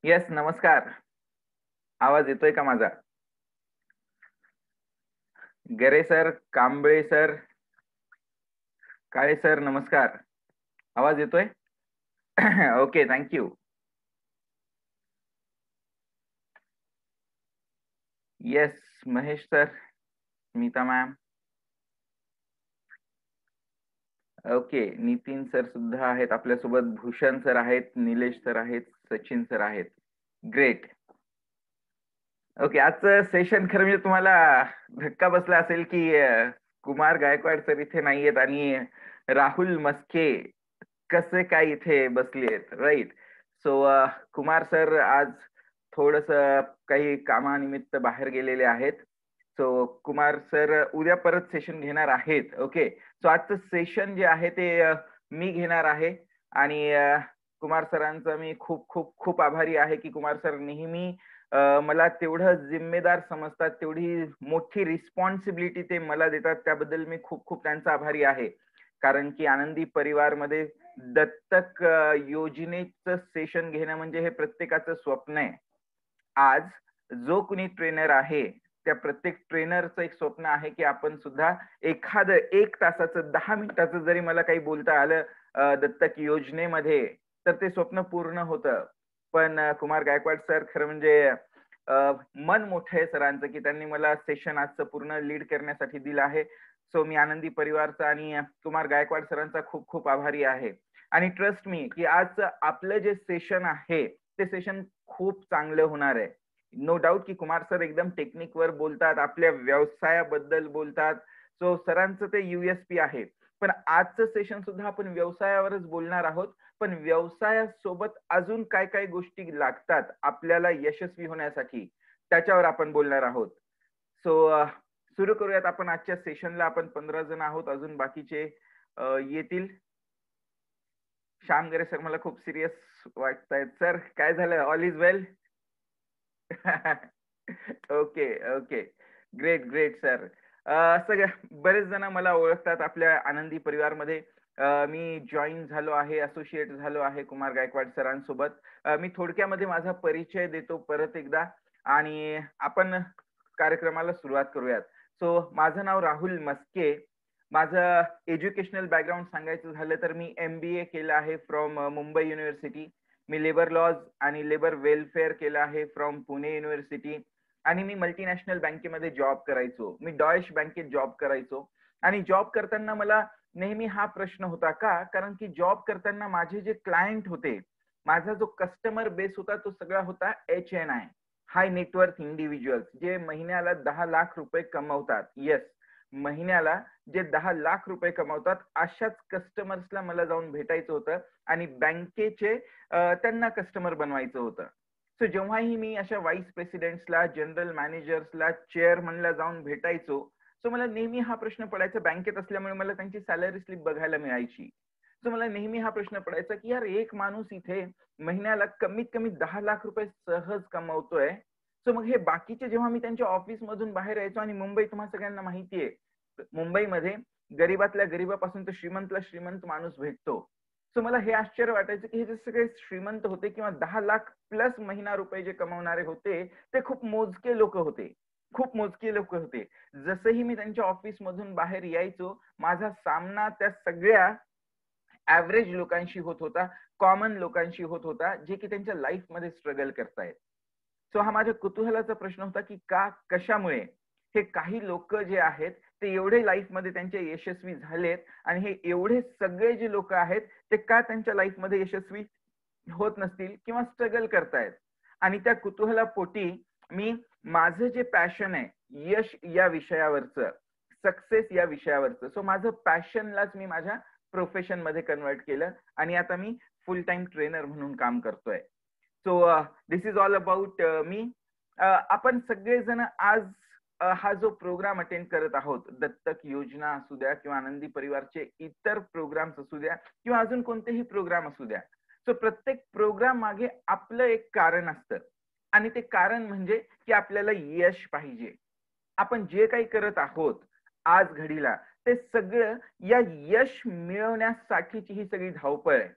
Yes, नमस्कार. आवाज येतोय का माझा? गरे सर, कांबळे सर, काळे सर, नमस्कार. आवाज येतोय? Okay, thank you. Yes, Mahesh sir, Smita ma'am. Okay, Nitin sir सुद्धा आहेत आपल्यासोबत. भूषण सर आहेत, निलेश सर आहेत, सचिन सर आहेत. ग्रेट. ओके, आजचं सेशन खरं म्हणजे तुम्हाला धक्का बसला असेल की कुमार गायकवाड सर इथे नाहीयेत आणि राहुल मस्के कसे काय इथे बसलेत, राईट. सो कुमार सर आज थोडस काही कामानिमित्त बाहेर गेलेले आहेत. सो कुमार सर उद्या परत सेशन घेणार आहेत. ओके, सो आजचं सेशन जे आहे ते मी घेणार आहे. आणि कुमार सरांचा मी खूप खूप खूप आभारी आहे की कुमार सर नेहमी मला तेवढं जिम्मेदार समजतात, तेवढी मोठी रिस्पॉन्सिबिलिटी ते मला देतात. त्याबद्दल मी खूप खूप त्यांचा आभारी आहे. कारण की आनंदी परिवारमध्ये दत्तक योजनेचं सेशन घेणं म्हणजे हे प्रत्येकाचं स्वप्न आहे. आज जो कुणी ट्रेनर आहे त्या प्रत्येक ट्रेनरचं एक स्वप्न आहे की आपण सुद्धा एखादं 1 तासाचं 10 मिनिटाचं जरी मला काही बोलता आलं दत्तक योजनेमध्ये, तर ते स्वप्न पूर्ण होतं. पण कुमार गायकवाड सर खरं म्हणजे मन मोठं आहे सरांचं की त्यांनी मला सेशन आजचं पूर्ण लीड करण्यासाठी दिलं आहे. सो मी आनंदी परिवारचा आणि कुमार गायकवाड सरांचा खूप खूप आभारी आहे. आणि ट्रस्ट मी की आज आपलं जे सेशन आहे ते सेशन खूप चांगलं होणार आहे. नो डाऊट की कुमार सर एकदम टेक्निकवर बोलतात, आपल्या व्यवसायाबद्दल बोलतात. सो सरांचं ते USP आहे. पण आजचं सेशन सुद्धा आपण व्यवसायावरच बोलणार आहोत. पण व्यवसायासोबत अजून काय काय गोष्टी लागतात आपल्याला यशस्वी होण्यासाठी, त्याच्यावर आपण बोलणार आहोत. सो सुरू करूयात आपण आजच्या सेशनला. आपण 15 जण आहोत, अजून बाकीचे येतील. श्याम गरे सर मला खूप सिरियस वाटतायत. सर काय झालं? All is well? Okay, okay. Great, great sir. सगळ्या बरेच जण मला ओळखतात आपल्या आनंदी परिवारमध्ये. मी जॉईन झालो आहे, असोसिएट झालो आहे कुमार गायकवाड सरांसोबत. मी थोडक्यामध्ये माझा परिचय देतो परत एकदा आणि आपण कार्यक्रमाला सुरुवात करूयात. सो माझं नाव राहुल मस्के. माझं एज्युकेशनल बॅकग्राऊंड सांगायचं झालं तर मी MBA केलं आहे फ्रॉम मुंबई युनिव्हर्सिटी. मी लेबर लॉज आणि लेबर वेलफेअर केलं आहे फ्रॉम पुणे युनिव्हर्सिटी. आणि मी मल्टीनॅशनल बँकेमध्ये जॉब करायचो. मी डॉयश बँकेत जॉब करायचो. आणि जॉब करताना मला नेहमी हा प्रश्न होता का, कारण की जॉब करताना माझे जे क्लायंट होते, माझा जो कस्टमर बेस होता तो सगळा होता HNI, हाय नेटवर्थ इंडिव्हिज्युअल्स, जे महिन्याला 10 लाख रुपये कमवतात. येस, महिन्याला जे 10 लाख रुपये कमवतात अशाच कस्टमर्सला मला जाऊन भेटायचं होतं आणि बँकेचे त्यांना कस्टमर बनवायचं होतं. सो जेव्हाही मी अशा व्हाईस प्रेसिडेंट्सला, जनरल मॅनेजर्सला, चेअरमनला जाऊन भेटायचो, सो मला नेहमी हा प्रश्न पडायचा. बँकेत असल्यामुळे मला त्यांची सॅलरी स्लिप बघायला मिळायची. सो मला नेहमी हा प्रश्न पडायचा की यार, एक माणूस इथे महिन्याला कमीत कमी 10 लाख रुपये सहज कमवतोय. सो मग हे बाकीचे, जेव्हा मी त्यांच्या ऑफिस मधून बाहेर यायचो, आणि मुंबई तुम्हाला सगळ्यांना माहितीये, मुंबईमध्ये गरीबातल्या गरीबापासून तर श्रीमंतला श्रीमंत माणूस भेटतो. सो मला हे आश्चर्य वाटायचं की हे जे सगळे श्रीमंत होते किंवा 10 लाख+ महिना रुपये जे कमवणारे होते, ते खूप मोजके लोक होते. खूप मोजके लोक होते. जसंही मी त्यांच्या ऑफिस मधून बाहेर यायचो, माझा सामना त्या सगळ्या ऍव्हरेज लोकांशी होत होता, कॉमन लोकांशी होत होता, जे की त्यांच्या लाईफ मध्ये स्ट्रगल करतायत. सो हा माझ्या कुतूहलाचा प्रश्न होता की का, कशामुळे हे काही लोक जे आहेत ते एवढे लाईफ मध्ये त्यांचे यशस्वी झालेत, आणि हे एवढे सगळे जे लोक आहेत ते का त्यांच्या लाईफ मध्ये यशस्वी होत नसतील किंवा स्ट्रगल करतायत. आणि त्या कुतूहलापोटी मी माझं जे पॅशन आहे, यश या विषयावरचं, सक्सेस या विषयावरचं, सो माझं पॅशनलाच मी माझ्या प्रोफेशन मध्ये कन्वर्ट केलं आणि आता मी फुल टाइम ट्रेनर म्हणून काम करतोय. So this is all about me. आपण सगळेजण आज हा जो प्रोग्राम अटेंड करत आहोत, दत्तक योजना असू द्या किंवा आनंदी परिवारचे इतर प्रोग्राम्स असू द्या किंवा अजून कोणतेही प्रोग्राम असू द्या, सो प्रत्येक प्रोग्राम मागे आपलं एक कारण असतं. आणि ते कारण म्हणजे की आपल्याला यश पाहिजे. आपण जे काही करत आहोत आज घडीला, ते सगळं या यश मिळवण्यासाठीची ही सगळी धावपळ आहे.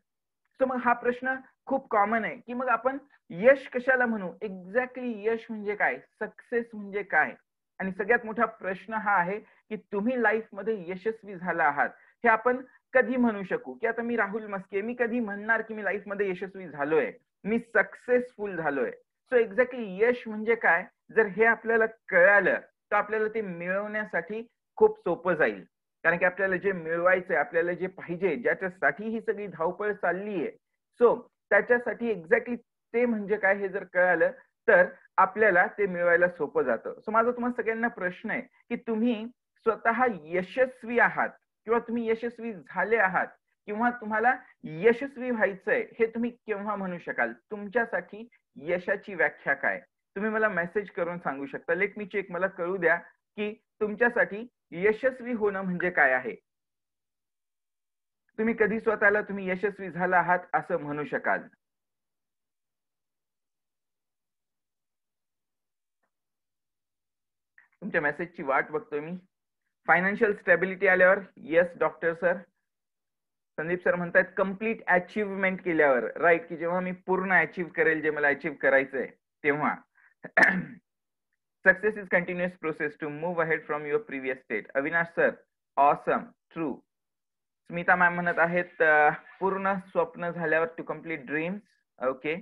सो मग हा प्रश्न खूप कॉमन आहे की मग आपण यश कशाला म्हणू, एक्झॅक्टली यश म्हणजे काय, सक्सेस म्हणजे काय. आणि सगळ्यात मोठा प्रश्न हा आहे की तुम्ही लाईफ मध्ये यशस्वी झाला आहात हे आपण कधी म्हणू शकू. की आता मी राहुल मस्के, मी कधी म्हणणार की मी लाईफ मध्ये यशस्वी झालोय, मी सक्सेसफुल झालोय. सो एक्झॅक्टली यश म्हणजे काय जर हे आपल्याला कळालं तर आपल्याला ते मिळवण्यासाठी खूप सोपं जाईल. कारण की आपल्याला जे मिळवायचंय, आपल्याला जे पाहिजे, ज्याच्यासाठी ही सगळी धावपळ चालली आहे, सो त्याच्यासाठी एक्झॅक्टली ते म्हणजे काय हे जर कळालं तर आपल्याला ते मिळवायला सोपं जातं. सो माझा तुम्हाला सगळ्यांना प्रश्न आहे की तुम्ही स्वतः यशस्वी आहात किंवा तुम्ही यशस्वी झाले आहात किंवा तुम्हाला यशस्वी व्हायचंय हे तुम्ही केव्हा म्हणू शकाल. तुमच्यासाठी यशाची व्याख्या काय, तुम्ही मला मेसेज करून सांगू शकता. लेट मी चेक, मला कळू द्या की तुमच्यासाठी यशस्वी होणं म्हणजे काय आहे. तुम्ही कधी स्वतःला तुम्ही यशस्वी झाला आहात असं म्हणू शकाल. तुमच्या मेसेजची वाट बघतोय मी. फायनान्शियल स्टॅबिलिटी आल्यावर yes doctor sir. Sandeep sir म्हणतात कम्प्लीट अचिव्हमेंट केल्यावर, राईट, की जेव्हा मी पूर्ण अचीव्ह करेल जे मला अचीव्ह करायचंय तेव्हा. Success is continuous process to move ahead from your previous state. Avinash sir awesome, true. Smita ma'am म्हणत आहेत पूर्ण स्वप्न झाल्यावर to complete dreams. Okay.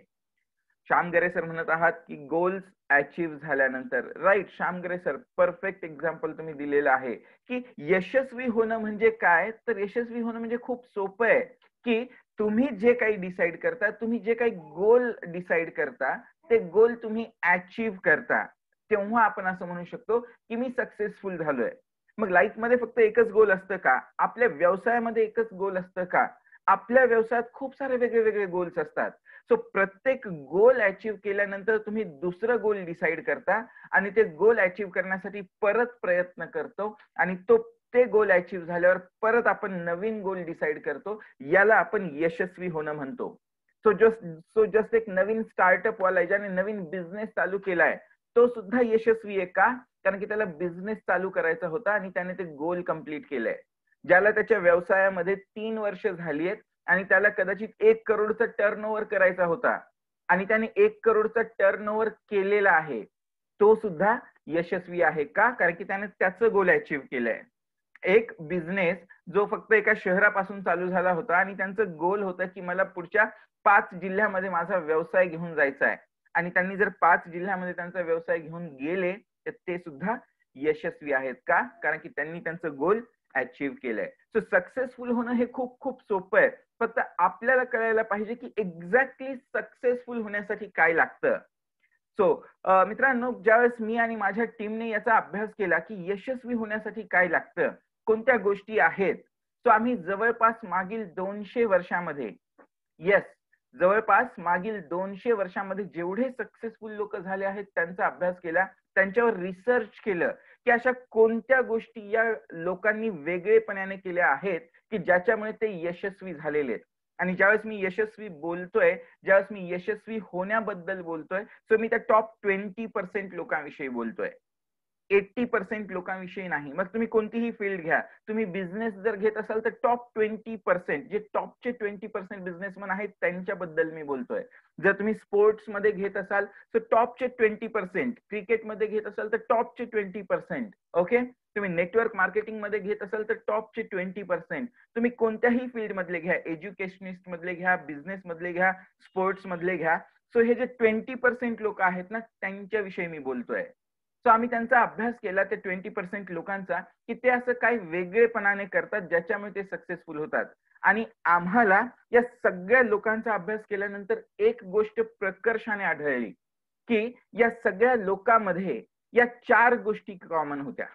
Shyamgare sir म्हणत आहात की गोल्स अचीव्ह झाल्यानंतर, right. Shyamgare sir perfect example तुम्ही दिलेलं आहे की यशस्वी होणं म्हणजे काय. तर यशस्वी होणं म्हणजे खूप सोपं आहे की तुम्ही जे काही डिसाईड करता, तुम्ही जे काही गोल डिसाईड करता ते गोल तुम्ही अचीव्ह करता, तेव्हा आपण असं म्हणू शकतो की मी सक्सेसफुल झालोय. मग लाईफ मध्ये फक्त एकच गोल असतं का, आपल्या व्यवसायामध्ये एकच गोल असतं का, आपल्या व्यवसायात खूप सारे वेगळे वेगळे गोल्स असतात. सो प्रत्येक गोल अचीव्ह केल्यानंतर तुम्ही दुसरं गोल डिसाईड करता आणि ते गोल अचीव्ह करण्यासाठी परत प्रयत्न करतो आणि ते गोल अचीव्ह झाल्यावर परत आपण नवीन गोल डिसाईड करतो. याला आपण यशस्वी होणं म्हणतो. सो जस्ट एक नवीन स्टार्टअप वाला ज्याने नवीन बिझनेस चालू केलाय तो सुद्धा यशस्वी आहे का, कारण की त्याला बिझनेस चालू करायचा होता आणि त्याने ते गोल कम्प्लीट केलंय. ज्याला त्याच्या व्यवसायामध्ये 3 वर्ष झाली आहेत आणि त्याला कदाचित 1 करोडचा टर्नओव्हर करायचा होता आणि त्याने 1 करोडचा टर्नओव्हर केलेला आहे, तो सुद्धा यशस्वी आहे का, कारण की त्याने त्याचं गोल अचीव्ह केलंय. एक बिझनेस जो फक्त एका शहरापासून चालू झाला होता आणि त्यांचं गोल होतं की मला पुढच्या 5 जिल्ह्यामध्ये माझा व्यवसाय घेऊन जायचा आहे आणि त्यांनी जर 5 जिल्ह्यामध्ये त्यांचा व्यवसाय घेऊन गेले तर ते सुद्धा यशस्वी आहेत का, कारण की त्यांनी त्यांचं गोल अचीव्ह केलंय. सो सक्सेसफुल होणं हे खूप खूप सोपं आहे. फक्त आपल्याला कळायला पाहिजे की एक्झॅक्टली सक्सेसफुल होण्यासाठी काय लागतं. सो मित्रांनो, ज्यावेळेस मी आणि माझ्या टीमने याचा अभ्यास केला की यशस्वी होण्यासाठी काय लागतं, कोणत्या गोष्टी आहेत, सो आम्ही जवळपास मागील 200 वर्षामध्ये, येस, जवळपास मागील 200 वर्षामध्ये जेवढे सक्सेसफुल लोक झाले आहेत त्यांचा अभ्यास केला, त्यांच्यावर रिसर्च केलं की अशा कोणत्या गोष्टी या लोकांनी वेगळेपणाने केल्या आहेत की ज्याच्यामुळे ते यशस्वी झालेले आहेत. आणि ज्यावेळेस मी यशस्वी बोलतोय, ज्यावेळेस मी यशस्वी होण्याबद्दल बोलतोय, सो मी त्या टॉप 20% लोकांविषयी बोलतोय, 80% लोकांविषयी नाही. मग तुम्ही कोणतीही फील्ड घ्या, तुम्ही बिझनेस जर घेत असाल तर टॉप 20%, जे टॉपचे 20% बिझनेसमन आहेत त्यांच्याबद्दल मी बोलतोय. जर तुम्ही स्पोर्ट्स मध्ये घेत असाल तर टॉपचे 20%, क्रिकेटमध्ये घेत असाल तर टॉपचे 20%, ओके. तुम्ही नेटवर्क मार्केटिंग मध्ये घेत असाल तर टॉपचे 20%. तुम्ही कोणत्याही फील्ड मधले घ्या, एज्युकेशनिस्ट मधले घ्या, बिझनेस मधले घ्या, स्पोर्ट्स मधले घ्या, सो हे जे 20% लोक आहेत ना त्यांच्याविषयी मी बोलतोय. सो आम्ही त्यांचा अभ्यास केला त्या 20% लोकांचा की ते असं काही वेगळेपणाने करतात ज्याच्यामुळे ते सक्सेसफुल होतात. आणि आम्हाला या सगळ्या लोकांचा अभ्यास केल्यानंतर एक गोष्ट प्रकर्षाने आढळली की या सगळ्या लोकांमध्ये या 4 गोष्टी कॉमन होत्या.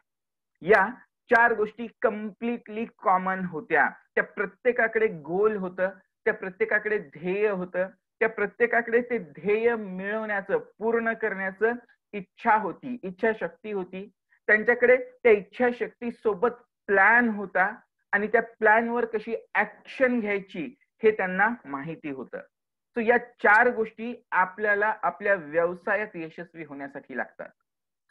या 4 गोष्टी कम्प्लिटली कॉमन होत्या. त्या प्रत्येकाकडे गोल होतं, त्या प्रत्येकाकडे ध्येय होतं, त्या प्रत्येकाकडे ते ध्येय मिळवण्याचं, पूर्ण करण्याचं इच्छा होती, इच्छाशक्ती होती. त्यांच्याकडे त्या इच्छाशक्ती सोबत प्लॅन होता आणि त्या प्लॅनवर कशी ऍक्शन घ्यायची हे त्यांना माहिती होतं. सो या 4 गोष्टी आपल्याला आपल्या व्यवसायात यशस्वी होण्यासाठी लागतात.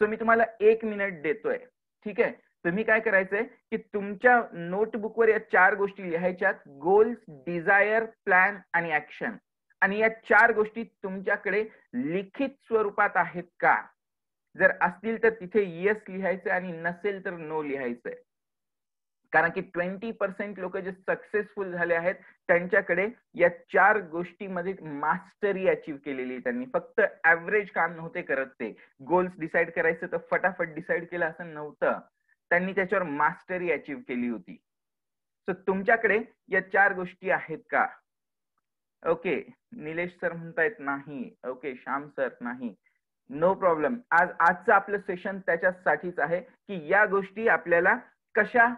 सो मी तुम्हाला 1 मिनिट देतोय, ठीक आहे. तुम्ही काय करायचंय की तुमच्या नोटबुकवर या 4 गोष्टी लिहायच्यात: गोल्स, डिझायर, प्लॅन आणि ऍक्शन. आणि या 4 गोष्टी तुमच्याकडे लिखित स्वरूपात आहेत का? जर असतील तर तिथे येस लिहायचं आणि नसेल तर नो लिहायचंय. कारण की 20% लोक जे सक्सेसफुल झाले आहेत त्यांच्याकडे या 4 गोष्टीमध्ये मास्टरी अचीव केलेली. त्यांनी फक्त ऍव्हरेज काम नव्हते करत. ते गोल्स डिसाईड करायचं तर फटाफट डिसाईड केलं असं नव्हतं, त्यांनी त्याच्यावर मास्टरी अचीव केली होती. सो तुमच्याकडे या 4 गोष्टी आहेत का? ओके, निलेश सर म्हणतायत नाही. ओके, श्याम सर नाही. No problem. आजचं आपलं सेशन त्याच्यासाठीच आहे की या गोष्टी आपल्याला कशा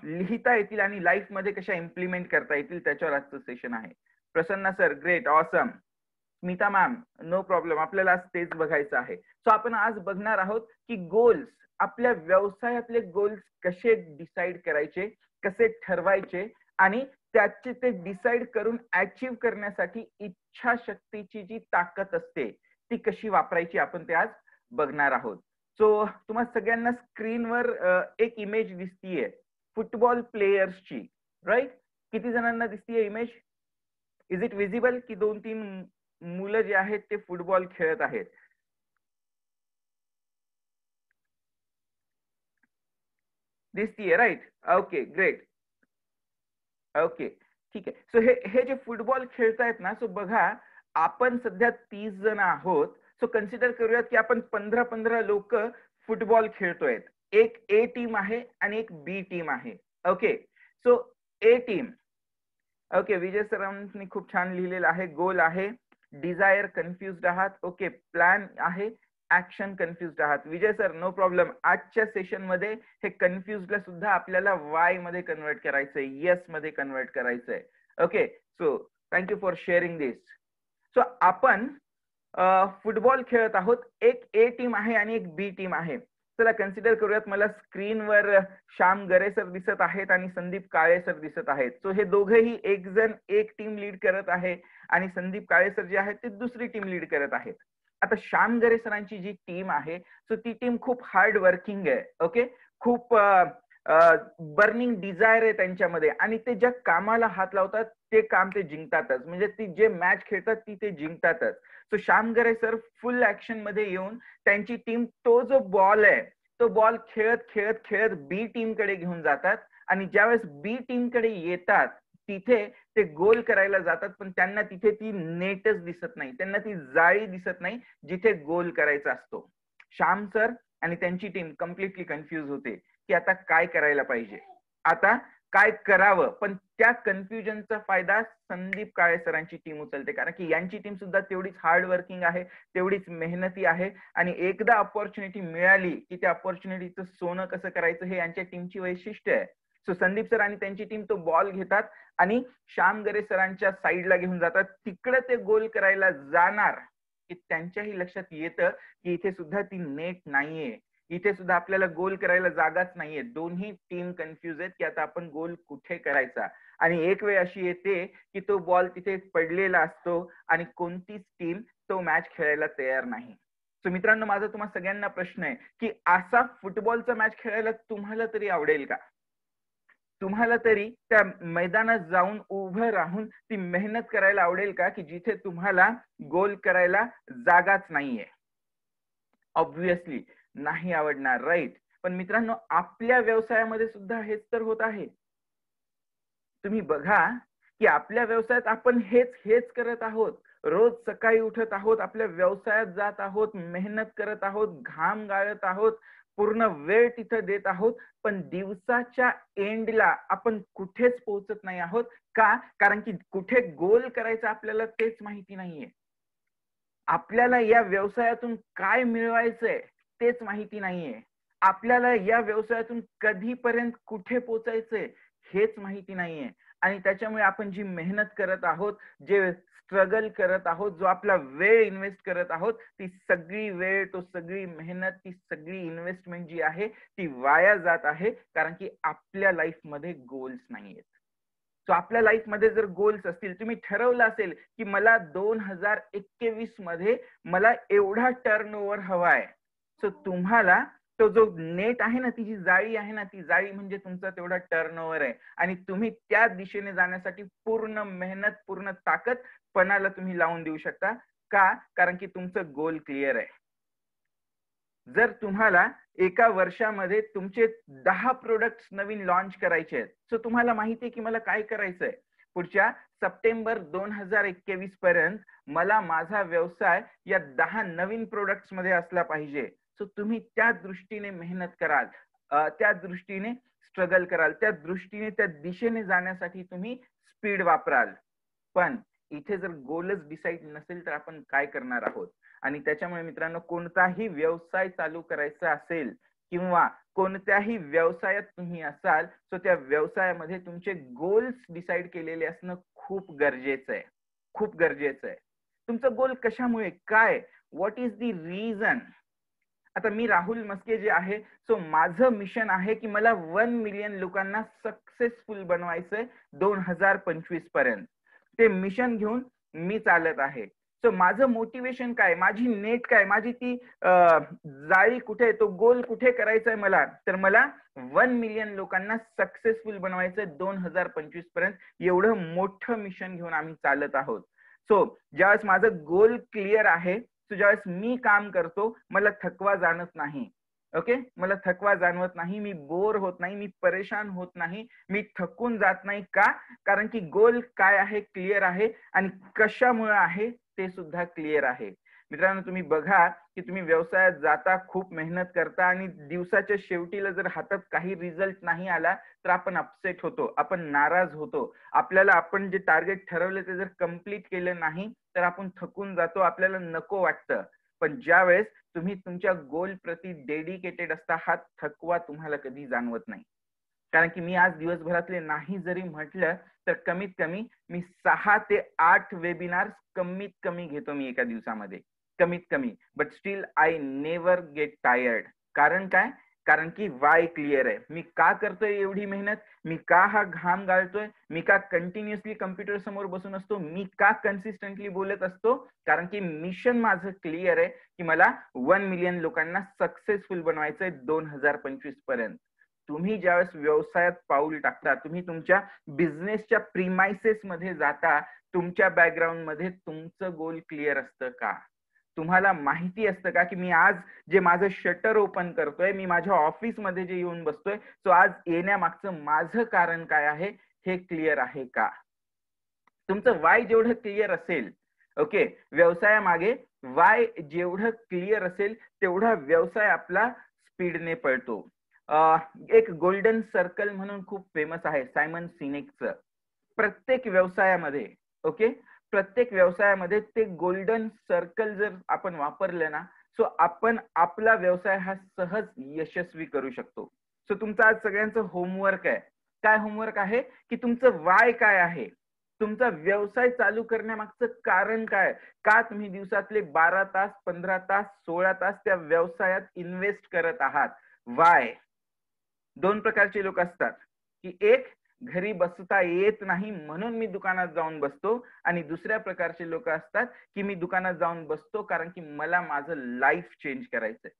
लिहिता येतील आणि लाईफ मध्ये कशा इम्प्लिमेंट करता येतील त्याच्यावर आजचं सेशन आहे. Prasanna sir, great, awesome. Smita ma'am, no problem. आपल्याला आज तेच बघायचं आहे. सो आपण आज बघणार आहोत की गोल्स, आपल्या व्यवसायातले गोल्स कसे डिसाईड करायचे, कसे ठरवायचे आणि त्याचे ते डिसाईड करून अचीव करण्यासाठी इच्छाशक्तीची जी ताकद असते ती कशी वापरायची आपण ते आज बघणार आहोत. सो तुम्हाला सगळ्यांना स्क्रीनवर एक इमेज दिसतीये फुटबॉल प्लेयर्सची, राईट? किती जणांना दिसतीये इमेज? इज इट विजिबल की 2-3 मुलं जे आहेत ते फुटबॉल खेळत आहेत? दिसतीये, राईट? Okay, great. ओके, ठीक आहे. सो हे जे फुटबॉल खेळतायत ना, सो बघा आपण सध्या 30 जण आहोत. सो कन्सिडर करूयात की आपण 15 लोक फुटबॉल खेळतोय. एक ए टीम आहे आणि एक बी टीम आहे. ओके, सो ए टीम. ओके, विजय सरांनी खूप छान लिहिलेलं आहे. गोल आहे, डिझायर कन्फ्युज्ड आहात. ओके, प्लॅन आहे, ऍक्शन कन्फ्युज्ड आहात. विजय सर, नो प्रॉब्लेम. आजच्या सेशन मध्ये हे कन्फ्युजला सुद्धा आपल्याला वाय मध्ये कन्वर्ट करायचंय, येस मध्ये कन्वर्ट करायचंय. Okay, so thank you for sharing this. So आपण फुटबॉल खेळत आहोत. एक ए टीम आहे आणि एक बी टीम आहे. चला कन्सिडर करूयात. मला स्क्रीनवर श्याम गरे सर दिसत आहेत आणि संदीप काळे सर दिसत आहेत. सो हे दोघेही एक जण एक टीम लीड करत आहे आणि संदीप काळे सर जे आहेत ते दुसरी टीम लीड करत आहेत. आता श्याम गरे सरांची जी टीम आहे सो ती टीम खूप हार्ड वर्किंग आहे. ओके, खूप बर्निंग डिझायर आहे त्यांच्यामध्ये आणि ते ज्या कामाला हात लावतात ते काम ते जिंकतातच. म्हणजे ती जे मॅच खेळतात ती ते जिंकतातच. सो श्याम गरे सर फुल ऍक्शन मध्ये येऊन त्यांची टीम तो जो बॉल आहे तो बॉल खेळत खेळत खेळत बी टीम कडे घेऊन जातात आणि ज्यावेळेस बी टीम कडे येतात तिथे ते गोल करायला जातात, पण त्यांना तिथे ती नेटच दिसत नाही, त्यांना ती जाळी दिसत नाही जिथे गोल करायचा असतो. श्याम सर आणि त्यांची टीम कम्प्लिटली कन्फ्युज होते की आता काय करायला पाहिजे, आता काय करावं. पण त्या कन्फ्युजनचा फायदा संदीप काळे सरांची टीम उचलते, कारण की यांची टीम सुद्धा तेवढीच हार्ड वर्किंग आहे, तेवढीच मेहनती आहे आणि एकदा अपॉर्च्युनिटी मिळाली की त्या अपॉर्च्युनिटीचं सोनं कसं करायचं हे यांच्या टीमची वैशिष्ट्य आहे. सो संदीप सर आणि त्यांची टीम तो बॉल घेतात आणि श्याम गरे सरांच्या साईडला घेऊन जातात. तिकडे ते गोल करायला जाणार की त्यांच्याही लक्षात येतं की इथे सुद्धा ती नेट नाहीये, इथे सुद्धा आपल्याला गोल करायला जागाच नाहीये. दोन्ही टीम कन्फ्युज आहेत की आता आपण गोल कुठे करायचा. आणि एक वेळ अशी येते की तो बॉल तिथे पडलेला असतो आणि कोणतीच टीम तो मॅच खेळायला तयार नाही. सो मित्रांनो, माझा तुम्हाला सगळ्यांना प्रश्न आहे की असा फुटबॉलचा मॅच खेळायला तुम्हाला तरी आवडेल का? तुम्हाला तरी त्या मैदानात जाऊन उभं राहून ती मेहनत करायला आवडेल का की जिथे तुम्हाला गोल करायला जागाच नाहीये? ऑब्व्हियसली नाही आवडणार, राईट? पण मित्रांनो, आपल्या व्यवसायामध्ये सुद्धा हेच तर होत आहे. तुम्ही बघा की आपल्या व्यवसायात आपण हेच करत आहोत. रोज सकाळी उठत आहोत, आपल्या व्यवसायात जात आहोत, मेहनत करत आहोत, घाम गाळत आहोत, पूर्ण वेळ तिथं देत आहोत, पण दिवसाच्या एंडला आपण कुठेच पोहोचत नाही आहोत. का? कारण की कुठे गोल करायचं आपल्याला तेच माहिती नाहीये. आपल्याला या व्यवसायातून काय मिळवायचंय तेच माहिती नाहीये. आपल्याला या व्यवसायातून कधीपर्यंत कुठे पोचायचंय हेच माहिती नाहीये. आणि त्याच्यामुळे आपण जी मेहनत करत आहोत, जे स्ट्रगल करत आहोत, जो आपला वेळ इन्व्हेस्ट करत आहोत, ती सगळी वेळ, तो सगळी मेहनत, ती सगळी इन्व्हेस्टमेंट जी आहे ती वाया जात आहे, कारण की आपल्या लाईफ मध्ये गोल्स नाहीयेत. सो आपल्या लाईफ मध्ये जर गोल्स असतील, तुम्ही ठरवलं असेल की मला 2021 मध्ये मला एवढा टर्नओव्हर हवाय, सो तुम्हाला तो जो नेट आहे ना, ती जी जाळी आहे ना, ती जाळी म्हणजे तुमचा तेवढा टर्नओव्हर आहे आणि तुम्ही त्या दिशेने जाण्यासाठी पूर्ण मेहनत, पूर्ण ताकद पणाला तुम्ही लावून देऊ शकता. का? कारण की तुमचं गोल क्लिअर आहे. जर तुम्हाला एका वर्षामध्ये तुमचे 10 प्रोडक्ट्स नवीन लॉन्च करायचे आहेत, सो तुम्हाला माहिती आहे की मला काय करायचंय. पुढच्या सप्टेंबर 2021 पर्यंत मला माझा व्यवसाय या 10 नवीन प्रोडक्ट्स मध्ये असला पाहिजे. सो तुम्ही त्या दृष्टीने मेहनत कराल, त्या दृष्टीने स्ट्रगल कराल, त्या दृष्टीने त्या दिशेने जाण्यासाठी तुम्ही स्पीड वापराल. पण इथे जर गोलच डिसाईड नसेल तर आपण काय करणार आहोत. आणि त्याच्यामुळे मित्रांनो, कोणताही व्यवसाय चालू करायचा असेल किंवा कोणत्याही व्यवसायात तुम्ही असाल, सो त्या व्यवसायामध्ये तुमचे गोल्स डिसाईड केलेले असणं खूप गरजेचं आहे. खूप गरजेचं आहे. तुमचं गोल कशामुळे, काय, व्हॉट इज द रिझन. आता मी राहुल मस्के जे आहे, सो माझं मिशन आहे की मला 1 मिलियन लोकांना सक्सेसफुल बनवायचंय 2025 पर्यंत. ते मिशन घेऊन मी चालत आहे. सो माझं मोटिवेशन काय, माझी नेट काय, माझी ती जाळी कुठे, तो गोल कुठे करायचा आहे मला, तर मला 1 मिलियन लोकांना सक्सेसफुल बनवायचंय 2025 पर्यंत. एवढं मोठं मिशन घेऊन आम्ही चालत आहोत. सो ज्यावेळेस माझं गोल क्लिअर आहे, सो ज्यावेळेस मी काम करतो, मला थकवा जाणत नाही. ओके, मला थकवा जाणवत नाही, मी बोर होत नाही, मी परेशान होत नाही, मी थकून जात नाही. का? कारण की गोल काय आहे क्लिअर आहे आणि कशामुळे आहे ते सुद्धा क्लिअर आहे. मित्रांनो, तुम्ही बघा की तुम्ही व्यवसायात जाता, खूप मेहनत करता आणि दिवसाच्या शेवटीला जर हातात काही रिझल्ट नाही आला तर आपण अपसेट होतो, आपण नाराज होतो. आपल्याला आपण जे टार्गेट ठरवले ते जर कम्प्लीट केलं नाही तर आपण थकून जातो, आपल्याला नको वाटतं. पण ज्या वेळेस तुम्ही तुमच्या गोल प्रती डेडिकेटेड असता, हा थकवा तुम्हाला कधी जाणवत नाही. कारण की मी आज दिवसभरातले नाही जरी म्हटलं तर कमीत कमी मी 6 ते 8 वेबिनार्स कमीत कमी घेतो मी एका दिवसामध्ये, कमीत कमी. But still I never get tired. कारण काय? कारण की वाय क्लिअर आहे. मी का करतोय एवढी मेहनत, मी का हा घाम गाळतोय, मी का कंटिन्युअसली कम्प्युटर समोर बसून असतो, मी का कन्सिस्टंटली बोलत असतो. कारण की मिशन माझं क्लिअर आहे की मला 1 मिलियन लोकांना सक्सेसफुल बनवायचंय 2025 पर्यंत. तुम्ही ज्यावेळेस व्यवसायात पाऊल टाकता, तुम्ही तुमच्या बिझनेसच्या प्रीमाइसेस मध्ये जाता, तुमच्या बॅकग्राऊंड मध्ये तुमचं गोल क्लिअर असतं का? तुम्हाला माहिती असतं का की मी आज जे माझं शटर ओपन करतोय, मी माझ्या ऑफिस मध्ये जे येऊन बसतोय, सो आज येण्यामागचं माझं कारण काय आहे हे क्लिअर आहे का? तुमचं वाय जेवढं क्लिअर असेल, ओके, व्यवसायामागे वाय जेवढं क्लिअर असेल तेवढा व्यवसाय आपला स्पीडने पळतो. एक गोल्डन सर्कल म्हणून खूप फेमस आहे सायमन सिनेकचं. प्रत्येक व्यवसायामध्ये, ओके, प्रत्येक व्यवसायामध्ये ते गोल्डन सर्कल जर आपण वापरलं ना, सो आपण आपला व्यवसाय हा सहज यशस्वी करू शकतो. सो तुमचं आज सगळ्यांचं होमवर्क आहे. काय होमवर्क आहे की तुमचं वाय काय आहे, तुमचा व्यवसाय चालू करण्यामागचं कारण काय, का तुम्ही दिवसातले 12 तास, 15 तास, 16 तास त्या व्यवसायात इन्व्हेस्ट करत आहात. वाय. 2 प्रकारचे लोक असतात की एक, घरी बसता येत नाही म्हणून मी दुकानात जाऊन बसतो, आणि दुसऱ्या प्रकारचे लोक असतात की मी दुकानात जाऊन बसतो कारण की मला माझं लाईफ चेंज करायचंय.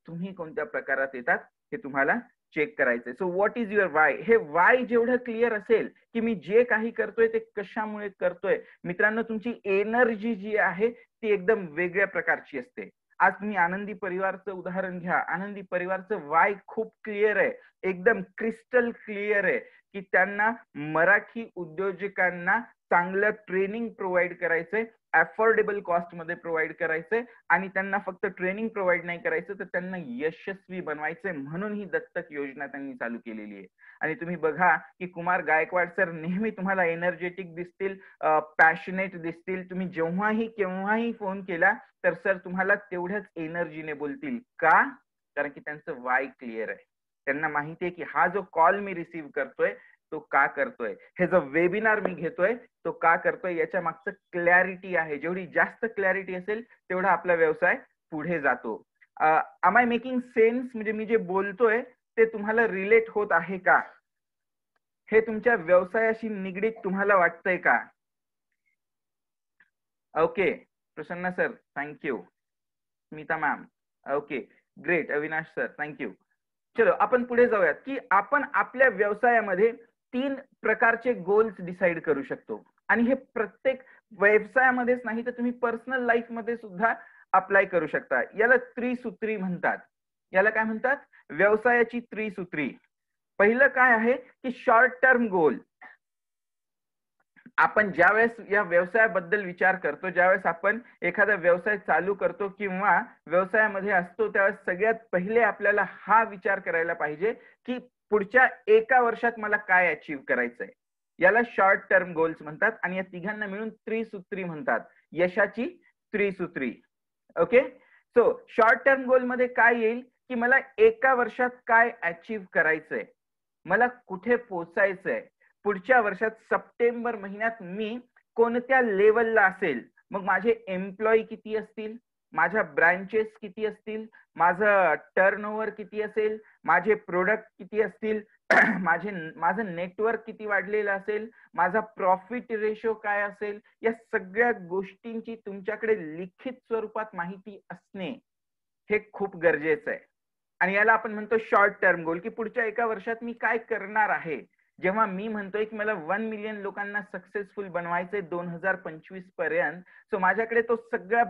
तुम्ही कोणत्या प्रकारात येतात हे तुम्हाला चेक करायचंय. So what is your why. हे वाय जेवढं क्लिअर असेल की मी जे काही करतोय ते कशामुळे करतोय, मित्रांनो, तुमची एनर्जी जी आहे ती एकदम वेगळ्या प्रकारची असते. आज तुम्ही आनंदी परिवारचं उदाहरण घ्या. आनंदी परिवारचं वाय खूप क्लिअर आहे, एकदम क्रिस्टल क्लिअर आहे की त्यांना मराठी उद्योजकांना चांगलं ट्रेनिंग प्रोव्हाइड करायचंय, अफोर्डेबल कॉस्ट मध्ये प्रोव्हाइड करायचंय, आणि त्यांना फक्त ट्रेनिंग प्रोव्हाइड नाही करायचं तर त्यांना यशस्वी बनवायचंय. म्हणून ही दत्तक योजना त्यांनी चालू केलेली आहे. आणि तुम्ही बघा की कुमार गायकवाड सर नेहमी तुम्हाला एनर्जेटिक दिसतील, पॅशनेट दिसतील. तुम्ही जेव्हाही केव्हाही फोन केला तर सर तुम्हाला तेवढ्याच एनर्जीने बोलतील. का? कारण की त्यांचं वाय क्लिअर आहे. त्यांना माहिती आहे की हा जो कॉल मी रिसीव्ह करतोय तो का करतोय, हे जो वेबिनार मी घेतोय तो का करतोय, याच्या मागचं क्लॅरिटी आहे. जेवढी जास्त क्लॅरिटी असेल तेवढा आपला व्यवसाय पुढे जातो. I making sense? म्हणजे मी जे बोलतोय ते तुम्हाला रिलेट होत आहे का, हे तुमच्या व्यवसायाशी निगडीत तुम्हाला वाटतंय का? Okay, Prasanna sir, thank you. Smita ma'am, okay. Great Avinash sir, thank you. चलो आपण पुढे जाऊयात की आपण आपल्या व्यवसायामध्ये 3 प्रकारचे गोल्स डिसाईड करू शकतो आणि हे प्रत्येक व्यवसायामध्येच नाही तर तुम्ही पर्सनल लाईफ मध्ये सुद्धा अप्लाय करू शकता. याला त्रिसूत्री म्हणतात. याला काय म्हणतात? व्यवसायाची त्रिसूत्री. पहिलं काय आहे की शॉर्ट टर्म गोल. आपण ज्यावेळेस या व्यवसायाबद्दल विचार करतो, ज्यावेळेस आपण एखादा व्यवसाय चालू करतो किंवा व्यवसायामध्ये असतो, त्यावेळेस सगळ्यात पहिले आपल्याला हा विचार करायला पाहिजे की पुढच्या 1 वर्षात मला काय अचीव्ह करायचंय. याला शॉर्ट टर्म गोल्स म्हणतात आणि या तिघांना मिळून त्रिसूत्री म्हणतात, यशाची त्रिसूत्री. Okay, so short term goal मध्ये काय येईल की मला 1 वर्षात काय अचीव्ह करायचंय, मला कुठे पोहोचायचंय, पुढच्या वर्षात सप्टेंबर महिन्यात मी कोणत्या लेवलला असेल, मग माझे एम्प्लॉई किती असतील, माझ्या ब्रांचेस किती असतील, माझं टर्नओव्हर किती असेल, माझे प्रोडक्ट किती असतील, माझं नेटवर्क किती वाढलेलं असेल, माझा प्रॉफिट रेशो काय असेल, या सगळ्या गोष्टींची तुमच्याकडे लिखित स्वरूपात माहिती असणे हे खूप गरजेचं आहे. आणि याला आपण म्हणतो शॉर्ट टर्म गोल की पुढच्या 1 वर्षात मी काय करणार आहे. जेव्हा मी म्हणतोय की मला 1 मिलियन लोकांना सक्सेसफुल बनवायचंय 2025 पर्यंत, सो माझ्याकडे तो सगळा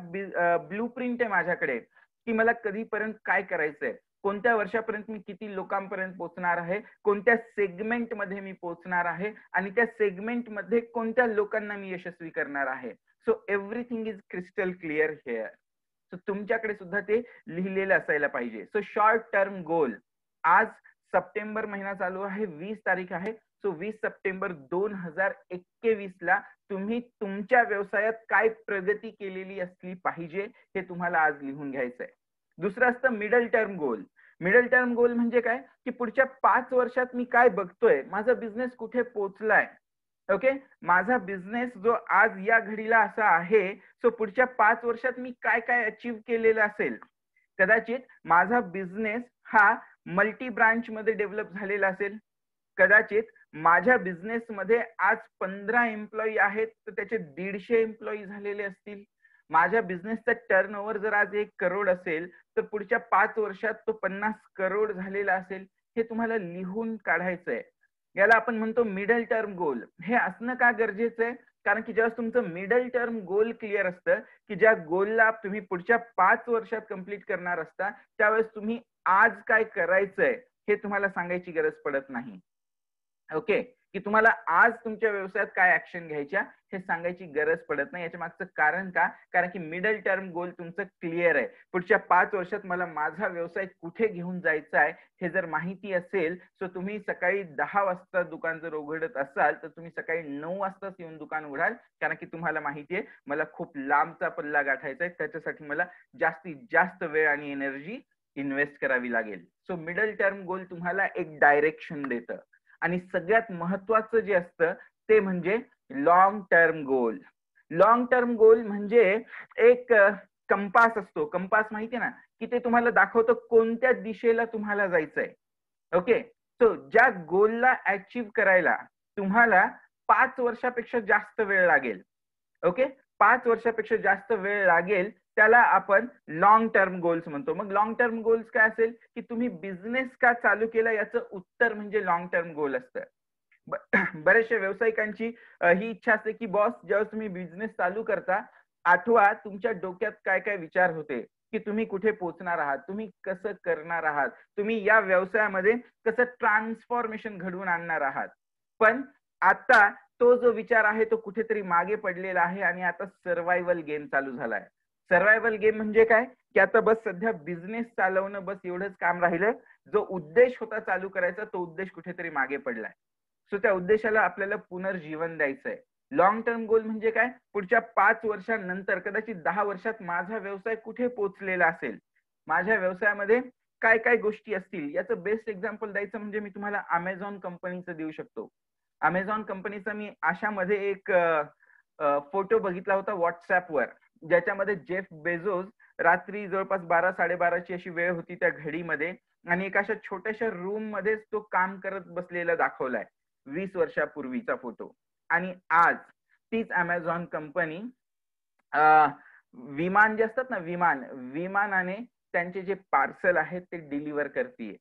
ब्लूप्रिंट आहे माझ्याकडे की मला कधीपर्यंत काय करायचंय, कोणत्या वर्षापर्यंत मी किती लोकांपर्यंत पोहोचणार आहे, कोणत्या सेगमेंट मध्ये मी पोहोचणार आहे आणि त्या सेगमेंट मध्ये कोणत्या लोकांना मी यशस्वी करणार आहे. So everything is crystal clear here. So तुमच्याकडे सुद्धा ते लिहिलेलं असायला पाहिजे. So short term goal. आज सप्टेंबर महिना चालू आहे, 20 तारीख आहे. सो 20 सप्टेंबर 2021 ला तुम्ही तुमच्या व्यवसायात काय प्रगती केलेली असली पाहिजे हे तुम्हाला आज लिहून घ्यायचंय. दुसरं असतं middle term goal. Middle term goal म्हणजे काय की पुढच्या 5 वर्षात मी काय बघतोय, माझा बिझनेस कुठे पोहोचलाय. ओके, माझा बिझनेस जो आज या घडीला असा आहे, सो पुढच्या 5 वर्षात मी काय काय अचीव्ह केलेलं असेल. कदाचित माझा बिझनेस हा मल्टी ब्रांच मध्ये डेव्हलप झालेला असेल, कदाचित माझ्या बिझनेस मध्ये आज 15 एम्प्लॉई आहेत तर त्याचे 150 एम्प्लॉई झालेले असतील. माझ्या बिझनेसचा टर्नओव्हर जर आज 1 करोड असेल तर पुढच्या 5 वर्षात तो 50 करोड झालेला असेल. हे तुम्हाला लिहून काढायचंय. याला आपण म्हणतो मिडल टर्म गोल. हे असणं का गरजेचं आहे, कारण की जेव्हा तुमचं मिडल टर्म गोल क्लिअर असतं की ज्या गोलला तुम्ही पुढच्या 5 वर्षात कंप्लीट करणार असता, त्यावेळेस तुम्ही आज काय करायचंय हे तुम्हाला सांगायची गरज पडत नाही. ओके, की तुम्हाला आज तुमच्या व्यवसायात काय ऍक्शन घ्यायच्या हे सांगायची गरज पडत नाही. याच्या मागचं कारण का, कारण की मिडल टर्म गोल तुमचं क्लिअर आहे. पुढच्या 5 वर्षात मला माझा व्यवसाय कुठे घेऊन जायचा आहे हे जर माहिती असेल, सो तुम्ही सकाळी 10 वाजता दुकान जर उघडत असाल तर तुम्ही सकाळी 9 वाजताच येऊन दुकान उघडाल, कारण की तुम्हाला माहिती आहे मला खूप लांबचा पल्ला गाठायचा आहे, त्याच्यासाठी मला जास्तीत जास्त वेळ आणि एनर्जी इन्व्हेस्ट करावी लागेल. सो मिडल टर्म गोल तुम्हाला एक डायरेक्शन देतं. आणि सगळ्यात महत्वाचं जे असतं ते म्हणजे long term goal. Long term goal म्हणजे एक कंपास असतो. कंपास माहितीये ना, की ते तुम्हाला दाखवतं कोणत्या दिशेला तुम्हाला जायचंय. ओके, सो ज्या गोलला अचीव्ह करायला तुम्हाला 5 वर्षापेक्षा जास्त वेळ लागेल. ओके, 5 वर्षापेक्षा जास्त वेळ लागेल त्याला आपण लॉंग टर्म गोल्स म्हणतो. मग लॉंग टर्म गोल्स काय असेल की तुम्ही बिझनेस का चालू केला याचं उत्तर म्हणजे लॉंग टर्म गोल असतं. बऱ्याचशा व्यावसायिकांची ही इच्छा असते की बॉस, जेव्हा तुम्ही बिझनेस चालू करता, आठवा तुमच्या डोक्यात काय काय विचार होते, की तुम्ही कुठे पोहोचणार आहात, तुम्ही कसं करणार आहात, तुम्ही या व्यवसायामध्ये कसं ट्रान्सफॉर्मेशन घडवून आणणार आहात. पण आता तो जो विचार आहे तो कुठेतरी मागे पडलेला आहे आणि आता सर्व्हायव्हल गेम चालू झालाय. सर्व्हायव्हल गेम म्हणजे काय की आता बस सध्या बिझनेस चालवणं बस एवढंच काम राहिलं. जो उद्देश होता चालू करायचा तो उद्देश कुठेतरी मागे पडलाय. सो त्या उद्देशाला आपल्याला पुनर्जीवन द्यायचंय. लॉंग टर्म गोल म्हणजे काय, पुढच्या 5 वर्षांनंतर कदाचित 10 वर्षात माझा व्यवसाय कुठे पोहोचलेला असेल, माझ्या व्यवसायामध्ये काय काय गोष्टी असतील. याचं बेस्ट एक्झाम्पल द्यायचं म्हणजे मी तुम्हाला अमेझॉन कंपनीचं देऊ शकतो. अमेझॉन कंपनीचा मी अशामध्ये एक फोटो बघितला होता व्हॉट्सअपवर, ज्याच्यामध्ये जेफ बेझोस रात्री जवळपास 12-12:30ची अशी वेळ होती त्या घडीमध्ये आणि एका अशा छोट्याशा रूम मध्येच तो काम करत बसलेला दाखवलाय. 20 वर्षापूर्वीचा फोटो. आणि आज तीच अमेझॉन कंपनी विमान जे असतात ना, विमानाने त्यांचे जे पार्सल आहेत ते डिलिव्हर करते,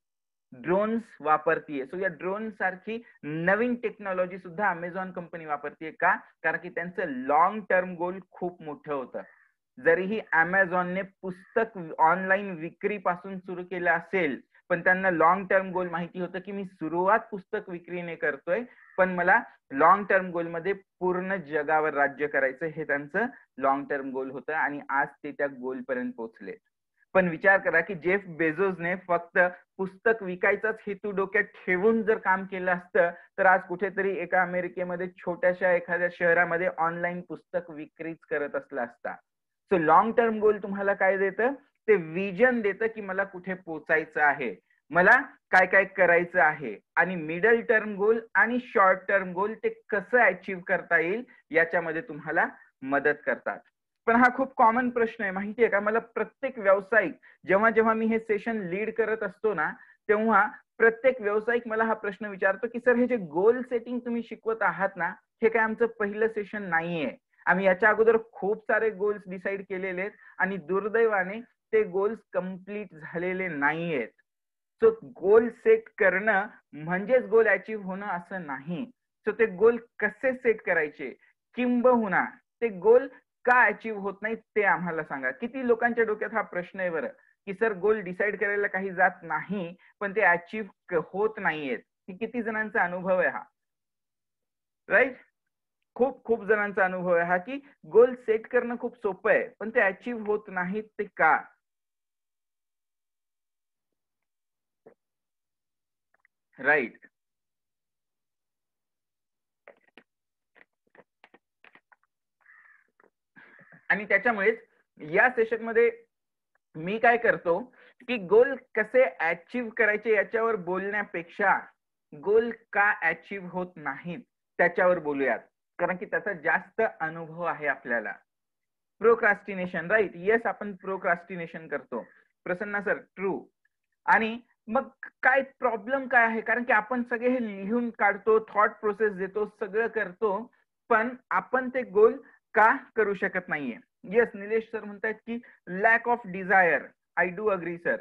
ड्रोन्स वापरतीये. सो या ड्रोन सारखी नवीन टेक्नॉलॉजी सुद्धा अमेझॉन कंपनी वापरतीये. का? कारण की त्यांचं लॉंग टर्म गोल खूप मोठं होतं. जरीही अमेझॉनने पुस्तक ऑनलाईन विक्रीपासून सुरू केलं असेल, पण त्यांना लॉंग टर्म गोल माहिती होतं की मी सुरुवात पुस्तक विक्रीने करतोय, पण मला लॉंग टर्म गोल मध्ये पूर्ण जगावर राज्य करायचं, हे त्यांचं लॉंग टर्म गोल होतं आणि आज ते त्या गोल पर्यंत पोहोचले. पण विचार करा की जेफ बेझोसने फक्त पुस्तक विकायचाच हेतू डोक्यात ठेवून जर काम केलं असतं, तर आज कुठेतरी एका अमेरिकेमध्ये छोट्याशा एखाद्या शहरामध्ये ऑनलाईन पुस्तक विक्रीच करत असला असता. सो लॉंग टर्म गोल तुम्हाला काय देतं? ते विजन देतं की मला कुठे पोचायचं आहे, मला काय काय करायचं आहे, आणि मिडल टर्म गोल आणि शॉर्ट टर्म गोल ते कसं अचीव्ह करता येईल याच्यामध्ये तुम्हाला मदत करतात. पण हा खूप कॉमन प्रश्न आहे, माहितीये का? मला प्रत्येक व्यावसायिक, जेव्हा जेव्हा मी हे सेशन लीड करत असतो ना, तेव्हा प्रत्येक व्यावसायिक मला हा प्रश्न विचारतो की सर, हे जे गोल सेटिंग तुम्ही शिकवत आहात ना, हे काय आमचं पहिलं सेशन नाहीये. आम्ही याच्या अगोदर खूप सारे गोल्स डिसाईड केलेले आहेत आणि दुर्दैवाने ते गोल्स कम्प्लीट झालेले नाहीयेत. सो गोल सेट करणं म्हणजेच गोल अचीव्ह होणं असं नाही. सो ते गोल कसे सेट करायचे, किंबहुना ते गोल का अचीव्ह होत नाही ते आम्हाला सांगा. किती लोकांच्या डोक्यात हा प्रश्न आहे बरं, की सर गोल डिसाईड करायला काही जात नाही, पण ते अचीव्ह होत नाहीयेत. किती जणांचा अनुभव आहे हा? राईट? खूप खूप जणांचा अनुभव आहे हा, की गोल सेट करणं खूप सोपं आहे, पण ते अचीव्ह होत नाहीत. ते का? राईट. आणि त्याच्यामुळेच या सेशन मध्ये मी काय करतो की गोल कसे अचीव्ह करायचे याच्यावर बोलण्यापेक्षा गोल का अचीव्ह होत नाहीत त्याच्यावर बोलूयात, कारण की त्याचा जास्त अनुभव आहे आपल्याला. Procrastination, right? येस, आपण प्रोक्रास्टिनेशन करतो. Prasanna sir, true. आणि मग काय प्रॉब्लेम काय आहे? कारण की आपण सगळे हे लिहून काढतो, थॉट प्रोसेस देतो, सगळं करतो, पण आपण ते गोल का करू शकत नाहीये? येस, निलेश सर म्हणतात की lack of desire. I do agree sir.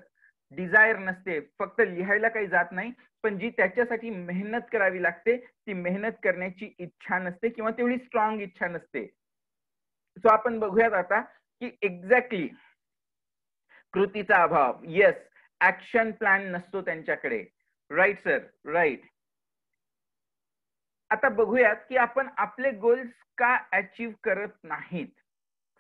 Desire नसते, फक्त लिहायला काही जात नाही, पण जी त्याच्यासाठी मेहनत करावी लागते ती मेहनत करण्याची इच्छा नसते, किंवा तेवढी स्ट्रॉंग इच्छा नसते. सो आपण बघूयात आता की एक्झॅक्टली कृतीचा अभाव. येस, ऍक्शन प्लॅन नसतो त्यांच्याकडे. Right sir, right. आता बघूयात की आपण आपले गोल्स का अचीव्ह करत नाहीत.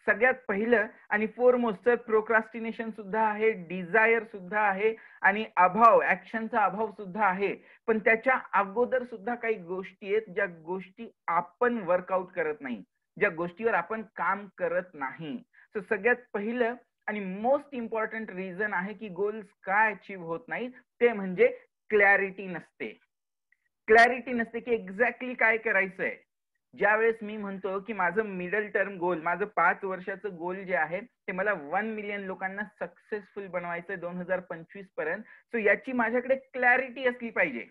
सगळ्यात पहिलं आणि फोरमोस्ट तर प्रोक्रास्टिनेशन सुद्धा आहे, डिझायर सुद्धा आहे, आणि अभाव, ऍक्शनचा अभाव सुद्धा आहे. पण त्याच्या अगोदर सुद्धा काही गोष्टी आहेत ज्या गोष्टी आपण वर्कआउट करत नाही, ज्या गोष्टीवर आपण काम करत नाही. सो सगळ्यात पहिलं आणि मोस्ट इम्पॉर्टंट रिझन आहे की गोल्स का अचीव्ह होत नाही, ते म्हणजे क्लॅरिटी नसते. क्लॅरिटी नसते की एक्झॅक्टली काय करायचंय. ज्यावेळेस मी म्हणतो की माझं मिडल टर्म गोल, माझं 5 वर्षाचं गोल जे आहे ते मला 1 मिलियन लोकांना सक्सेसफुल बनवायचंय 2025 पर्यंत, सो याची माझ्याकडे क्लॅरिटी असली पाहिजे.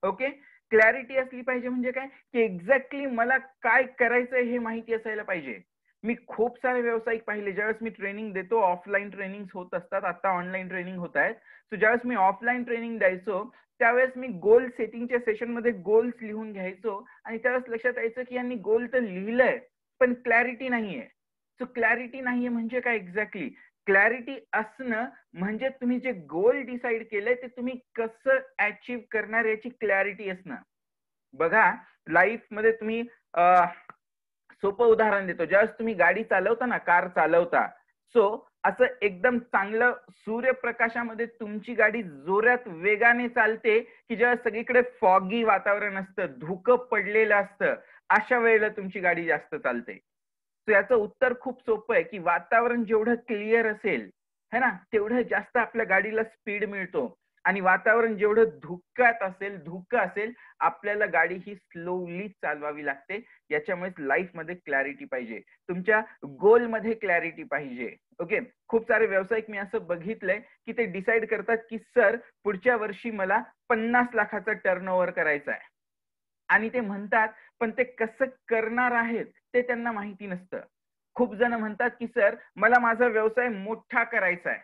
ओके, क्लॅरिटी असली पाहिजे म्हणजे काय, की एक्झॅक्टली मला काय करायचंय हे माहिती असायला पाहिजे. मी खूप सारे व्यावसायिक पाहिले, ज्यावेळेस मी ट्रेनिंग देतो, ऑफलाईन ट्रेनिंग होत असतात, आता ऑनलाईन ट्रेनिंग होत आहेत. सो ज्यावेळेस मी ऑफलाईन ट्रेनिंग द्यायचो, त्यावेळेस मी गोल सेटिंगच्या सेशन मध्ये गोल्स लिहून घ्यायचो, आणि त्यावेळेस लक्षात यायचं की यांनी गोल तर लिहिलंय, पण क्लॅरिटी नाहीये. सो क्लॅरिटी नाहीये म्हणजे काय एक्झॅक्टली? क्लॅरिटी असणं म्हणजे तुम्ही जे गोल डिसाईड केलंय ते तुम्ही कसं अचीव्ह करणार याची क्लॅरिटी असणं. बघा, लाईफ मध्ये तुम्ही सोपं उदाहरण देतो, ज्यावेळेस तुम्ही गाडी चालवता ना, कार चालवता, सो असं एकदम चांगलं सूर्यप्रकाशामध्ये तुमची गाडी जोरात वेगाने चालते की जेव्हा सगळीकडे फॉगी वातावरण असतं, धुकं पडलेलं असतं, अशा वेळेला तुमची गाडी जास्त चालते. तर याचं उत्तर खूप सोपं आहे की वातावरण जेवढं क्लिअर असेल है ना, तेवढं जास्त आपल्या गाडीला स्पीड मिळतो, आणि वातावरण जेवढं धुकं असेल, आपल्याला गाडी ही स्लोली चालवावी लागते. याच्यामुळे लाईफ मध्ये क्लॅरिटी पाहिजे, तुमच्या गोल मध्ये क्लॅरिटी पाहिजे. ओके, खूप सारे व्यावसायिक मी असं बघितलंय की ते डिसाईड करतात की सर, पुढच्या वर्षी मला 50 लाखाचा टर्नओव्हर करायचा आहे, आणि ते म्हणतात, पण ते कसं करणार आहेत ते त्यांना माहिती नसतं. खूप जण म्हणतात की सर, मला माझा व्यवसाय मोठा करायचा आहे,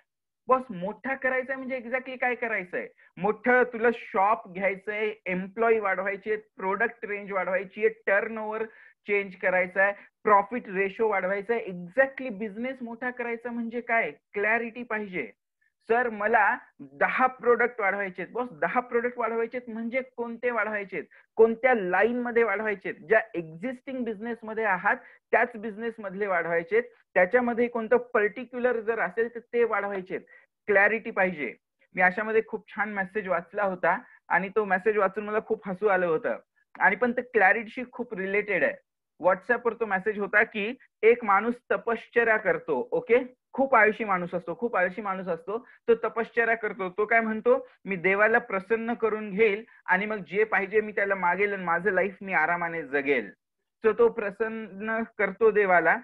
बॉस मोठा करायचंय म्हणजे एक्झॅक्टली काय करायचंय? मोठं तुला शॉप घ्यायचंय, एम्प्लॉई वाढवायचे, प्रोडक्ट रेंज वाढवायची आहे, टर्नओव्हर चेंज करायचा आहे, प्रॉफिट रेशो वाढवायचा आहे. एक्झॅक्टली बिझनेस मोठा करायचा म्हणजे काय? क्लॅरिटी पाहिजे. सर मला 10 प्रोडक्ट वाढवायचे बॉस. 10 प्रोडक्ट वाढवायचे म्हणजे कोणते वाढवायचे? कोणत्या लाईन मध्ये वाढवायचे? ज्या एक्झिस्टिंग बिझनेस मध्ये आहात त्याच बिझनेस मधले वाढवायचे. त्याच्यामध्ये कोणतं पर्टिक्युलर जर असेल तर ते वाढवायचे. क्लॅरिटी पाहिजे. मी अशामध्ये खूप छान मेसेज वाचला होता आणि तो मेसेज वाचून मला खूप हसू आलं होतं आणि पण ते क्लॅरिटीशी खूप रिलेटेड आहे. व्हॉट्सअपवर तो मेसेज होता की एक माणूस तपश्चर्या करतो. ओके, खूप आळशी माणूस असतो, खूप आळशी माणूस असतो. तो तपश्चर्या करतो. तो काय म्हणतो? मी देवाला प्रसन्न करून घेईल आणि मग जे पाहिजे मी त्याला मागेल आणि माझं लाईफ मी आरामाने जगेल. तो प्रसन्न करतो देवाला.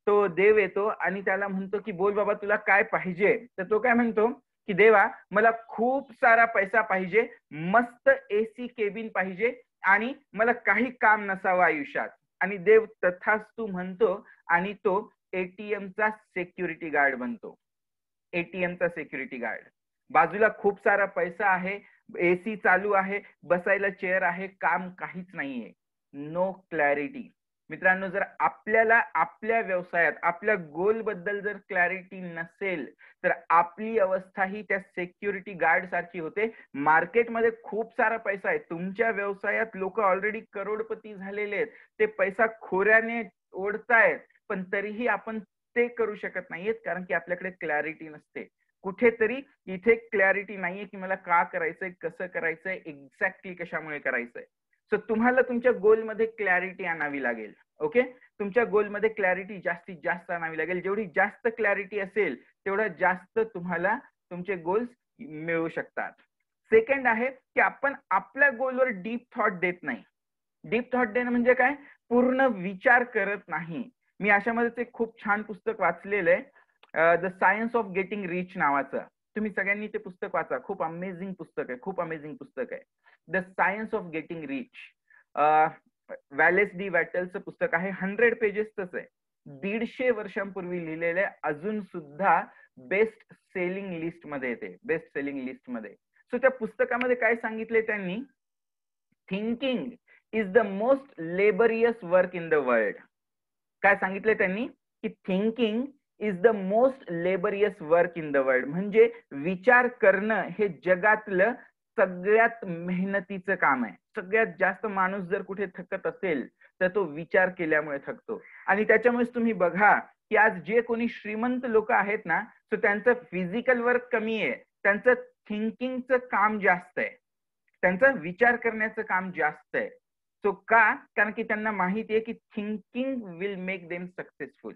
तो देव येतो आणि त्याला म्हणतो की बोल बाबा तुला काय पाहिजे? तर तो काय म्हणतो की देवा मला खूप सारा पैसा पाहिजे, मस्त एसी केबिन पाहिजे आणि मला काही काम नसावं आयुष्यात. आणि देव तथास्तु म्हणतो आणि तो एटीएमचा सेक्युरिटी गार्ड बनतो. एटीएमचा सेक्युरिटी गार्ड. बाजूला खूप सारा पैसा आहे, एसी चालू आहे, बसायला चेअर आहे, काम काहीच नाहीये. No clarity. मित्रांनो, जर आपल्याला आपल्या व्यवसायात आपल्या गोल बद्दल जर क्लॅरिटी नसेल तर आपली अवस्था ही त्या सेक्युरिटी गार्ड सारखी होते. मार्केटमध्ये खूप सारा पैसा आहे, तुमच्या व्यवसायात लोक ऑलरेडी करोडपती झालेले आहेत, ते पैसा खोऱ्याने ओढतायत, पण तरीही आपण ते करू शकत नाहीयेत कारण की आपल्याकडे क्लॅरिटी नसते. कुठेतरी इथे क्लॅरिटी नाहीये की मला का करायचंय, कसं करायचंय, एक्झॅक्टली कशामुळे करायचंय. सो तुम्हाला तुमच्या गोलमध्ये क्लॅरिटी आणावी लागेल. ओके, तुमच्या गोलमध्ये क्लॅरिटी जास्तीत जास्त आणावी लागेल. जेवढी जास्त क्लॅरिटी असेल तेवढा जास्त तुम्हाला तुमचे गोल्स मिळू शकतात. सेकंड आहे की आपण आपल्या गोलवर डीप थॉट देत नाही. डीप थॉट देणं म्हणजे काय? पूर्ण विचार करत नाही. मी अशामध्येच एक खूप छान पुस्तक वाचलेलं आहे, the science of getting rich नावाचं. तुम्ही सगळ्यांनी ते पुस्तक वाचा. खूप अमेझिंग पुस्तक आहे, खूप अमेझिंग पुस्तक आहे. The science of getting rich. Wallace D वॅटलचं पुस्तक आहे. 100 पेजेसच आहे. 150 वर्षांपूर्वी लिहिलेलं आहे. अजून सुद्धा बेस्ट सेलिंग लिस्ट मध्ये येते, बेस्ट सेलिंग लिस्ट मध्ये. सो त्या पुस्तकामध्ये काय सांगितले त्यांनी? Thinking is the most laborious work in the world. काय सांगितले त्यांनी? की thinking is the most laborious work in the world. म्हणजे विचार करणं हे जगातलं सगळ्यात मेहनतीचं काम आहे. सगळ्यात जास्त माणूस जर कुठे थकत असेल तर तो विचार केल्यामुळे थकतो. आणि त्याच्यामुळेच तुम्ही बघा की आज जे कोणी श्रीमंत लोक आहेत ना, तर त्यांचं फिजिकल वर्क कमी आहे, त्यांचं थिंकिंगचं काम जास्त आहे, त्यांचा विचार करण्याचं काम जास्त आहे. सो का? कारण की त्यांना माहिती आहे की thinking will make them successful.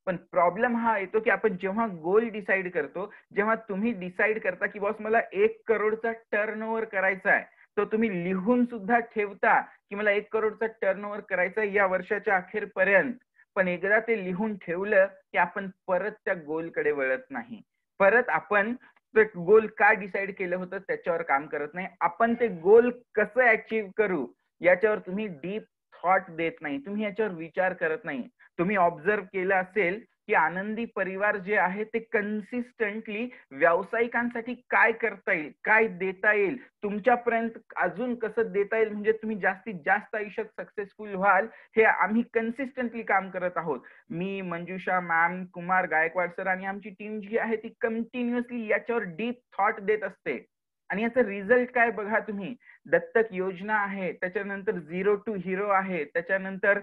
पण प्रॉब्लेम हा येतो की आपण जेव्हा गोल डिसाईड करतो, जेव्हा तुम्ही डिसाईड करता की बॉस मला 1 करोडचा टर्नओव्हर करायचा आहे, तर तुम्ही लिहून सुद्धा ठेवता की मला 1 करोडचा टर्नओव्हर करायचा आहे या वर्षाच्या अखेरपर्यंत. पण एकदा ते लिहून ठेवलं की आपण परत त्या गोलकडे वळत नाही. परत आपण ते गोल का डिसाईड केलं होतं त्याच्यावर काम करत नाही. आपण ते गोल कसं अचीव्ह करू याच्यावर तुम्ही डीप थॉट देत नाही, तुम्ही याच्यावर विचार करत नाही. तुम्ही ऑब्झर्व केलं असेल की आनंदी परिवार जे आहे ते कन्सिस्टंटली व्यावसायिकांसाठी काय करता येईल, काय देता येईल, तुमच्यापर्यंत अजून कसं देता येईल म्हणजे तुम्ही जास्तीत जास्त आयुष्यात सक्सेसफुल व्हाल, हे आम्ही कन्सिस्टंटली काम करत आहोत. मी, मंजुषा मॅम, कुमार गायकवाड सर आणि आमची टीम जी आहे ती कंटिन्युअसली याच्यावर डीप थॉट देत असते. आणि याचा रिझल्ट काय बघा तुम्ही. दत्तक योजना आहे, त्याच्यानंतर 0 to हिरो आहे, त्याच्यानंतर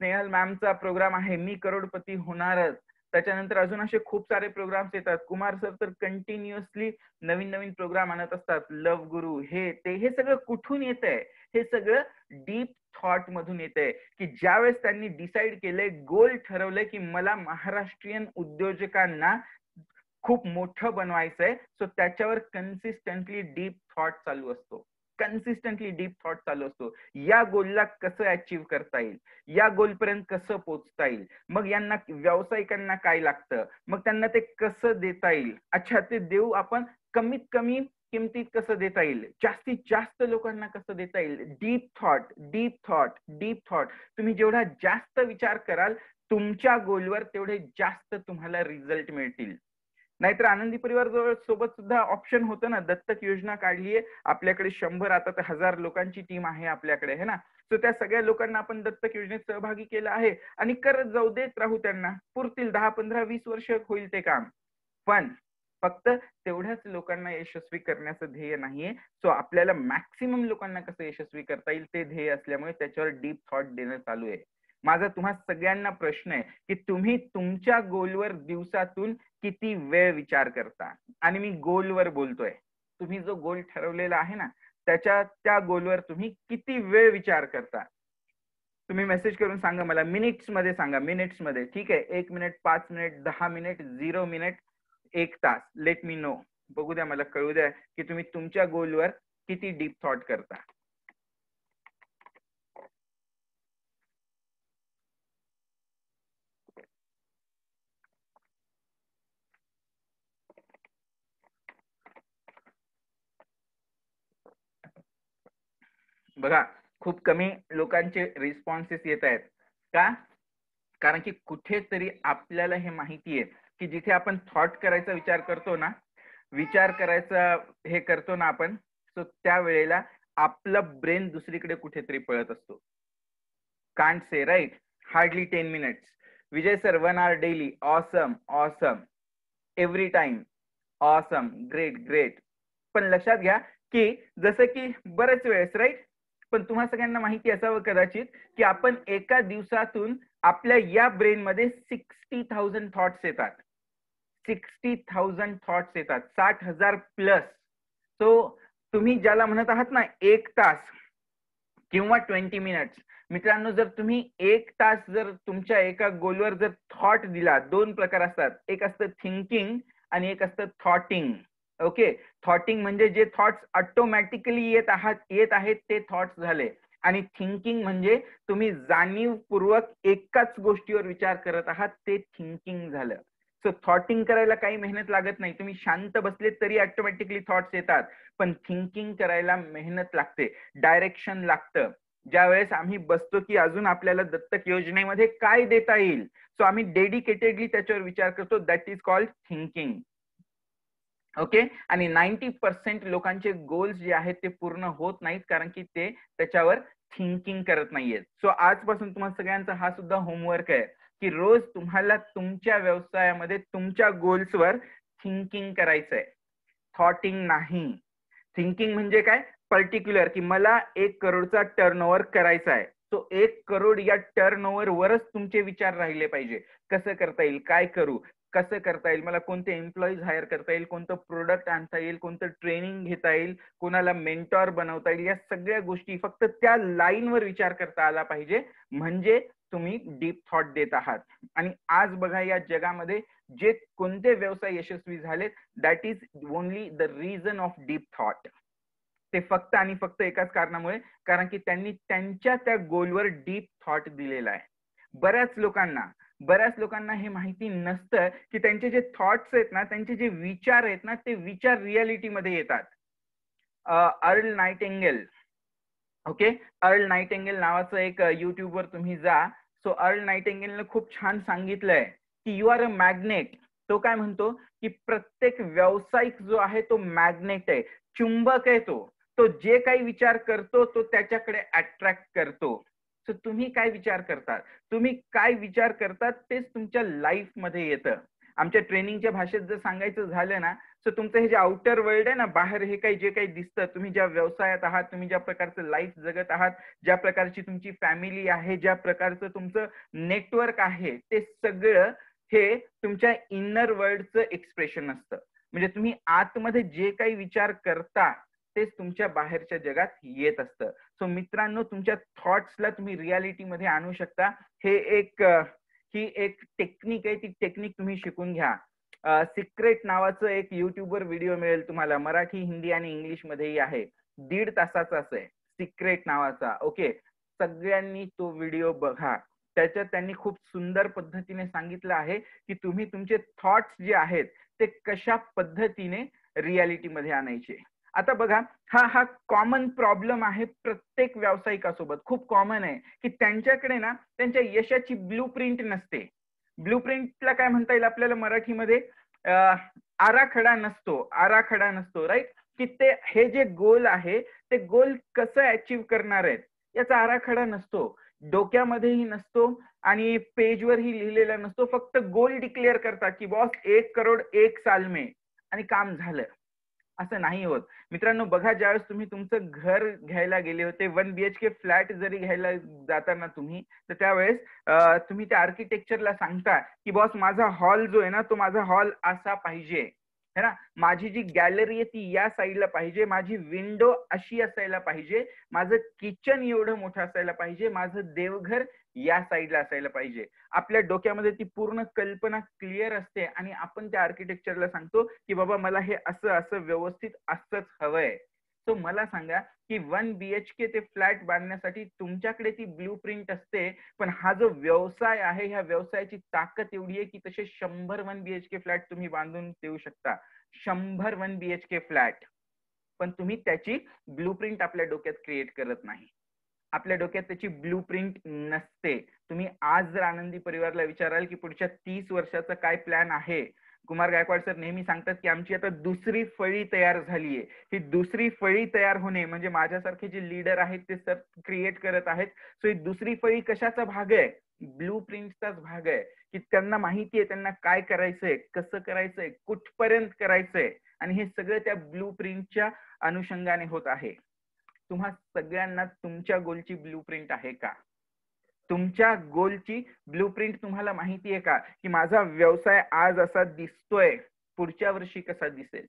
स्नेहल मॅमचा प्रोग्राम आहे मी करोडपती होणारच, त्याच्यानंतर अजून असे खूप सारे प्रोग्राम्स येतात. कुमार सर तर कंटिन्युअसली नवीन नवीन प्रोग्राम आणत असतात. लव गुरु, हे सगळं कुठून येत आहे? हे सगळं डीप थॉट मधून येत आहे. की ज्यावेळेस त्यांनी डिसाईड केलंय, गोल ठरवलंय की मला महाराष्ट्रीयन उद्योजकांना खूप मोठं बनवायचंय, सो त्याच्यावर कन्सिस्टंटली डीप थॉट चालू असतो. कन्सिस्टंटली डीप थॉट चालू असतो. या गोलला कसं अचीव्ह करता येईल, या गोलपर्यंत कसं पोहोचता येईल, मग यांना व्यावसायिकांना काय लागतं, मग त्यांना ते कसं देता येईल, अच्छा ते देऊ आपण कमीत कमी किमतीत कसं देता येईल, जास्तीत जास्त लोकांना कसं देता येईल. Deep thought, deep thought, deep thought. तुम्ही जेवढा जास्त विचार कराल तुमच्या गोलवर तेवढे जास्त तुम्हाला रिझल्ट मिळतील. नाहीतर आनंदी परिवार जवळ सोबत सुद्धा ऑप्शन होतं ना, दत्तक योजना काढली आहे आपल्याकडे 100 आता तर 1000 लोकांची टीम आहे आपल्याकडे, है ना. सो त्या सगळ्या लोकांना आपण दत्तक योजनेत सहभागी केलं आहे आणि करत जाऊ, देत राहू त्यांना. पुरतील 10, 15, 20 वर्ष होईल ते काम. पण फक्त तेवढ्याच लोकांना यशस्वी करण्याचं ध्येय नाहीये. सो आपल्याला मॅक्सिमम लोकांना कसं यशस्वी करता येईल ते ध्येय असल्यामुळे त्याच्यावर डीप थॉट देणं चालू आहे. माझा तुम्हा सगळ्यांना प्रश्न आहे की तुम्ही तुमच्या गोलवर दिवसातून किती वेळ विचार करता. आणि मी गोलवर बोलतोय, तुम्ही जो गोल ठरवलेला आहे ना त्या गोलवर तुम्ही किती वेळ विचार करता. तुम्ही मेसेज करून सांगा मला, मिनिट्स मध्ये सांगा, मिनिट्स मध्ये. ठीक आहे, 1 मिनिट, 5 मिनिट, 10 मिनिट, 0 मिनिट, 1 तास. Let me know. बघू द्या, मला कळू द्या की तुम्ही तुमच्या गोलवर किती डीप थॉट करता. बघा, खूप कमी लोकांचे रिस्पॉन्सेस येत आहेत. का? कारण की कुठेतरी आपल्याला हे माहिती आहे की जिथे आपण थॉट करायचा विचार करतो ना, विचार करायचा हे करतो ना आपण, सो त्यावेळेला आपलं ब्रेन दुसरीकडे कुठेतरी पळत असतो. Can't say right. Hardly 10 minutes. Vijay sir, 1 hour daily. Awesome, awesome. Every time. Awesome, great, great. पण लक्षात घ्या की जसं की बरेच वेळेस, राईट, पण तुम्हा सगळ्यांना माहिती असावं कदाचित की आपण एका दिवसातून आपल्या या ब्रेन मध्ये 60,000 थॉट्स येतात. 60,000 थॉट्स येतात, 60,000 प्लस. सो तुम्ही ज्याला म्हणत आहात ना 1 तास किंवा 20 मिनिट्स, मित्रांनो, जर तुम्ही 1 तास जर तुमच्या एका गोलवर जर थॉट दिला, 2 प्रकार असतात. एक असतं थिंकिंग आणि एक असतं थॉटिंग. ओके, थॉटिंग म्हणजे जे थॉट्स ऑटोमॅटिकली येत आहेत ते थॉट्स झाले. आणि थिंकिंग म्हणजे तुम्ही जाणीवपूर्वक एकाच गोष्टीवर विचार करत आहात, ते थिंकिंग झालं. सो थॉटिंग करायला काही मेहनत लागत नाही. तुम्ही शांत बसले तरी ऑटोमॅटिकली थॉट्स येतात. पण थिंकिंग करायला मेहनत लागते, डायरेक्शन लागतं. ज्या वेळेस आम्ही बसतो की अजून आपल्याला दत्तक योजनेमध्ये काय देता येईल, सो आम्ही डेडिकेटेडली त्याच्यावर विचार करतो. That is called thinking. Okay. आणि 90% लोकांचे गोल्स जे आहेत ते पूर्ण होत नाहीत कारण की ते त्याच्यावर थिंकिंग करत नाहीयेत. सो आजपासून तुम्हाला सगळ्यांचा हा सुद्धा होमवर्क आहे की रोज तुम्हाला तुमच्या व्यवसायामध्ये तुमच्या गोल्सवर थिंकिंग करायचंय, थॉटिंग नाही. थिंकिंग म्हणजे काय? पर्टिक्युलर की मला 1 करोडचा टर्नओव्हर करायचा आहे. तो 1 करोड या टर्नओव्हर वरच तुमचे विचार राहिले पाहिजे. कसं करता येईल, काय करू, कसं करता येईल, मला कोणते एम्प्लॉईज हायर करता येईल, कोणतं प्रोडक्ट आणता येईल, कोणतं ट्रेनिंग घेता येईल, कोणाला मेंटॉर बनवता येईल, या सगळ्या गोष्टी फक्त त्या लाईनवर विचार करता आला पाहिजे. म्हणजे तुम्ही डीप थॉट देत आहात. आणि आज बघा या जगामध्ये जे कोणते व्यवसाय यशस्वी झालेत, that is only the reason of deep thought. ते फक्त आणि फक्त एकाच कारणामुळे, कारण की त्यांनी त्यांच्या त्या गोलवर डीप थॉट दिलेला आहे. बऱ्याच लोकांना हे माहिती नसतं की त्यांचे जे थॉट्स आहेत ना, त्यांचे जे विचार आहेत ना, ते विचार रियालिटीमध्ये येतात. Earl Nightingale, okay, earl Nightingale नावाचं एक युट्यूबवर तुम्ही जा. सो अर्ल नाइटिंगेलने खूप छान सांगितलंय की यू आर अ मॅग्नेट. तो काय म्हणतो की प्रत्येक व्यावसायिक जो आहे तो मॅग्नेट आहे, चुंबक आहे. तो जे काही विचार करतो तो त्याच्याकडे अट्रॅक्ट करतो. सो तुम्ही काय विचार करतात तेच तुमच्या लाईफ मध्ये येतं. आमच्या ट्रेनिंगच्या भाषेत जर सांगायचं झालं ना, सो तुमचं हे जे आउटर वर्ल्ड आहे ना, बाहेर हे काही जे काही दिसतं, तुम्ही ज्या व्यवसायात आहात, तुम्ही ज्या प्रकारचं लाईफ जगत आहात, ज्या प्रकारची तुमची फॅमिली आहे, ज्या प्रकारचं तुमचं नेटवर्क आहे, ते सगळं हे तुमच्या इनर वर्ल्डचं एक्सप्रेशन असतं. म्हणजे तुम्ही आतमध्ये जे काही विचार करता तेच तुमच्या बाहेरच्या जगात येत असतं. सो मित्रांनो, तुमच्या थॉट्सला तुम्ही रियालिटीमध्ये आणू शकता. ही एक टेक्निक आहे. ती टेक्निक तुम्ही शिकून घ्या. सिक्रेट नावाचं एक युट्यूबवर व्हिडिओ मिळेल तुम्हाला, मराठी, हिंदी आणि इंग्लिश मध्येही आहे. 1.5 तासाचा आहे सिक्रेट नावाचा. ओके, सगळ्यांनी तो व्हिडिओ बघा. त्याच्यात त्यांनी खूप सुंदर पद्धतीने सांगितलं आहे की तुम्ही तुमचे थॉट्स जे आहेत ते कशा पद्धतीने रियालिटीमध्ये आणायचे. आता बघा, हा कॉमन प्रॉब्लेम आहे प्रत्येक व्यावसायिकासोबत. खूप कॉमन आहे की त्यांच्याकडे ना त्यांच्या यशाची ब्लूप्रिंट नसते. ब्लूप्रिंटला काय म्हणता येईल आपल्याला मराठीमध्ये? आराखडा नसतो राईट, की ते हे जे गोल आहे ते गोल कसं अचीव्ह करणार आहेत याचा आराखडा नसतो, डोक्यामध्येही नसतो आणि पेजवरही लिहिलेला नसतो. फक्त गोल डिक्लेअर करतात की बॉस 1 करोड 1 साल में, आणि काम झालं. असं नाही होत मित्रांनो. बघा, ज्यावेळेस तुम्ही तुमचं घर घ्यायला गेले होते, 1 BHK फ्लॅट जरी घ्यायला जाताना तुम्ही, तर त्यावेळेस तुम्ही त्या आर्किटेक्चरला सांगता की बॉस माझा हॉल जो आहे ना, तो माझा हॉल असा पाहिजे है ना, माझी जी गॅलरी आहे ती या साईडला पाहिजे, माझी विंडो अशी असायला पाहिजे, माझं किचन एवढं मोठं असायला पाहिजे, माझं देवघर या साईडला असायला पाहिजे. आपल्या डोक्यामध्ये ती पूर्ण कल्पना क्लिअर असते आणि आपण त्या आर्किटेक्चरला सांगतो की बाबा मला हे असं असं व्यवस्थित असंच हवंय. सो मला सांगा की 1 BHK ते फ्लॅट बांधण्यासाठी तुमच्याकडे ती ब्लू प्रिंट असते, पण हा जो व्यवसाय आहे ह्या व्यवसायाची ताकद एवढी आहे की तसे 100 1 BHK फ्लॅट तुम्ही बांधून देऊ शकता, 100 1 BHK फ्लॅट. पण तुम्ही त्याची ब्लू प्रिंट आपल्या डोक्यात क्रिएट करत नाही, आपल्या डोक्यात त्याची ब्लू प्रिंट नसते. तुम्ही आज जर आनंदी परिवारला विचाराल की पुढच्या 30 वर्षाचा काय प्लॅन आहे, कुमार गायकवाड सर नेहमी सांगतात की आमची आता दुसरी फळी तयार झालीये. ही दुसरी फळी तयार होणे म्हणजे माझ्यासारखे जे लीडर आहेत ते सर क्रिएट करत आहेत. सो ही दुसरी फळी कशाचा भाग आहे? ब्लू प्रिंटचाच भाग आहे, की त्यांना माहिती आहे त्यांना काय करायचंय, कसं करायचंय, कुठपर्यंत करायचंय, आणि हे सगळं त्या ब्लू प्रिंटच्या अनुषंगाने होत आहे. तुम्हा सगळ्यांना तुमच्या गोलची ब्लू प्रिंट आहे का? तुमच्या गोलची ब्लू प्रिंट तुम्हाला माहिती आहे का की माझा व्यवसाय आज असा दिसतोय, पुढच्या वर्षी कसा दिसेल,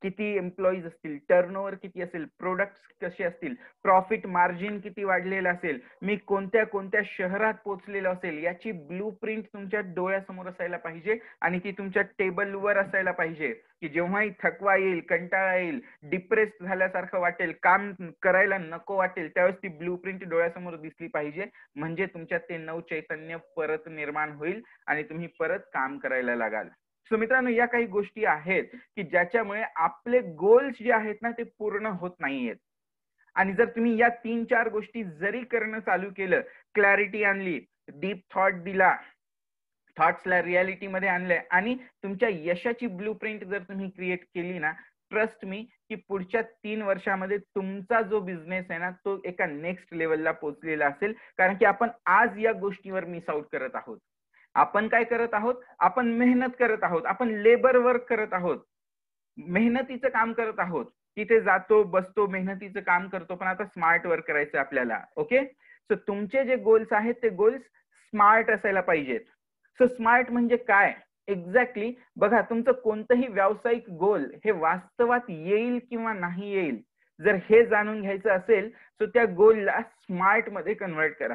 किती एम्प्लॉईज असतील, टर्नओव्हर किती असेल, प्रोडक्ट्स कसे असतील, प्रॉफिट मार्जिन किती वाढलेलं असेल, मी कोणत्या कोणत्या शहरात पोहोचलेलो असेल, याची ब्लू प्रिंट तुमच्या डोळ्यासमोर असायला पाहिजे आणि ती तुमच्या टेबलवर असायला पाहिजे. की जेव्हाही थकवा येईल, कंटाळा येईल, डिप्रेस झाल्यासारखं वाटेल, काम करायला नको वाटेल, त्यावेळेस ती ब्लू प्रिंट डोळ्यासमोर दिसली पाहिजे. म्हणजे तुमच्यात ते नव चैतन्य परत निर्माण होईल आणि तुम्ही परत काम करायला लागाल. सो मित्रांनो, या काही गोष्टी आहेत की ज्याच्यामुळे आपले गोल्स जे आहेत ना ते पूर्ण होत नाहीयेत. आणि जर तुम्ही या 3-4 गोष्टी जरी करणं चालू केलं, क्लॅरिटी आणली, डीप थॉट दिला, थॉट्सला रियालिटी मध्ये आणलंय आणि तुमच्या यशाची ब्लू प्रिंट जर तुम्ही क्रिएट केली ना, ट्रस्ट मी की पुढच्या 3 वर्षामध्ये तुमचा जो बिझनेस आहे ना तो एका नेक्स्ट लेवलला पोहोचलेला असेल. कारण की आपण आज या गोष्टीवर मिस आउट करत आहोत. आपण काय करत आहोत? आपण मेहनत करत आहोत, आपण लेबर वर्क करत आहोत, मेहनतीचं काम करत आहोत. तिथे जातो, बसतो, मेहनतीचं काम करतो, पण आता स्मार्ट वर्क करायचं आपल्याला. ओके, सो तुमचे जे गोल्स आहेत ते गोल्स स्मार्ट असायला पाहिजेत. सो स्मार्ट म्हणजे काय एक्झॅक्टली? बघा, तुमचं कोणतंही व्यावसायिक गोल हे वास्तवात येईल किंवा नाही येईल, जर हे जाणून घ्यायचं असेल तर त्या गोलला स्मार्ट मध्ये कन्वर्ट करा.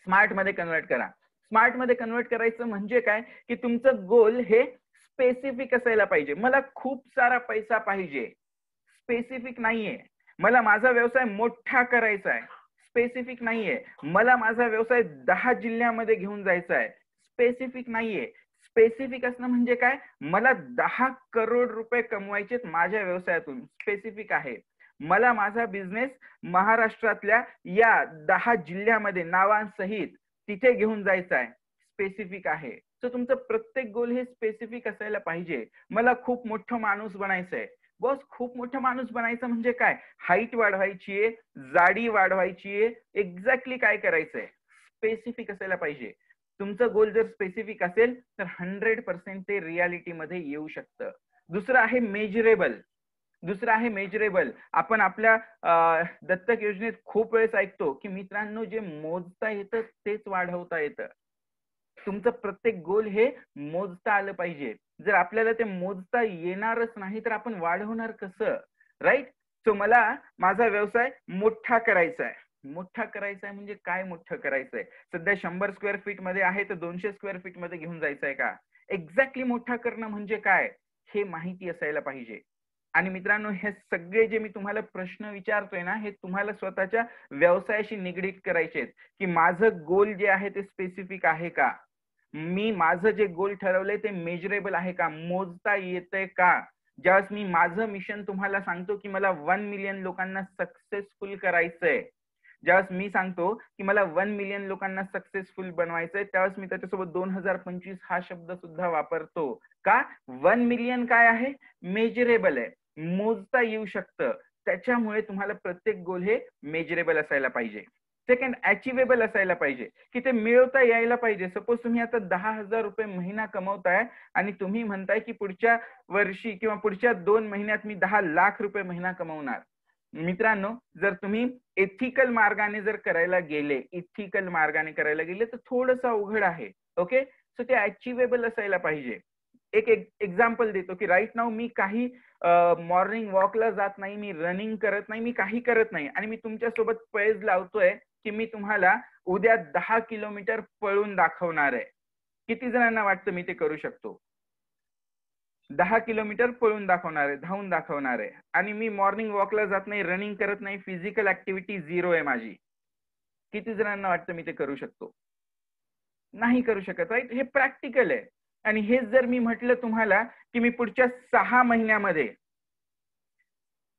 स्मार्ट मध्ये कन्वर्ट करा. स्मार्ट मध्ये कन्वर्ट करायचं म्हणजे काय की तुमचं गोल हे स्पेसिफिक असायला पाहिजे. मला खूप सारा पैसा पाहिजे, स्पेसिफिक नाहीये. मला माझा व्यवसाय मोठा करायचा आहे, स्पेसिफिक नाहीये. मला माझा व्यवसाय 10 जिल्ह्यामध्ये घेऊन जायचा आहे, स्पेसिफिक नाहीये. स्पेसिफिक असणं म्हणजे काय? मला 10 करोड रुपये कमवायचे माझ्या व्यवसायातून, स्पेसिफिक आहे. मला माझा बिझनेस महाराष्ट्रातल्या या 10 जिल्ह्यामध्ये नावांसहित तिथे घेऊन जायचा आहे, स्पेसिफिक आहे. सो तुमचं प्रत्येक गोल हे स्पेसिफिक असायला पाहिजे. मला खूप मोठं माणूस बनायचंय. बॉस, खूप मोठा माणूस बनायचं म्हणजे काय? हाईट वाढवायची आहे, जाडी वाढवायची आहे, एक्झॅक्टली काय करायचंय स्पेसिफिक असायला पाहिजे. तुमचं गोल जर स्पेसिफिक असेल तर 100% ते रियालिटीमध्ये येऊ शकतं. दुसरं आहे मेजरेबल. आपण आपल्या दत्तक योजनेत खूप वेळेस ऐकतो की मित्रांनो, जे मोजता येतं तेच वाढवता येतं. तुमचं प्रत्येक गोल हे मोजता आलं पाहिजे. जर आपल्याला ते मोजता येणारच नाही तर आपण वाढवणार कसं? राईट. सो मला माझा व्यवसाय मोठा करायचा आहे. मोठा करायचा आहे म्हणजे काय मोठं करायचंय? सध्या 100 स्क्वेअर फीट मध्ये आहे तर 200 स्क्वेअर फीट मध्ये घेऊन जायचंय का? एक्झॅक्टली मोठा करणं म्हणजे काय हे माहिती असायला पाहिजे. आणि मित्रांनो, हे सगळे जे मी तुम्हाला प्रश्न विचारतोय ना, हे तुम्हाला स्वतःच्या व्यवसायाशी निगडीत करायचे आहेत. की माझं गोल जे आहे ते स्पेसिफिक आहे का? मी माझं जे गोल ठरवलंय ते मेजरेबल आहे का? मोजता येतंय का? ज्यावेळेस मी माझं मिशन तुम्हाला सांगतो की मला 1 मिलियन लोकांना सक्सेसफुल करायचंय, ज्यावेळेस मी सांगतो की मला 1 मिलियन लोकांना सक्सेसफुल बनवायचंय, त्यावेळेस मी त्याच्यासोबत 2025 हा शब्द सुद्धा वापरतो. का? 1 मिलियन काय आहे? मेजरेबल आहे, मोजता येऊ शकतं. त्याच्यामुळे तुम्हाला प्रत्येक गोल हे मेजरेबल असायला पाहिजे. सेकंड, अचिवेबल असायला पाहिजे, की ते मिळवता यायला पाहिजे. सपोज तुम्ही आता 10,000 रुपये महिना कमवताय आणि तुम्ही म्हणताय की पुढच्या वर्षी किंवा पुढच्या 2 महिन्यात मी 10 लाख रुपये महिना कमवणार. मित्रांनो, जर तुम्ही एथिकल मार्गाने जर करायला गेले, इथिकल मार्गाने करायला गेले तर थोडंसं अवघड आहे. ओके, सो ते अचिवेबल असायला पाहिजे. एक एक्झाम्पल देतो की राईट नाऊ मी काही मॉर्निंग वॉकला जात नाही, मी रनिंग करत नाही, मी काही करत नाही आणि मी तुमच्यासोबत पैज लावतोय की मी तुम्हाला उद्या 10 किलोमीटर पळून दाखवणार आहे. किती जणांना वाटतं मी ते करू शकतो? 10 किलोमीटर पळून दाखवणार आहे, धावून दाखवणार आहे आणि मी मॉर्निंग वॉकला जात नाही, रनिंग करत नाही, फिजिकल ऍक्टिव्हिटी 0 आहे माझी. किती जणांना वाटतं मी ते करू शकतो? नाही करू शकत, राईट? हे प्रॅक्टिकल आहे. आणि हेच जर मी म्हटलं तुम्हाला की मी पुढच्या 6 महिन्यामध्ये,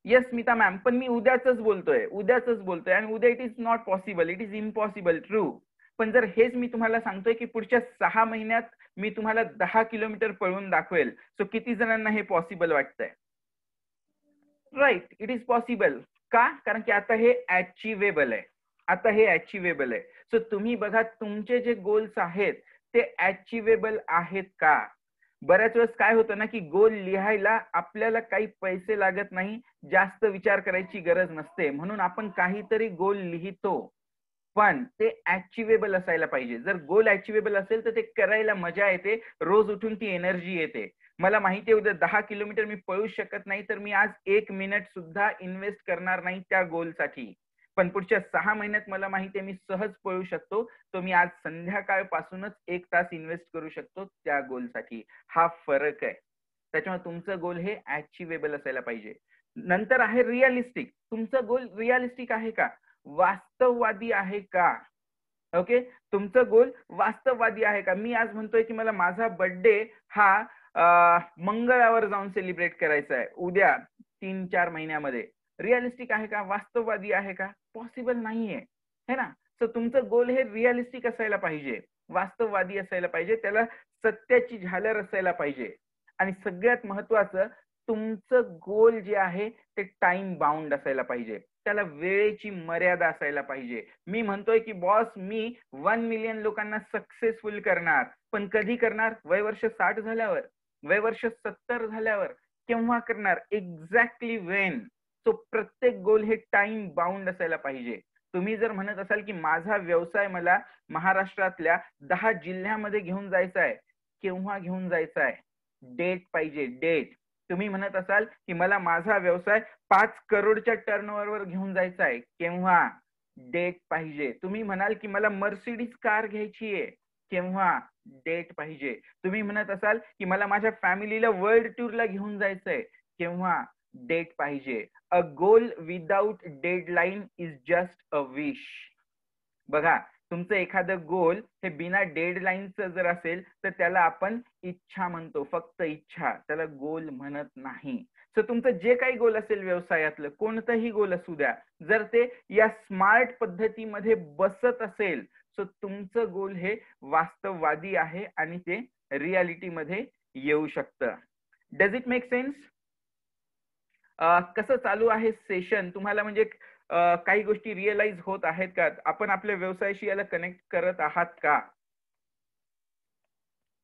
येस स्मिता मॅम, पण मी उद्याच बोलतोय आणि उद्या it is not possible, it is impossible, true. पण जर हेच मी तुम्हाला सांगतोय की पुढच्या 6 महिन्यात मी तुम्हाला 10 किलोमीटर पळून दाखवेल, सो किती जणांना हे पॉसिबल वाटतंय? Right, it is possible. का? कारण की आता हे अचिवेबल आहे. आता हे अचिवेबल आहे. सो तुम्ही बघा तुमचे जे गोल्स आहेत ते अचिवेबल आहेत का? बऱ्याच वेळेस काय होतं ना की गोल लिहायला आपल्याला काही पैसे लागत नाही, जास्त विचार करायची गरज नसते, म्हणून आपण काहीतरी गोल लिहितो. पण ते अचिवेबल असायला पाहिजे. जर गोल अचिवेबल असेल तर ते करायला मजा येते, रोज उठून ती एनर्जी येते. मला माहिती आहे उद्या 10 किलोमीटर मी पळू शकत नाही, तर मी आज 1 मिनिट सुद्धा इन्व्हेस्ट करणार नाही त्या गोलसाठी. पण पुढच्या 6 महिन्यात मला माहिती आहे मी सहज पळू शकतो, तर मी आज संध्याकाळपासूनच 1 तास इन्व्हेस्ट करू शकतो त्या गोलसाठी. हा फरक आहे. त्याच्यामुळे तुमचं गोल हे अचिवेबल असायला पाहिजे. नंतर आहे रिअलिस्टिक. तुमचं गोल रिअलिस्टिक आहे का? वास्तववादी आहे का? ओके, तुमचं गोल वास्तववादी आहे का? मी आज म्हणतोय की मला माझा बर्थडे हा मंगळावर जाऊन सेलिब्रेट करायचा आहे उद्या 3-4 महिन्यामध्ये. रिअलिस्टिक आहे का? वास्तववादी आहे का? पॉसिबल नाहीये, है ना? सो तुमचं गोल हे रिअलिस्टिक असायला पाहिजे, वास्तववादी असायला पाहिजे, त्याला सत्याची झालर असायला पाहिजे. आणि सगळ्यात महत्वाचं, तुमचं गोल जे आहे ते टाइम बाउंड असायला पाहिजे, त्याला वेळेची मर्यादा असायला पाहिजे. मी म्हणतोय की बॉस मी 1 मिलियन लोकांना सक्सेसफुल करणार, पण कधी करणार? वय वर्ष 60 झाल्यावर, वय वर्ष 70 झाल्यावर, केव्हा करणार? Exactly Wien. सो प्रत्येक गोल हे टाइम बाउंड असायला पाहिजे. तुम्ही जर म्हणत असाल की माझा व्यवसाय मला महाराष्ट्रातल्या 10 जिल्ह्यामध्ये घेऊन जायचा आहे, केव्हा घेऊन जायचा आहे? डेट पाहिजे, डेट. तुम्ही म्हणत असाल की मला माझा व्यवसाय 5 करोडच्या टर्नओव्हरवर घेऊन जायचा आहे, केव्हा? डेट पाहिजे. तुम्ही म्हणाल की मला मर्सिडीज कार घ्यायची आहे, केव्हा? डेट पाहिजे. तुम्ही म्हणत असाल की मला माझ्या फॅमिलीला वर्ल्ड टूरला घेऊन जायचंय, केव्हा? डेट पाहिजे. A goal without deadline is just a wish. बघा, तुमचं एखादं गोल हे बिना डेडलाईनचं जर असेल तर त्याला आपण इच्छा म्हणतो, फक्त इच्छा, त्याला गोल म्हणत नाही. सो तुमचं जे काही गोल असेल व्यवसायातलं, कोणतंही गोल असू द्या, जर ते या स्मार्ट पद्धतीमध्ये बसत असेल, सो तुमचं गोल हे वास्तववादी आहे आणि ते रियालिटीमध्ये येऊ शकतं. Does it make sense? कसं चालू आहे सेशन? तुम्हाला म्हणजे काही गोष्टी रिअलाइज होत आहेत का? आपण आपल्या व्यवसायाशी याला कनेक्ट करत आहात का?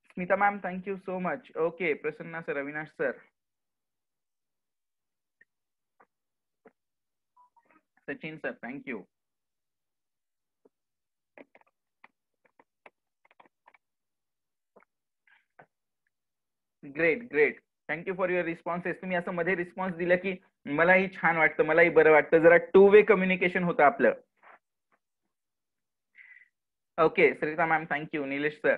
Smita ma'am, thank you so much. Okay, Prasanna sir, Avinash sir, Sachin sir, thank you. Great, great. Thank you for your responses. तुम्ही असं मध्ये रिस्पॉन्स दिला की मलाही छान वाटतं, मलाही बरं वाटतं. जरा 2 वे कम्युनिकेशन होतं आपलं. Okay, Sarita ma'am, thank you. Nilesh sir,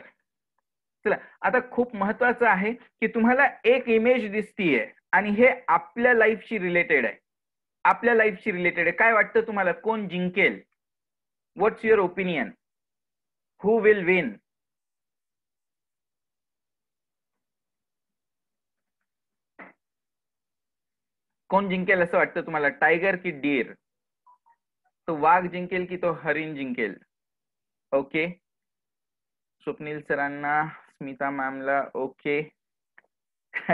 चला आता खूप महत्वाचं आहे की तुम्हाला एक इमेज दिसतीये आणि हे आपल्या लाईफशी रिलेटेड आहे. आपल्या लाईफशी रिलेटेड आहे. काय वाटतं तुम्हाला, कोण जिंकेल? What's your opinion? Who will win? कोण जिंकेल असं वाटतं तुम्हाला, टायगर की डीर? तो वाघ जिंकेल की तो हरिण जिंकेल? ओके, स्वप्नील सरांना, स्मिता मॅमला ओके.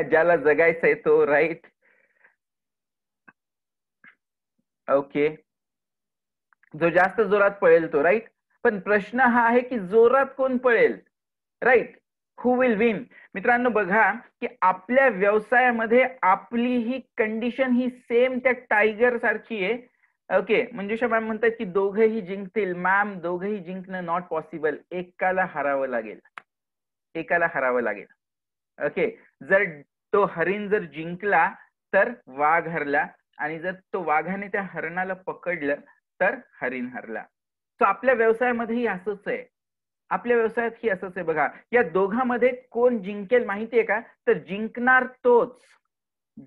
ज्याला जगायचंय तो, राईट. ओके, जो जास्त जोरात पळेल तो, राईट. पण प्रश्न हा आहे की जोरात कोण पळेल, राईट. Who will win? मित्रांनो बघा की आपल्या व्यवसायामध्ये आपली ही कंडिशन ही सेम त्या टायगर सारखी आहे. ओके, मंजुषा मॅम म्हणतात की दोघेही जिंकतील. मॅम, दोघेही जिंकणं नॉट पॉसिबल. एकाला हरावं लागेल, एकाला हरावं लागेल. ओके, जर तो हरिण जर जिंकला तर वाघ हरला, आणि जर तो वाघाने त्या हरणाला पकडलं तर हरिण हरला. सो आपल्या व्यवसायामध्येही असंच आहे, आपल्या व्यवसायात ही असंच आहे. बघा, या दोघांमध्ये कोण जिंकेल माहितीये का? तर जिंकणार तोच,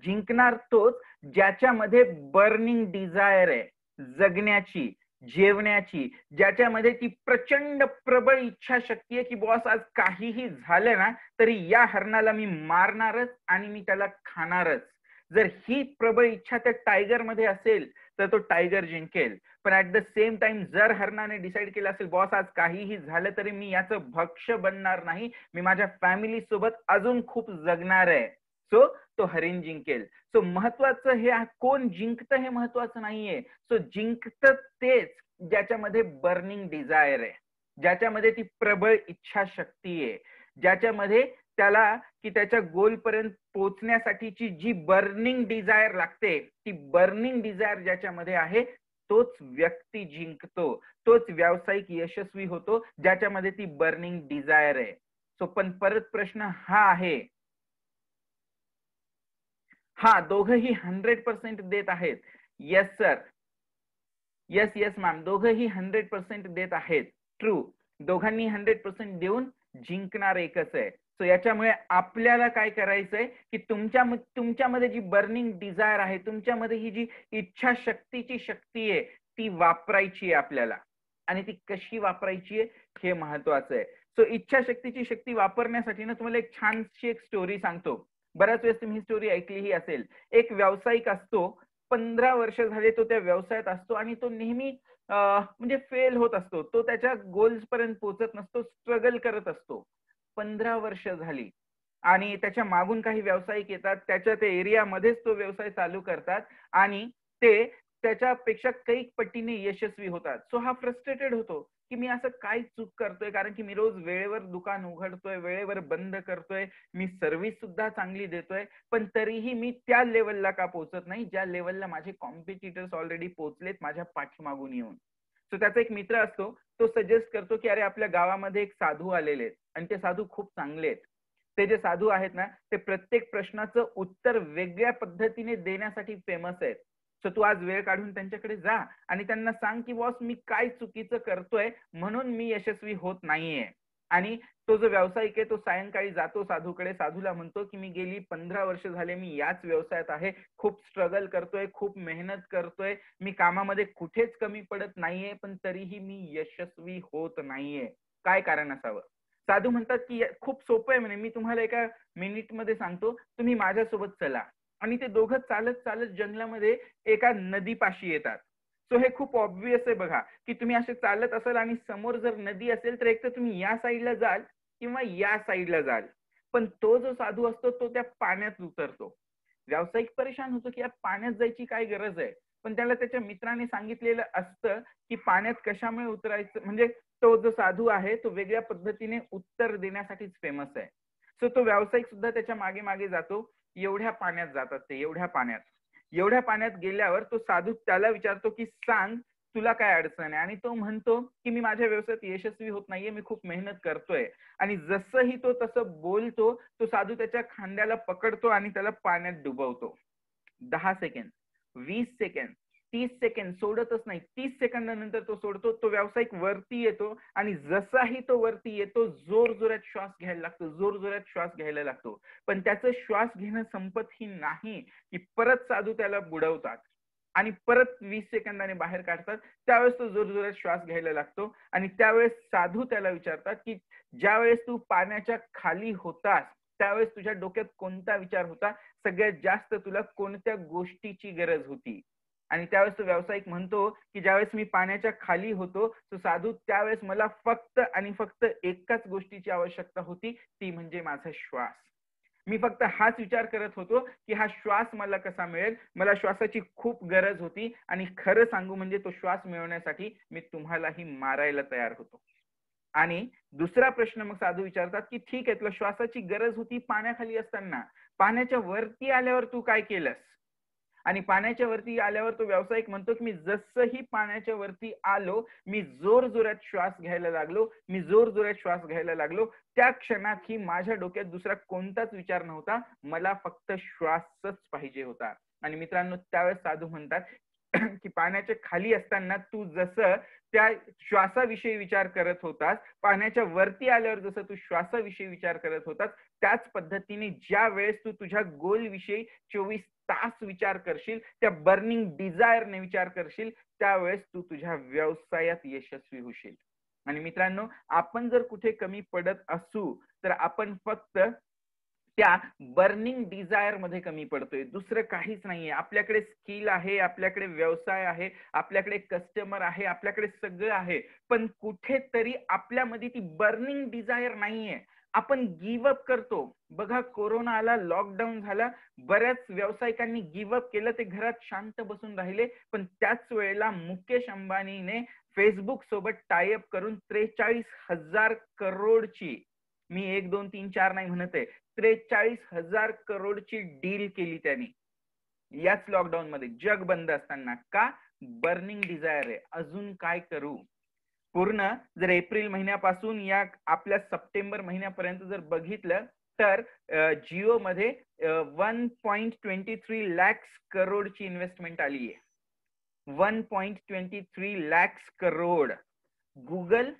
जिंकणार तोच ज्याच्यामध्ये बर्निंग डिझायर आहे जगण्याची, जेवण्याची, ज्याच्यामध्ये ती प्रचंड प्रबळ इच्छाशक्ती आहे की बॉस आज काहीही झालं ना तरी या हरणाला मी मारणारच आणि मी त्याला खाणारच. जर ही प्रबळ इच्छा त्या टायगर मध्ये असेल तर तो टायगर जिंकेल. पण ऍट द सेम टाइम जर हरणाने डिसाईड केलं असेल बॉस आज काहीही झालं तरी मी याचं भक्ष्य बनणार नाही, मी माझ्या फॅमिली सोबत अजून खूप जगणार आहे, सो तो हरिण जिंकेल. सो महत्वाचं हे कोण जिंकतं हे महत्वाचं नाहीये. सो जिंकतं तेच ज्याच्यामध्ये बर्निंग डिझायर आहे, ज्याच्यामध्ये ती प्रबळ इच्छाशक्ती आहे, ज्याच्यामध्ये त्याला की त्याच्या गोल पर्यंत पोहोचण्यासाठीची जी बर्निंग डिझायर लागते, ती बर्निंग डिझायर ज्याच्यामध्ये आहे तोच व्यक्ती जिंकतो, तोच व्यावसायिक यशस्वी होतो ज्याच्यामध्ये ती बर्निंग डिझायर आहे. सो पण परत प्रश्न हा आहे, हा दोघंही 100% देत आहेत. Yes sir, yes yes ma'am, दोघंही 100% देत आहेत. ट्रू, दोघांनी 100% देऊन जिंकणार एकच आहे. सो याच्यामुळे आपल्याला काय करायचंय की तुमच्यामध्ये जी बर्निंग डिझायर आहे, तुमच्यामध्ये ही जी इच्छाशक्तीची शक्ती आहे ती वापरायची आहे आपल्याला, आणि ती कशी वापरायची आहे हे महत्वाचं आहे. सो इच्छाशक्तीची शक्ती वापरण्यासाठी ना तुम्हाला एक छानशी एक स्टोरी सांगतो. बऱ्याच वेळेस तुम्ही ही स्टोरी ऐकलीही असेल. एक व्यावसायिक असतो, 15 वर्ष झाले तो त्या व्यवसायात असतो आणि तो नेहमी म्हणजे फेल होत असतो, तो त्याच्या गोल्स पर्यंत पोहोचत नसतो, स्ट्रगल करत असतो. 15 वर्ष झाली आणि त्याच्या मागून काही व्यावसायिक येतात, त्याच्या त्या एरियामध्येच तो व्यवसाय चालू करतात आणि ते त्याच्यापेक्षा कैक पटीने यशस्वी होतात. सो हा फ्रस्ट्रेटेड होतो की मी असं काय चूक करतोय, कारण की मी रोज वेळेवर दुकान उघडतोय, वेळेवर बंद करतोय, मी सर्व्हिस सुद्धा चांगली देतोय, पण तरीही मी त्या लेवलला का पोहोचत नाही ज्या लेवलला माझे कॉम्पिटिटर्स ऑलरेडी पोहोचलेत माझ्या पाठीमागून येऊन. सो त्याचा एक मित्र असतो, तो सजेस्ट करतो की अरे आपल्या गावामध्ये एक साधू आलेले आहेत आणि ते साधू खूप चांगले आहेत. ते जे साधू आहेत ना ते प्रत्येक प्रश्नाचं उत्तर वेगळ्या पद्धतीने देण्यासाठी फेमस आहेत. सो तू आज वेळ काढून त्यांच्याकडे जा आणि त्यांना सांग की बॉस मी काय चुकीचं करतोय म्हणून मी यशस्वी होत नाहीये. आणि तो जो व्यावसायिक आहे तो सायंकाळी जातो साधूकडे, साधूला म्हणतो की मी गेली 15 वर्ष झाले मी याच व्यवसायात आहे, खूप स्ट्रगल करतोय, खूप मेहनत करतोय, मी कामामध्ये कुठेच कमी पडत नाहीये, पण तरीही मी यशस्वी होत नाहीये, काय कारण असावं? साधू म्हणतात की खूप सोपं आहे म्हणे, मी तुम्हाला एका मिनिट मध्ये सांगतो, तुम्ही माझ्यासोबत चला. आणि ते दोघं चालत चालत जंगलामध्ये एका नदीपाशी येतात. सो हे खूप ऑब्विस आहे बघा की तुम्ही असे चालत असाल आणि समोर जर नदी असेल तर एक तर तुम्ही या साईडला जाल किंवा या साईडला जाल, पण तो जो साधू असतो तो त्या पाण्यात उतरतो. व्यावसायिक परेशान होतो की या पाण्यात जायची काय गरज आहे, पण त्याला त्याच्या मित्राने सांगितलेलं असतं की पाण्यात कशामुळे उतरायचं, म्हणजे तो जो साधू आहे तो वेगळ्या पद्धतीने उत्तर देण्यासाठीच फेमस आहे. सो तो व्यावसायिक सुद्धा त्याच्या मागे मागे जातो. एवढ्या पाण्यात जातात ते, एवढ्या पाण्यात गेल्यावर तो साधू त्याला विचारतो की सांग तुला काय अडचण आहे, आणि तो म्हणतो की मी माझ्या व्यवसायात यशस्वी होत नाहीये, मी खूप मेहनत करतोय. आणि जसंही तो तसं बोलतो तो साधू त्याच्या खांद्याला पकडतो आणि त्याला पाण्यात डुबवतो. 10 सेकंद, 20 सेकंद, 30 सेकंद, सोडतच नाही. 30 सेकंदानंतर तो सोडतो. तो व्यावसायिक वरती येतो आणि जसाही तो वरती येतो जोर जोरात श्वास घ्यायला लागतो, जोर जोरात श्वास घ्यायला लागतो. पण त्याचं श्वास घेणं संपतही नाही की परत साधू त्याला बुडवतात आणि परत 20 सेकंदाने बाहेर काढतात. त्यावेळेस तो जोर जोरात श्वास घ्यायला लागतो आणि त्यावेळेस साधू त्याला विचारतात की ज्यावेळेस तू पाण्याच्या खाली होतास त्यावेळेस तुझ्या डोक्यात कोणता विचार होता, सगळ्यात जास्त तुला कोणत्या गोष्टीची गरज होती? आणि त्यावेळेस तो व्यावसायिक म्हणतो की ज्यावेळेस मी पाण्याच्या खाली होतो तो साधू, त्यावेळेस मला फक्त आणि फक्त एकाच गोष्टीची आवश्यकता होती, ती म्हणजे माझा श्वास. मी फक्त हाच विचार करत होतो की हा श्वास मला कसा मिळेल, मला श्वासाची खूप गरज होती. आणि खरं सांगू म्हणजे तो श्वास मिळवण्यासाठी मी तुम्हालाही मारायला तयार होतो. आणि दुसरा प्रश्न मग साधू विचारतात की ठीक आहे, तुला श्वासाची गरज होती पाण्याखाली असताना, पाण्याच्या वरती आल्यावर तू काय केलंस? आणि पाण्याच्या वरती आल्यावर तो व्यावसायिक म्हणतो की मी जसंही पाण्याच्या वरती आलो, मी जोर जोरात श्वास घ्यायला लागलो, मी जोर जोरात श्वास घ्यायला लागलो. त्या क्षणात ही माझ्या डोक्यात दुसरा कोणताच विचार नव्हता, मला फक्त श्वासच पाहिजे होता. आणि मित्रांनो, त्यावेळेस साधू म्हणतात की पाण्याच्या खाली असताना तू जसं त्या श्वासाविषयी विचार करत होतास, पाण्याच्या वरती आल्यावर जसं तू श्वासाविषयी विचार करत होतास, त्याच पद्धतीने ज्या वेळेस तू तुझ्या गोल विषयी 24 तास विचार करशील, त्या बर्निंग डिझायरने विचार करशील, त्यावेळेस तू तुझ्या व्यवसायात यशस्वी होशील. आणि मित्रांनो, आपण जर कुठे कमी पडत असू तर आपण फक्त त्या बर्निंग डिझायर मध्ये कमी पडतोय, दुसरं काहीच नाहीये. आपल्याकडे स्किल आहे, आपल्याकडे व्यवसाय आहे, आपल्याकडे कस्टमर आहे, आपल्याकडे सगळं आहे, पण कुठेतरी आपल्यामध्ये ती बर्निंग डिझायर नाहीये. आपण गिव्हअप करतो. बघा, कोरोना आला, लॉकडाऊन झाला, बऱ्याच व्यावसायिकांनी गिव्हअप केलं, ते घरात शांत बसून राहिले. पण त्याच वेळेला मुकेश अंबानीने फेसबुक सोबत टायअप करून 43,000 करोडची, मी 1 2 3 4 नाही म्हणत आहे, 43,000 करोडची डील केली त्यांनी याच लॉकडाऊन मध्ये, जग बंद असताना. का? बर्निंग डिझायर आहे. अजून काय करू? पूर्ण जर एप्रिल महिन्यापासून या आपल्या सप्टेंबर महिन्यापर्यंत जर बघितलं तर जिओ मध्ये 1.23 लाख करोडची इन्व्हेस्टमेंट आली आहे. 1.23 लाख करोड गुगल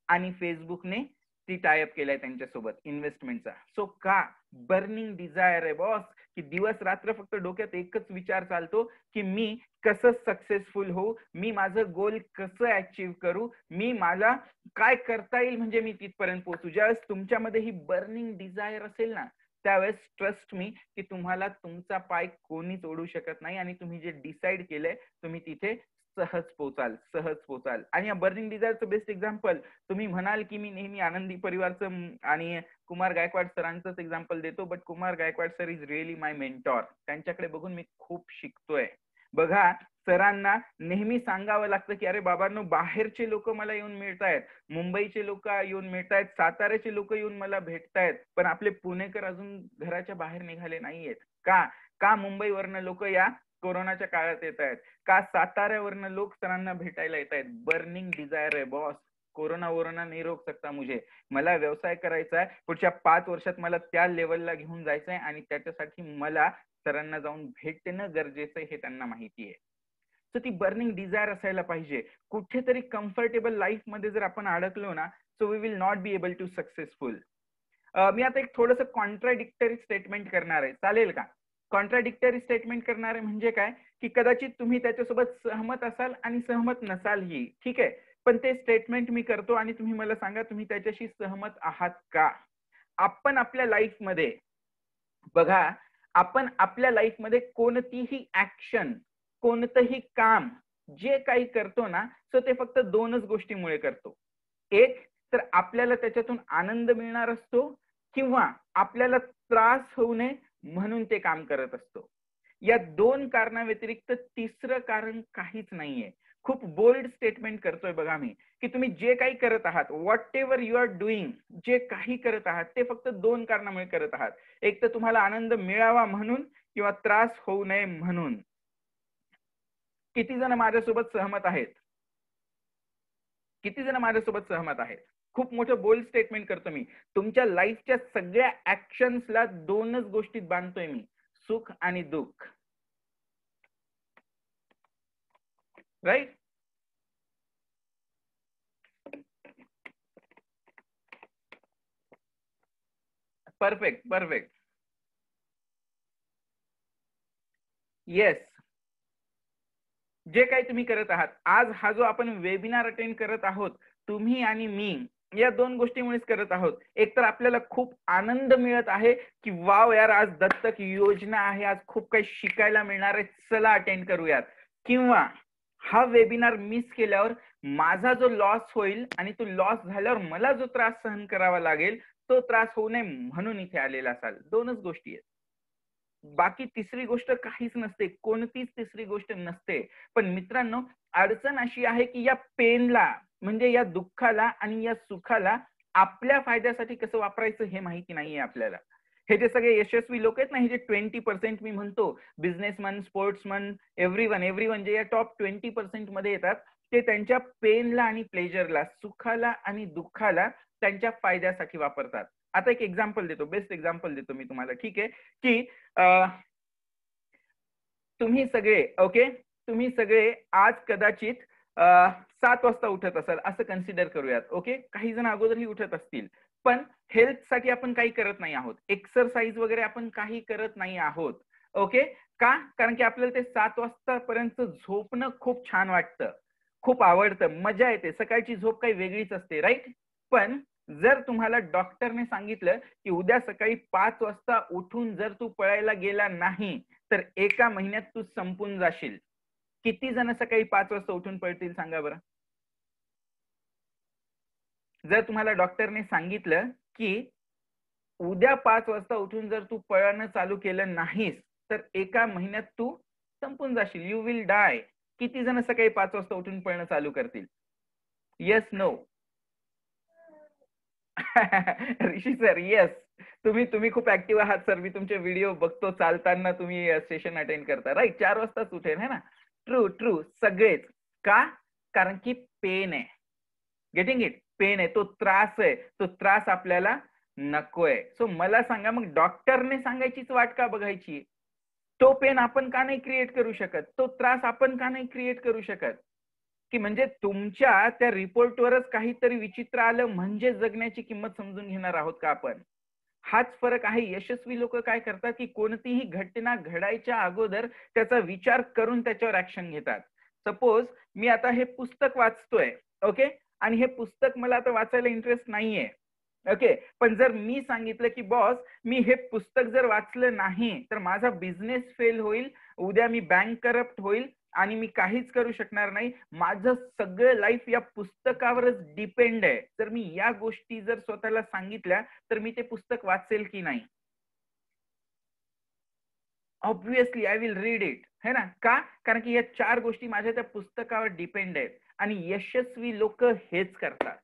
आणि फेसबुकने ती टायअप केलाय त्यांच्यासोबत इन्व्हेस्टमेंटचा. सो का? बर्निंग डिझायर आहे बॉस, की दिवस रात्र फक्त डोक्यात एकच विचार चालतो की मी कसं सक्सेसफुल होऊ, मी माझं गोल कसं अचीव्ह करू, मी मला काय करता येईल म्हणजे मी तिथपर्यंत पोहोचू. ज्यावेळेस तुमच्यामध्ये ही बर्निंग डिझायर असेल ना, त्यावेळेस ट्रस्ट मी की तुम्हाला तुमचा पाय कोणीच ओढू शकत नाही. आणि तुम्ही जे डिसाईड केलंय तुम्ही तिथे सहज पोचाल, सहज पोचाल. आणि या बर्निंग डिझायरचं बेस्ट एक्झाम्पल तुम्ही म्हणाल की मी नेहमी आनंदी परिवारचं आणि कुमार गायकवाड सरांचंच एक्झाम्पल देतो, but Kumar Gaikwad sir is really my mentor. त्यांच्याकडे बघून मी खूप शिकतोय. बघा, सरांना नेहमी सांगावं लागतं की अरे बाबांनो, बाहेरचे लोक मला येऊन मिळतायत, मुंबईचे लोक येऊन मिळतायत, साताऱ्याचे लोक येऊन मला भेटतायत, पण आपले पुणेकर अजून घराच्या बाहेर निघाले नाहीयेत. का? का मुंबईवरनं लोक या कोरोनाच्या काळात येत आहेत? का साताऱ्यावरनं लोक सरांना भेटायला येत आहेत? बर्निंग डिझायर आहे बॉस. कोरोना नाही रोक सकता मुझे. मला व्यवसाय करायचा आहे, पुढच्या 5 वर्षात मला त्या लेवलला घेऊन जायचंय, आणि त्याच्यासाठी मला सरांना जाऊन भेटणं गरजेचं आहे हे त्यांना माहिती आहे. तर ती बर्निंग डिझायर असायला पाहिजे. कुठेतरी कम्फर्टेबल लाईफ मध्ये जर आपण अडकलो ना, so we will not be able to successful. मी आता एक थोडंसं कॉन्ट्राडिक्टरी स्टेटमेंट करणार आहे, चालेल का? कॉन्ट्राडिक्टरी स्टेटमेंट करणार आहे म्हणजे काय, की कदाचित तुम्ही त्याच्यासोबत सहमत असाल आणि सहमत नसाल ही, ठीक आहे, पण ते स्टेटमेंट मी करतो आणि तुम्ही मला सांगा तुम्ही त्याच्याशी सहमत आहात का. आपण आपल्या लाईफ मध्ये बघा, आपण आपल्या लाईफ मध्ये कोणतीही ऍक्शन, कोणतंही काम जे काही करतो ना, सो ते फक्त 2च गोष्टीमुळे करतो. एक तर आपल्याला त्याच्यातून आनंद मिळणार असतो, किंवा आपल्याला त्रास होऊ नये म्हणून ते काम करत असतो. या 2 कारणाव्यतिरिक्त तिसरं कारण काहीच नाहीये. खूप बोल्ड स्टेटमेंट करतोय बघा मी, की तुम्ही जे काही करत आहात, whatever you are doing, जे काही करत आहात ते फक्त 2 कारणामुळे करत आहात. एक तर तुम्हाला आनंद मिळावा म्हणून, किंवा त्रास होऊ नये म्हणून. किती जण माझ्यासोबत सहमत आहेत? किती जण माझ्यासोबत सहमत आहेत? खूप मोठं बोल्ड स्टेटमेंट करतो मी. तुमच्या लाईफच्या सगळ्या ऍक्शन्सला 2च गोष्टीत बांधतोय मी, सुख आणि दुःख. राईट? Perfect, perfect. येस. जे काही तुम्ही करत आहात, आज हा जो आपण वेबिनार अटेंड करत आहोत, तुम्ही आणि मी, या 2 गोष्टीमुळेच करत आहोत. एक तर आपल्याला खूप आनंद मिळत आहे की वाव यार, आज दत्तक योजना आहे, आज खूप काही शिकायला मिळणार आहे, चला अटेंड करूयात. किंवा हा वेबिनार मिस केल्यावर माझा जो लॉस होईल आणि तो लॉस झाल्यावर मला जो त्रास सहन करावा लागेल तो त्रास होऊ नये म्हणून इथे आलेला असाल. दोनच गोष्टी आहेत. बाकी तिसरी गोष्ट काहीच नसते, कोणतीच तिसरी गोष्ट नसते. पण मित्रांनो, अडचण अशी आहे की या पेनला म्हणजे या दुःखाला आणि या सुखाला आपल्या फायद्यासाठी कसं वापरायचं हे माहिती नाहीये आपल्याला. हे जे सगळे यशस्वी लोक आहेत ना, हे जे 20% मी म्हणतो, बिझनेसमन, स्पोर्ट्समन, एव्हरीवन जे या टॉप 20% मध्ये येतात, ते त्यांच्या पेनला आणि प्लेजरला, सुखाला आणि दुःखाला त्यांच्या फायद्यासाठी वापरतात. आता एक एक्झाम्पल देतो, बेस्ट एक्झाम्पल देतो मी तुम्हाला, ठीक आहे, की तुम्ही सगळे ओके, तुम्ही सगळे आज कदाचित 7 वाजता उठत असाल असं कन्सिडर करूयात. ओके, काही जण अगोदरही उठत असतील, पण हेल्थसाठी आपण काही करत नाही आहोत, एक्सरसाइज वगैरे आपण काही करत नाही आहोत. ओके, का? कारण की आपल्याला ते 7 वाजतापर्यंत झोपणं खूप छान वाटतं, खूप आवडतं, मजा येते, सकाळची झोप काही वेगळीच असते, राईट? पण जर तुम्हाला डॉक्टरने सांगितलं की उद्या सकाळी 5 वाजता उठून जर तू पळायला गेला नाही तर एका महिन्यात तू संपून जाशील, किती जण सकाळी 5 वाजता उठून पळतील सांगा बरं? जर तुम्हाला डॉक्टरने सांगितलं की उद्या 5 वाजता उठून जर तू पळणं चालू केलं नाहीस तर एका महिन्यात तू संपून जाशील, यू विल डाय, किती जण सकाळी 5 वाजता उठून पळणं चालू करतील? Yes, no? Rishi sir, yes. तुम्ही खूप ऍक्टिव्ह आहात सर, मी तुमचे व्हिडिओ बघतो, चालताना तुम्ही सेशन अटेंड करता, राईट? 4 वाजताच उठेन है ना? ट्रू ट्रू, सगळेच. का? कारण की पेन आहे, गेटिंग इट? पेन आहे, तो त्रास आहे, तो त्रास आपल्याला नकोय. सो मला सांगा, मग डॉक्टरने सांगायचीच वाट का बघायची? तो पेन आपण का नाही क्रिएट करू शकत? तो त्रास आपण का नाही क्रिएट करू शकत? की म्हणजे तुमच्या त्या रिपोर्टवरच काहीतरी विचित्र आलं म्हणजे जगण्याची किंमत समजून घेणार आहोत का आपण? हाच फरक आहे. यशस्वी लोक काय करतात की कोणतीही घटना घडायच्या अगोदर त्याचा विचार करून त्याच्यावर ऍक्शन घेतात. सपोज मी आता हे पुस्तक वाचतोय, ओके, आणि हे पुस्तक मला आता वाचायला इंटरेस्ट नाहीये, ओके, पण जर मी सांगितलं की बॉस मी हे पुस्तक जर वाचलं नाही तर माझा बिझनेस फेल होईल, उद्या मी बँक करप्ट होईल आणि मी काहीच करू शकणार नाही, माझं सगळं लाईफ या पुस्तकावरच डिपेंड आहे, तर मी या गोष्टी जर स्वतःला सांगितल्या तर मी ते पुस्तक वाचेल की नाही? Obviously I will read it, है ना? का? कारण की या 4 गोष्टी माझ्या त्या पुस्तकावर डिपेंड आहेत. आणि यशस्वी लोक हेच करतात.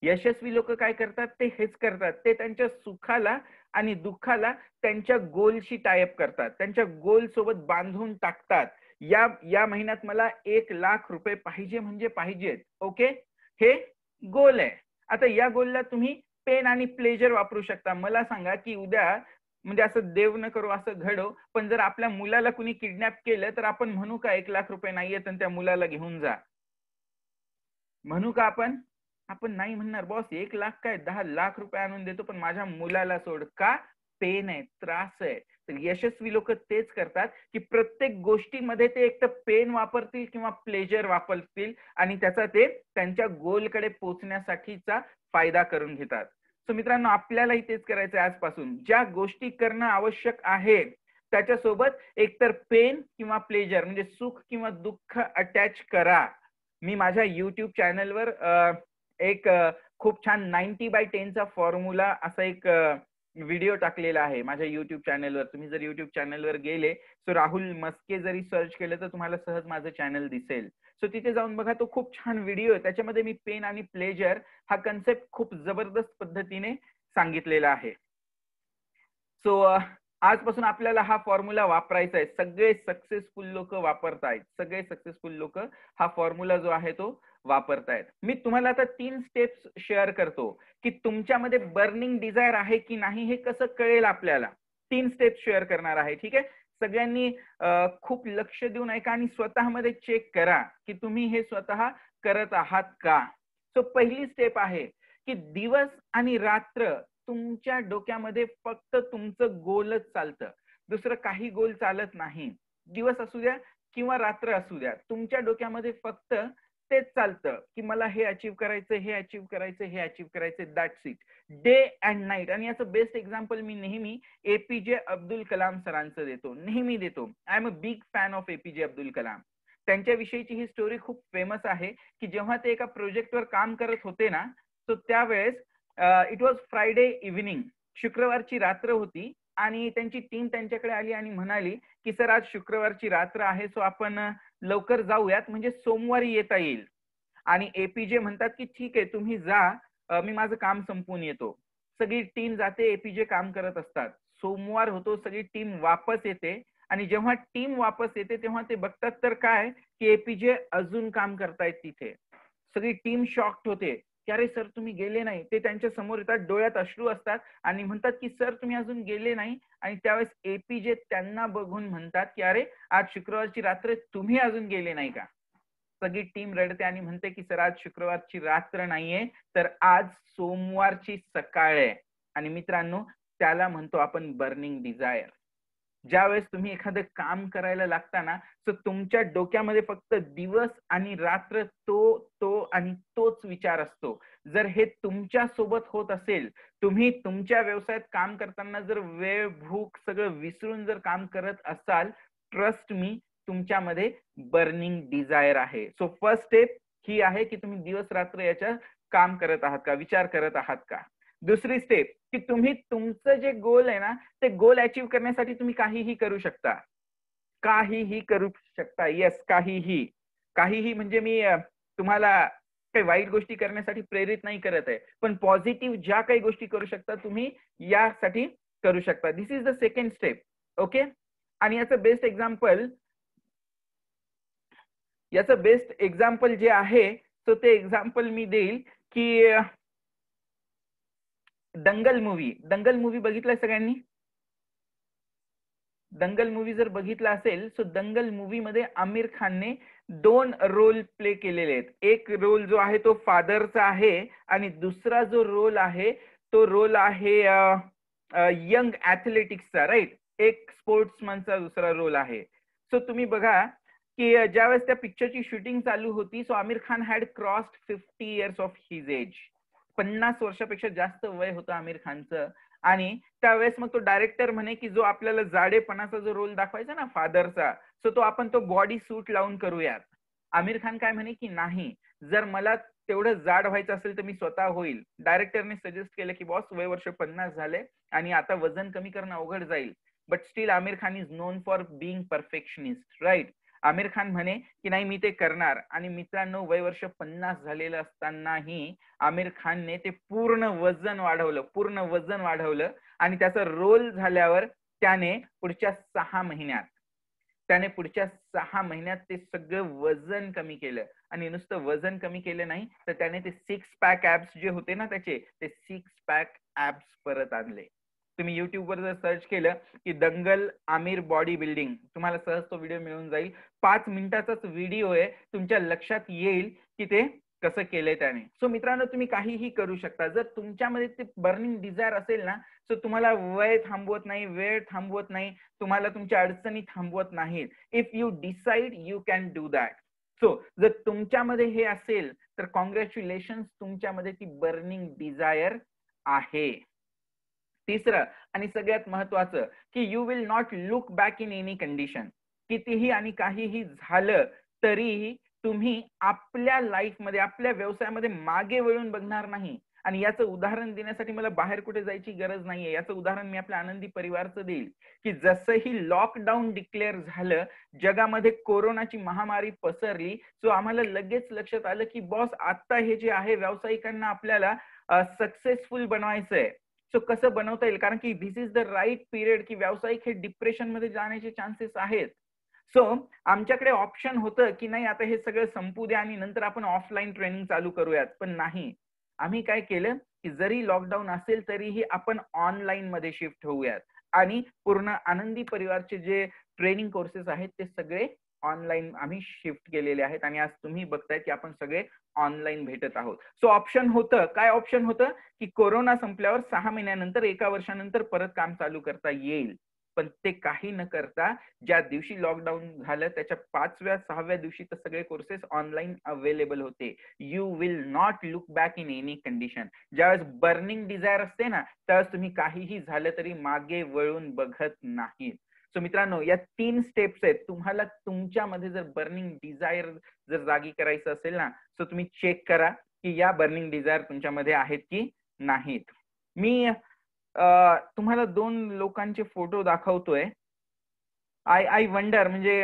यशस्वी लोक काय करतात? ते हेच करतात. ते त्यांच्या सुखाला आणि दुःखाला त्यांच्या गोलशी टायअप करतात, त्यांच्या गोल सोबत बांधून टाकतात. या महिन्यात मला 1,00,000 रुपये पाहिजे म्हणजे पाहिजेत, ओके, हे गोल आहे. आता या गोलला तुम्ही पेन आणि प्लेजर वापरू शकता. मला सांगा की उद्या, म्हणजे असं देव न करो असं घडो, पण जर आपल्या मुलाला कुणी किडनॅप केलं तर आपण म्हणू का 1,00,000 रुपये नाहीयेत आणि त्या मुलाला घेऊन जा? म्हणू का आपण? आपण नाही म्हणणार. बॉस 1,00,000 काय, 10,00,000 रुपये आणून देतो पण माझ्या मुलाला सोड. का? पेन आहे, त्रास आहे. तर यशस्वी लोक तेच करतात की प्रत्येक गोष्टीमध्ये ते एक तर पेन वापरतील किंवा प्लेजर वापरतील आणि त्याचा ते त्यांच्या गोलकडे पोहोचण्यासाठीचा फायदा करून घेतात. सो मित्रांनो, आपल्यालाही तेच करायचं आहे आजपासून. ज्या गोष्टी करणं आवश्यक आहे त्याच्यासोबत एकतर पेन किंवा प्लेजर म्हणजे सुख किंवा दुःख अटॅच करा. मी माझ्या युट्यूब चॅनलवर एक खूप छान 90/10 चा फॉर्म्युला असा एक व्हिडिओ टाकलेला आहे माझ्या युट्यूब चॅनलवर. तुम्ही जर युट्यूब चॅनलवर गेले सो राहुल मस्के जरी सर्च केलं तर तुम्हाला सहज माझं चॅनल दिसेल. सो तिथे जाऊन बघा, तो खूप छान व्हिडिओ आहे. त्याच्यामध्ये मी पेन आणि प्लेजर हा कन्सेप्ट खूप जबरदस्त पद्धतीने सांगितलेला आहे. सो आजपासून आपल्याला हा फॉर्म्युला वापरायचा आहे. सगळे सक्सेसफुल लोक वापरतायत, सगळे सक्सेसफुल लोक हा फॉर्म्युला जो आहे तो वापरतायत. मी तुम्हाला आता 3 स्टेप्स शेअर करतो की तुमच्यामध्ये बर्निंग डिझायर आहे की नाही हे कसं कळेल आपल्याला. 3 स्टेप्स शेअर करणार आहे, ठीक आहे? सगळ्यांनी खूप लक्ष देऊन ऐका आणि स्वतःमध्ये चेक करा की तुम्ही हे स्वतः करत आहात का. सो पहिली स्टेप आहे की दिवस आणि रात्र तुमच्या डोक्यामध्ये फक्त तुमचं गोलच चालतं, दुसरं काही गोल चालत नाही. दिवस असू द्या किंवा रात्र असू द्या, तुमच्या डोक्यामध्ये फक्त तेच चालतं की मला हे अचीव्ह करायचं, हे अचीव्ह करायचं, हे अचीव्ह करायचं, that's it, day and night. आणि याचं बेस्ट एक्झाम्पल मी नेहमी एपीजे अब्दुल कलाम सरांचं देतो, नेहमी देतो. I am a big fan of APJ Abdul Kalam. त्यांच्याविषयीची ही स्टोरी खूप फेमस आहे की जेव्हा ते एका प्रोजेक्टवर काम करत होते ना, तो त्यावेळेस इट वॉज फ्रायडे इव्हिनिंग, शुक्रवारची रात्र होती आणि त्यांची टीम त्यांच्याकडे आली आणि म्हणाली की सर आज शुक्रवारची रात्र आहे, सो आपण लवकर जाऊयात म्हणजे सोमवारी येता येईल. आणि एपीजे म्हणतात की ठीक आहे तुम्ही जा, मी माझं काम संपवून येतो. सगळी टीम जाते, एपीजे काम करत असतात. सोमवार होतो, सगळी टीम वापस येते आणि जेव्हा टीम वापस येते तेव्हा ते बघतात तर काय की एपीजे अजून काम करतायत तिथे. सगळी टीम शॉक्ड होते की अरे सर तुम्ही गेले नाही. ते त्यांच्या समोर येतात, डोळ्यात अश्रू असतात आणि म्हणतात की सर तुम्ही अजून गेले नाही. आणि त्यावेळेस एपीजे त्यांना बघून म्हणतात की अरे आज शुक्रवारची रात्र, तुम्ही अजून गेले नाही का? सगळी टीम रडते आणि म्हणते की सर आज शुक्रवारची रात्र नाहीये, तर आज सोमवारची सकाळ आहे. आणि मित्रांनो, त्याला म्हणतो आपण बर्निंग डिझायर. ज्यावेळेस तुम्ही एखादं काम करायला लागता ना, तर तुमच्या डोक्यामध्ये फक्त दिवस आणि रात्र तो तो आणि तोच विचार असतो. जर हे तुमच्या सोबत होत असेल, तुम्ही तुमच्या व्यवसायात काम करताना जर वेळ, भूक सगळं विसरून जर काम करत असाल, ट्रस्ट मी, तुमच्यामध्ये बर्निंग डिझायर आहे. सो फर्स्ट स्टेप ही आहे की तुम्ही दिवस रात्र याच्या काम करत आहात का, विचार करत आहात का. दुसरी स्टेप की तुम्ही तुमचं जे गोल आहे ना, ते गोल अचीव करण्यासाठी तुम्ही काहीही करू शकता. काहीही करू शकता. येस, काहीही. काहीही म्हणजे मी तुम्हाला काही वाईट गोष्टी करण्यासाठी प्रेरित नाही करत आहे. पण पॉझिटिव्ह ज्या काही गोष्टी करू शकता तुम्ही यासाठी करू शकता. This is the second step. Okay. आणि याचं बेस्ट एक्झाम्पल जे आहे, सो ते एक्झाम्पल मी देईल की दंगल मूवी बघितलाय सगळ्यांनी? दंगल मूवी जर बघितला असेल, सो दंगल मूवी मध्ये आमिर खानने 2 रोल प्ले केलेले आहेत. एक रोल जो आहे तो फादरचा आहे आणि दुसरा जो रोल आहे तो रोल आहे यंग ऍथलेटिक्सचा, राईट. एक स्पोर्ट्समनचा दुसरा रोल आहे. सो तुम्ही बघा की ज्यावेळेस त्या पिक्चरची शूटिंग चालू होती, so Aamir Khan had crossed 50 years of his age. 50 वर्षापेक्षा जास्त वय होतं आमिर खानचं. आणि त्यावेळेस मग तो डायरेक्टर म्हणे की जो आपल्याला जाडेपणाचा जो रोल दाखवायचा ना फादरचा, सो तो आपण तो बॉडी सूट लावून करूयात. आमिर खान काय म्हणे की नाही, जर मला तेवढं जाड व्हायचं असेल तर मी स्वतः होईल. डायरेक्टरने सजेस्ट केलं की बॉस वय वर्ष 50 झाले आणि आता वजन कमी करणं अवघड जाईल. But still Aamir Khan is known for being perfectionist, right. Aamir Khan म्हणे की नाही मी ते करणार. आणि मित्रांनो, वय वर्ष 50 झालेलं असतानाही आमिर खानने ते पूर्ण वजन वाढवलं आणि त्याचा रोल झाल्यावर त्याने पुढच्या 6 महिन्यात ते सगळं वजन कमी केलं. आणि नुसतं वजन कमी केलं नाही, तर त्याने ते 6 पॅक ऍब्स जे होते ना त्याचे, ते 6 पॅक ऍब्स परत आणले. तुम्ही युट्यूबवर जर सर्च केलं की दंगल आमिर बॉडी बिल्डिंग, तुम्हाला सहज तो व्हिडिओ मिळून जाईल. 5 मिनिटाचाच व्हिडिओ आहे, तुमच्या लक्षात येईल की ते कसं केलंय त्याने. सो मित्रांनो, तुम्ही काहीही करू शकता. जर तुमच्यामध्ये ते बर्निंग डिझायर असेल ना, सो तुम्हाला वय थांबवत नाही, वेळ थांबवत नाही, तुम्हाला तुमच्या अडचणी थांबवत नाहीत. If you decide you can do that. So जर तुमच्यामध्ये हे असेल तर कॉंग्रॅच्युलेशन, तुमच्यामध्ये ती बर्निंग डिझायर आहे. तिसरं आणि सगळ्यात महत्वाचं की you will not look back in any condition. कितीही आणि काहीही झालं तरीही तुम्ही आपल्या लाईफमध्ये, आपल्या व्यवसायामध्ये मागे वळून बघणार नाही. आणि याचं उदाहरण देण्यासाठी मला बाहेर कुठे जायची गरज नाहीये. याचं उदाहरण मी आपल्या आनंदी परिवारचं देईल की जसंही लॉकडाऊन डिक्लेअर झालं, जगामध्ये कोरोनाची महामारी पसरली, सो आम्हाला लगेच लक्षात आलं की बॉस आता हे जे आहे व्यावसायिकांना आपल्याला सक्सेसफुल बनवायचंय. सो कसं बनवता येईल, कारण की दिस इज द राईट पिरियड की व्यावसायिक हे डिप्रेशन मध्ये जाण्याचे चान्सेस आहेत. सो आमच्याकडे ऑप्शन होतं की नाही आता हे सगळं संपू द्या आणि नंतर आपण ऑफलाईन ट्रेनिंग चालू करूयात. पण नाही, आम्ही काय केलं की जरी लॉकडाऊन असेल तरीही आपण ऑनलाईन मध्ये शिफ्ट होऊयात आणि पूर्ण आनंदी परिवारचे जे ट्रेनिंग कोर्सेस आहेत ते सगळे ऑनलाईन आम्ही शिफ्ट केलेले आहेत. आणि आज तुम्ही बघताय की आपण सगळे ऑनलाईन भेटत आहोत. सो ऑप्शन होतं, काय ऑप्शन होतं की कोरोना संपल्यावर 6 महिन्यानंतर, 1 वर्षानंतर परत काम चालू करता येईल. पण ते काही न करता ज्या दिवशी लॉकडाऊन झालं त्याच्या 5व्या 6व्या दिवशी तर सगळे कोर्सेस ऑनलाईन अवेलेबल होते. You will not look back in any condition. ज्यावेळेस बर्निंग डिझायर असते ना, त्यावेळेस तुम्ही काहीही झालं तरी मागे वळून बघत नाही. सो मित्रांनो, या 3 स्टेप्स आहेत. तुम्हाला तुमच्यामध्ये जर बर्निंग डिझायर जर जागी करायचं असेल ना, सो तुम्ही चेक करा की या बर्निंग डिझायर तुमच्यामध्ये आहेत की नाहीत. मी तुम्हाला 2 लोकांचे फोटो दाखवतोय. आय वंडर म्हणजे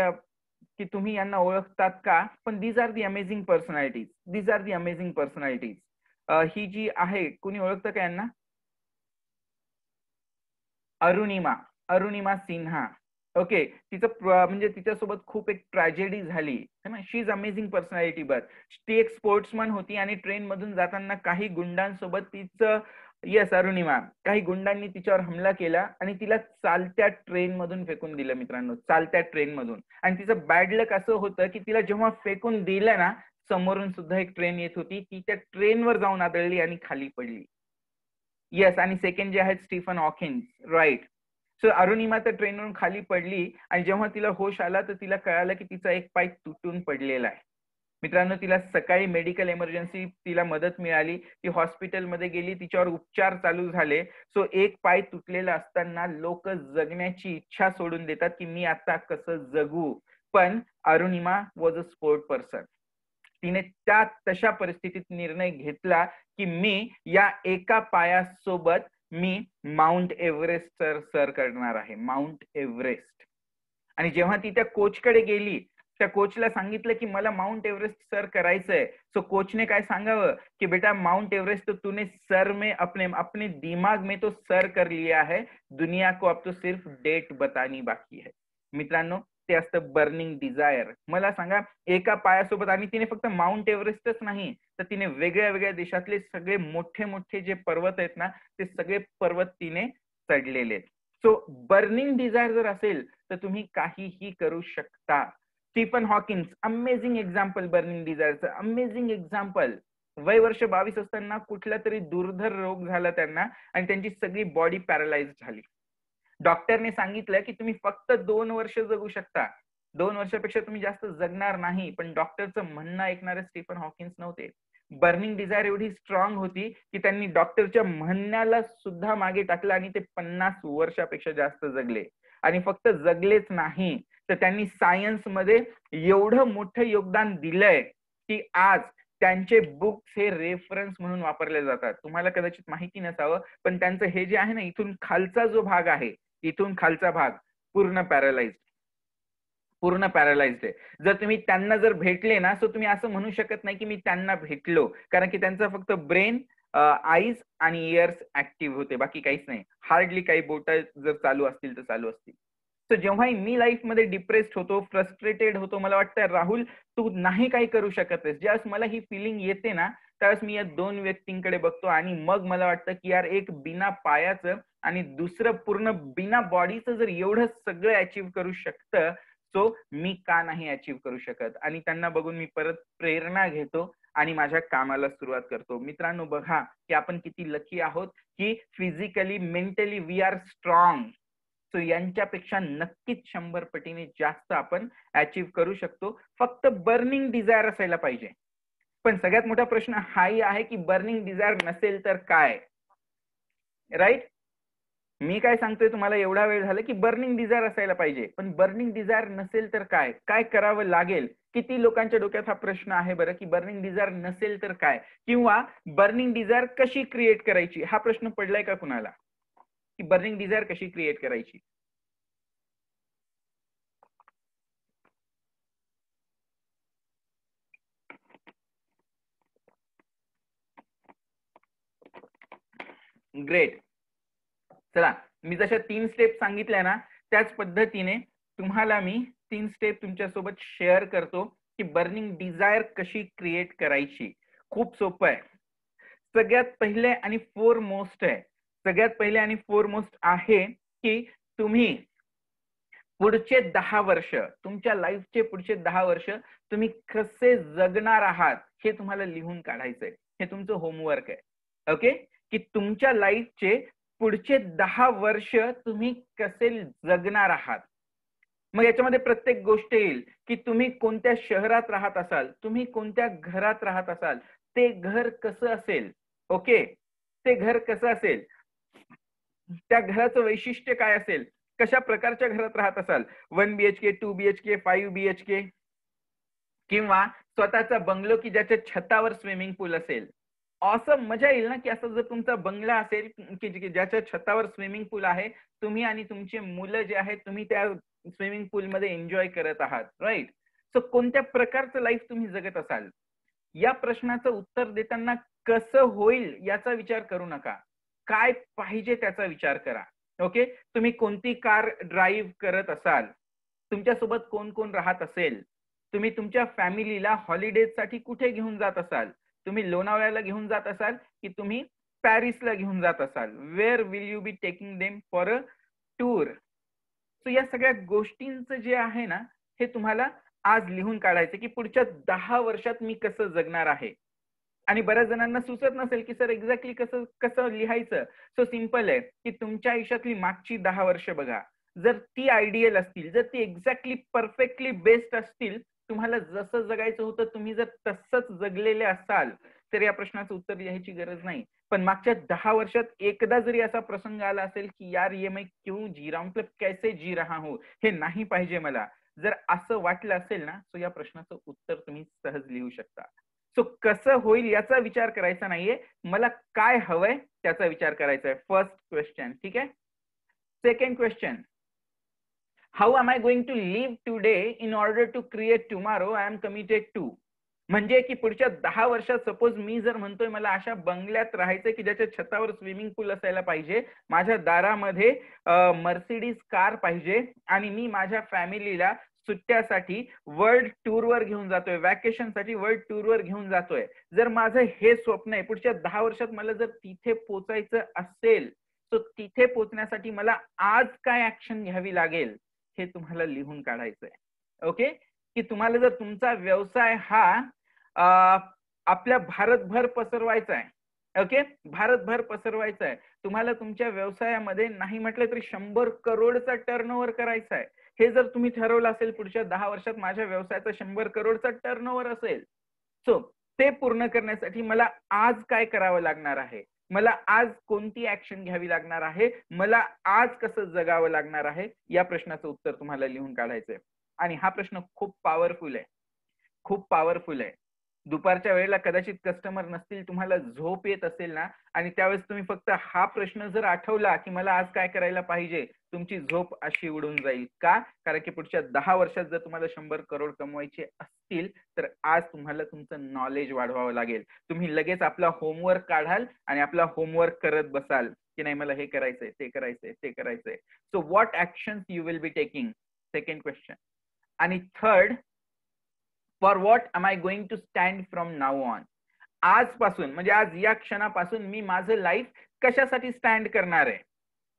की तुम्ही यांना ओळखतात का? पण these are the amazing personalities. These are the amazing personalities. ही जी आहे, कुणी ओळखतं का यांना? अरुणिमा सिन्हा. ओके. तिचं म्हणजे तिच्यासोबत खूप एक ट्रॅजेडी झाली है ना. She is amazing personality. But ती एक स्पोर्ट्समन होती आणि ट्रेन मधून जाताना काही गुंडांसोबत तिचं, येस अरुणिमा, काही गुंडांनी तिच्यावर हमला केला आणि तिला चालत्या ट्रेन मधून फेकून दिलं मित्रांनो, चालत्या ट्रेन मधून. आणि तिचं बॅड लक असं होतं की तिला जेव्हा फेकून दिलं ना, समोरून सुद्धा एक ट्रेन येत होती, ती त्या ट्रेनवर जाऊन आदळली आणि खाली पडली. येस. आणि सेकंड जे आहेत Stephen Hawkins, right. So Arunima त्या ट्रेनवरून खाली पडली आणि जेव्हा तिला होश आला तर तिला कळालं की तिचा एक पाय तुटून पडलेला आहे. मित्रांनो, तिला सकाळी मेडिकल इमर्जन्सी तिला मदत मिळाली. ती हॉस्पिटलमध्ये गेली, तिच्यावर उपचार चालू झाले. सो एक पाय तुटलेला असताना लोक जगण्याची इच्छा सोडून देतात की मी आता कसं जगू. पण Arunima was a sport person. तिने त्या तशा परिस्थितीत निर्णय घेतला की मी या एका पायासोबत मी माउंट एव्हरेस्ट सर करणार आहे, माउंट एव्हरेस्ट. आणि जेव्हा ती त्या कोचकडे गेली, त्या कोचला सांगितलं की मला माउंट एव्हरेस्ट सर करायचंय. सो कोचने काय सांगावं की बेटा माउंट एव्हरेस्ट तो तूने सर में अपने अपने दिमाग में तो सर कर लिया है, दुनिया को अब तो सिर्फ डेट बतानी बाकी है. मित्रांनो, ते असतं बर्निंग डिझायर. मला सांगा, एका पायासोबत, आणि तिने फक्त माउंट एव्हरेस्टच नाही तर तिने वेगळ्या वेगळ्या देशातले सगळे मोठे मोठे जे पर्वत आहेत ना, ते सगळे पर्वत तिने चढलेले आहेत. सो बर्निंग डिझायर जर असेल तर तुम्ही काहीही करू शकता. Stephen Hawkins, amazing example burning डिझायरचं, अमेझिंग एक्झाम्पल. वय वर्ष 22 असताना कुठला तरी दुर्धर रोग झाला त्यांना आणि त्यांची सगळी बॉडी पॅरालाइज झाली. डॉक्टरने सांगितलं की तुम्ही फक्त 2 वर्ष जगू शकता, 2 वर्षापेक्षा तुम्ही जास्त जगणार नाही. पण डॉक्टरचं म्हणणं ऐकणारे स्टीफन हॉकिन्स नव्हते. बर्निंग डिझायर एवढी स्ट्रॉंग होती की त्यांनी डॉक्टरच्या म्हणण्याला सुद्धा मागे टाकलं आणि ते 50 वर्षापेक्षा जास्त जगले. आणि फक्त जगलेच नाही तर त्यांनी सायन्स मध्ये एवढं मोठं योगदान दिलंय की आज त्यांचे बुक्स हे रेफरन्स म्हणून वापरले जातात. तुम्हाला कदाचित माहिती नसावं, पण त्यांचं हे जे आहे ना, इथून खालचा जो भाग आहे, इथून खालचा भाग पूर्ण पॅरालाइज्ड, पूर्ण पॅरालाइज्ड आहे. जर तुम्ही त्यांना जर भेटले ना, सो तुम्ही असं म्हणू शकत नाही की मी त्यांना भेटलो, कारण की त्यांचा फक्त ब्रेन, आईज आणि इयर्स ऍक्टिव्ह होते, बाकी काहीच नाही. हार्डली काही बोट जर चालू असतील तर चालू असतील. तर जेव्हाही मी लाईफ मध्ये डिप्रेस्ड होतो, फ्रस्ट्रेटेड होतो, मला वाटतं राहुल तू नाही काही करू शकत आहेस, ज्यावेळेस मला ही फिलिंग येते ना, त्यावेळेस मी या 2 व्यक्तींकडे बघतो आणि मग मला वाटतं की यार, एक बिना पायाचं आणि दुसरं पूर्ण बिना बॉडीचं जर एवढं सगळं अचीव्ह करू शकतं, सो मी का नाही अचीव्ह करू शकत. आणि त्यांना बघून मी परत प्रेरणा घेतो आणि माझ्या कामाला सुरुवात करतो. मित्रांनो, बघा की आपण किती लकी आहोत की physically, mentally we are strong. So यांच्यापेक्षा नक्कीच 100 पटीने जास्त आपण अचीव्ह करू शकतो. फक्त बर्निंग डिझायर असायला पाहिजे. पण सगळ्यात मोठा प्रश्न हाही आहे की बर्निंग डिझायर नसेल तर काय, राईट? मी काय सांगतोय तुम्हाला, एवढा वेळ झाला की बर्निंग डिझायर असायला पाहिजे, पण बर्निंग डिझायर नसेल तर काय, काय करावं लागेल? किती लोकांच्या डोक्यात हा प्रश्न आहे बरं की बर्निंग डिझायर नसेल तर काय, किंवा बर्निंग डिझायर कशी क्रिएट करायची, हा प्रश्न पडलाय का कुणाला की बर्निंग डिझायर कशी क्रिएट करायची? ग्रेट. चला, मी जशा 3 स्टेप सांगितल्या ना, त्याच पद्धतीने तुम्हाला मी 3 स्टेप तुमच्यासोबत शेअर करतो की बर्निंग डिझायर कशी क्रिएट करायची. खूप सोपं आहे. सगळ्यात पहिले आणि फोरमोस्ट आहे, सगळ्यात पहिले आणि फोरमोस्ट आहे की तुम्ही पुढचे 10 वर्ष, तुमच्या लाईफचे पुढचे 10 वर्ष तुम्ही कसे जगणार आहात हे तुम्हाला लिहून काढायचंय. हे तुमचं होमवर्क आहे. ओके, की तुमच्या लाईफचे पुढचे 10 वर्ष तुम्ही कसे जगणार आहात. मग याच्यामध्ये प्रत्येक गोष्ट येईल की तुम्ही कोणत्या शहरात राहत असाल, तुम्ही कोणत्या घरात राहत असाल, ते घर कसं असेल. ओके, ते घर कसं असेल, त्या घराचं वैशिष्ट्य काय असेल, कशा प्रकारच्या घरात राहत असाल? 1 BHK, 2 BHK, 5 BHK, किंवा स्वतःचा बंगलो की ज्याच्या छतावर स्विमिंग पूल असेल. असं मजा येईल ना की असं जर तुमचा बंगला असेल की ज्याच्या छतावर स्विमिंग पूल आहे, तुम्ही आणि तुमची मुलं जे आहेत तुम्ही त्या स्विमिंग पूल मध्ये एन्जॉय करत आहात, राईट? सो कोणत्या प्रकारचं लाईफ तुम्ही जगत असाल? या प्रश्नाचं उत्तर देताना कसं होईल याचा विचार करू नका. काय पाहिजे त्याचा विचार करा. ओके, तुम्ही कोणती कार ड्राईव्ह करत असाल, तुमच्यासोबत कोण कोण राहत असेल, तुम्ही तुमच्या फॅमिलीला हॉलिडेजसाठी कुठे घेऊन जात असाल, तुम्ही लोणावळ्याला घेऊन जात असाल की तुम्ही पॅरिसला घेऊन जात असाल, where will you be taking them for a tour? So या सगळ्या गोष्टींचं जे आहे ना, हे तुम्हाला आज लिहून काढायचं की पुढच्या 10 वर्षात मी कसं जगणार आहे. आणि बऱ्याच जणांना सुचत नसेल की सर एक्झॅक्टली कसं कसं लिहायचं. सो सिंपल आहे की तुमच्या आयुष्यातली मागची 10 वर्ष बघा. जर ती आयडियल असतील, जर ती एक्झॅक्टली परफेक्टली बेस्ट असतील, तुम्हाला जसं जगायचं होतं तुम्ही जर तसंच जगलेले असाल, तर या प्रश्नाचं उत्तर लिहायची गरज नाही. पण मागच्या 10 वर्षात एकदा जरी असा प्रसंग आला असेल की यार ये मैं क्यों जी रहा हूं, मतलब कैसे जी रहा हूं, हे नाही पाहिजे मला, जर असं वाटलं असेल ना, सो या प्रश्नाचं उत्तर तुम्ही सहज लिहू शकता. सो कसं होईल याचा विचार करायचा नाहीये, मला काय हवंय त्याचा विचार करायचा आहे. फर्स्ट क्वेश्चन, ठीक आहे. Second question, how am I going to live today in order to create tomorrow I am committed to. म्हणजे की पुढच्या 10 वर्षात सपोज मी जर म्हणतोय मला अशा बंगल्यात राहायचंय की ज्याच्या छतावर स्विमिंग पूल असायला पाहिजे, माझ्या दारामध्ये मर्सिडीज कार पाहिजे, आणि मी माझ्या फॅमिलीला सुट्ट्यासाठी वर्ल्ड टूरवर घेऊन जातोय, व्हॅकेशनसाठी वर्ल्ड टूरवर घेऊन जातोय. जर माझं हे स्वप्न आहे, पुढच्या 10 वर्षात मला जर तिथे पोचायचं असेल, तर तिथे पोचण्यासाठी मला आज काय ऍक्शन घ्यावी लागेल हे तुम्हाला लिहून काढायचंय. ओके, की तुम्हाला जर तुमचा व्यवसाय हा आपल्या भारतभर पसरवायचा आहे, ओके, भारतभर पसरवायचा आहे, तुम्हाला तुमच्या व्यवसायामध्ये नाही म्हटलं तरी 100 करोडचा टर्नओव्हर करायचा आहे, हे जर तुम्ही ठरवलं असेल पुढच्या 10 वर्षात माझ्या व्यवसायाचा 100 करोडचा टर्नओव्हर असेल, सो ते पूर्ण करण्यासाठी मला आज काय करावं लागणार आहे, मला आज कोणती ऍक्शन घ्यावी लागणार आहे, मला आज कसं जगावं लागणार आहे, या प्रश्नाचं उत्तर तुम्हाला लिहून काढायचंय. आणि हा प्रश्न खूप पॉवरफुल आहे, खूप पॉवरफुल आहे. दुपारच्या वेळेला कदाचित कस्टमर नसतील, तुम्हाला झोप येत असेल ना, आणि त्यावेळेस तुम्ही फक्त हा प्रश्न जर आठवला की मला आज काय करायला पाहिजे, तुमची झोप अशी उडून जाईल. का? कारण की पुढच्या 10 वर्षात जर तुम्हाला 100 करोड कमवायचे असतील, तर आज तुम्हाला तुमचं नॉलेज वाढवावं लागेल. तुम्ही लगेच आपला होमवर्क काढाल आणि आपला होमवर्क करत बसाल की नाही मला हे करायचंय, ते करायचंय, ते करायचंय. So what actions you will be taking, second question. आणि third, for what am I going to stand from now on. आजपासून म्हणजे आज या क्षणापासून मी माझं लाईफ कशासाठी स्टँड करणार आहे,